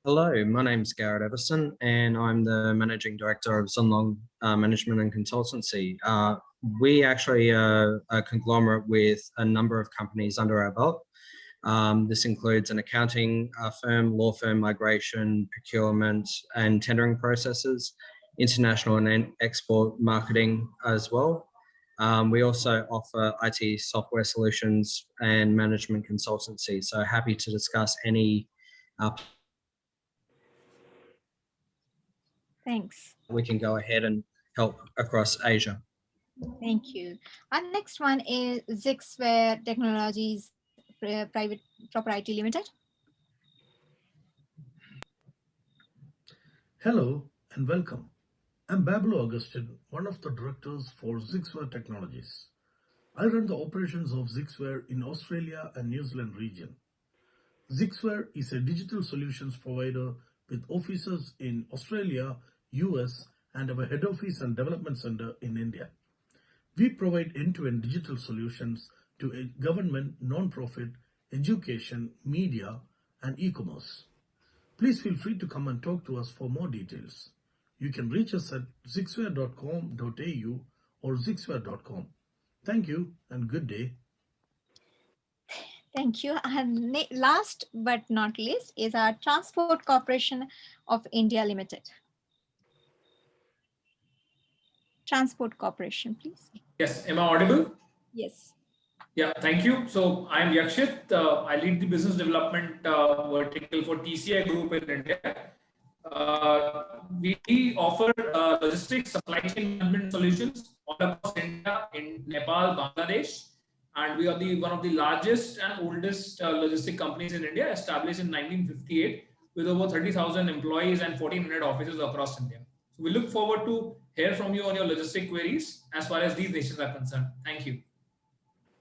Hello, my name is Garrett Everson and I'm the Managing Director of Geelong Management and Consultancy. We actually are a conglomerate with a number of companies under our belt. This includes an accounting firm, law firm, migration, procurement and tendering processes, international and export marketing as well. We also offer IT software solutions and management consultancy. So happy to discuss any Thanks. we can go ahead and help across Asia. Thank you. Our next one is Zixware Technologies Private Propriety Limited. Hello and welcome. I'm Bablu Augustin, one of the directors for Zixware Technologies. I run the operations of Zixware in Australia and New Zealand region. Zixware is a digital solutions provider with offices in Australia, US, and our head office and development center in India. We provide end-to-end digital solutions to government, non-profit, education, media, and e-commerce. Please feel free to come and talk to us for more details. You can reach us at zixware.com.au or zixware.com. Thank you and good day. Thank you. And last but not least is our Transport Corporation of India Limited. Transport Corporation, please. Yes, am I audible? Yes. Yeah, thank you. So I'm Yakshit. I lead the business development vertical for TCI Group in India. We offer logistics supply chain management solutions all across India, in Nepal, Bangladesh, and we are one of the largest and oldest logistic companies in India, established in 1958 with over 30,000 employees and 1,400 offices across India. So we look forward to hear from you on your logistic queries as far as these nations are concerned. Thank you.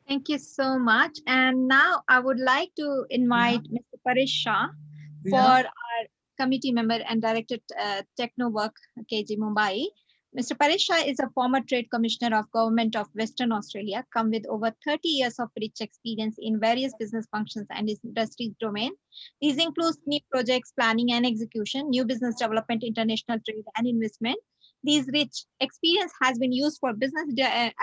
Thank you so much. And now I would like to invite Mr. Paresh Shah for our committee member and director Technowork KG Mumbai. Mr. Paresh Shah is a former trade commissioner of Government of Western Australia, come with over 30 years of rich experience in various business functions and industry domain. These include new projects, planning and execution, new business development, international trade and investment. These rich experience has been used for business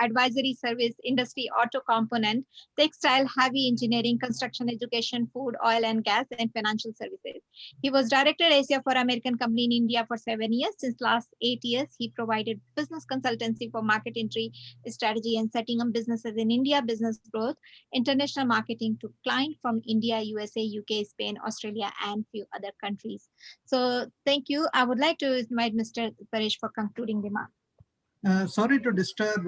advisory service, industry, auto component, textile, heavy engineering, construction, education, food, oil and gas, and financial services. He was Director Asia for American company in India for 7 years. Since last 8 years, he provided business consultancy for market entry, strategy, and setting up businesses in India, business growth, international marketing to clients from India, USA, UK, Spain, Australia, and few other countries. So thank you. I would like to invite Mr. Paresh for concluding remarks. Sorry to disturb.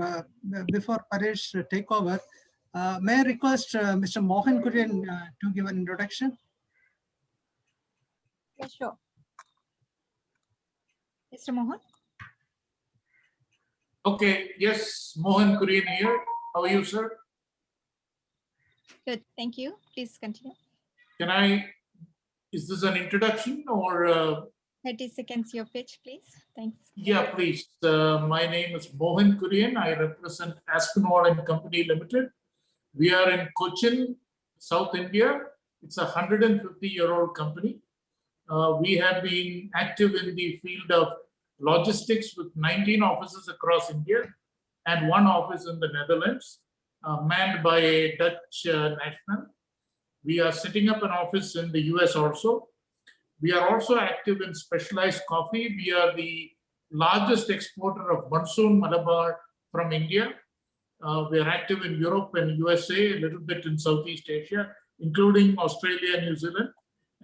Before Paresh take over, may I request Mr. Mohan Kurian to give an introduction? Yeah, sure. Mr. Mohan. Okay, yes, Mohan Kurian here. How are you, sir? Good, thank you. Please continue. Is this an introduction or? 30 seconds your pitch, please. Thanks. Yeah, please. My name is Mohan Kurian. I represent Aspinwall and Company Limited. We are in Cochin, South India. It's a 150-year-old company. We have been active in the field of logistics with 19 offices across India and 1 office in the Netherlands, manned by a Dutch national. We are setting up an office in the US also. We are also active in specialized coffee. We are the largest exporter of Monsoon Malabar from India. We are active in Europe and USA, a little bit in Southeast Asia, including Australia, New Zealand,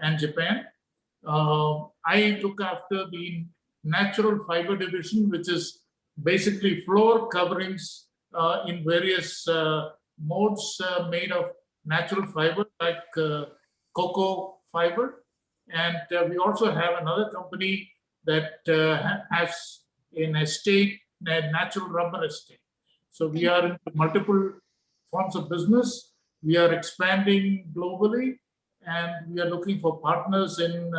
and Japan. I look after the natural fiber division, which is basically floor coverings in various modes made of natural fiber like cocoa fiber. And we also have another company that has an estate, a natural rubber estate. So we are in multiple forms of business. We are expanding globally, and we are looking for partners in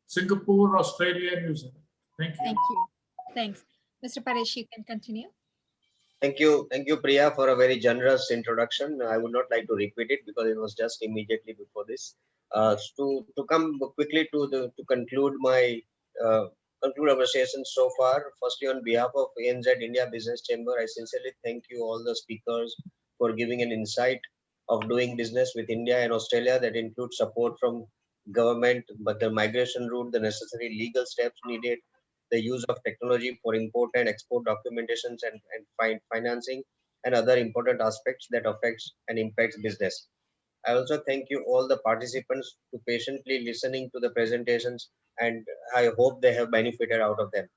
Singapore, Australia, and New Zealand. Thank you. Thank you. Thanks. Mr. Paresh, you can continue. Thank you, Priya, for a very generous introduction. I would not like to repeat it because it was just immediately before this. To come quickly to conclude my conclude our session so far. Firstly, on behalf of ANZ India Business Chamber, I sincerely thank you all the speakers for giving an insight of doing business with India and Australia that includes support from government, but the migration route, the necessary legal steps needed, the use of technology for import and export documentations and financing, and other important aspects that affects and impacts business. I also thank you all the participants to patiently listening to the presentations, and I hope they have benefited out of them.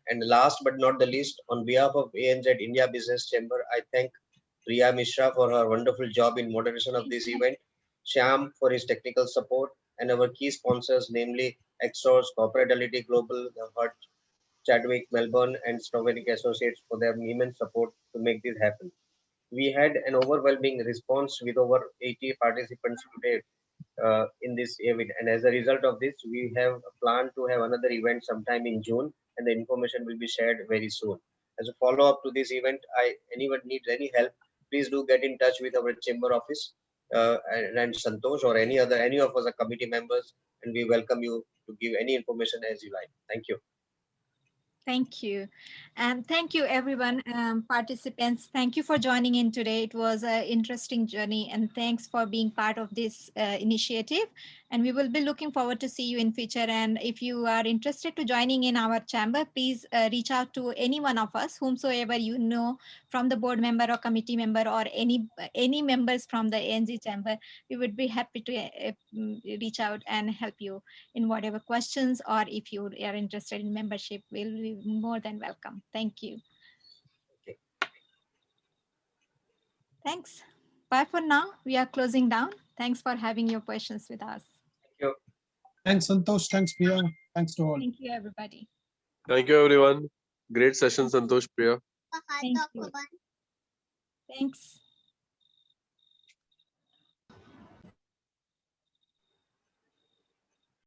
And last but not the least, on behalf of ANZ India Business Chamber, I thank Priya Mishra for her wonderful job in moderation of this event, Shyam for his technical support, and our key sponsors, namely Exos, Corporality Global, Hut, Chadwick, Melbourne, and Slovenic Associates for their immense support to make this happen. We had an overwhelming response with over 80 participants today in this event, and as a result of this, we have a plan to have another event sometime in June, and the information will be shared very soon. As a follow-up to this event, anyone needs any help, please do get in touch with our chamber office and Santosh or any of us are committee members, and we welcome you to give any information as you like. Thank you. Thank you. And thank you, everyone, participants. Thank you for joining in today. It was an interesting journey, and thanks for being part of this initiative. And we will be looking forward to see you in future. And if you are interested to joining in our chamber, please reach out to any one of us, whomsoever you know from the board member or committee member or any members from the ANZ chamber. We would be happy to reach out and help you in whatever questions, or if you are interested in membership, we'll be more than welcome. Thank you. Okay. Thanks. Bye for now. We are closing down. Thanks for having your questions with us. Thank you. Thanks, Santosh. Thanks, Priya. Thanks to all. Thank you, everybody. Thank you, everyone. Great session, Santosh, Priya. Thank you. Thanks.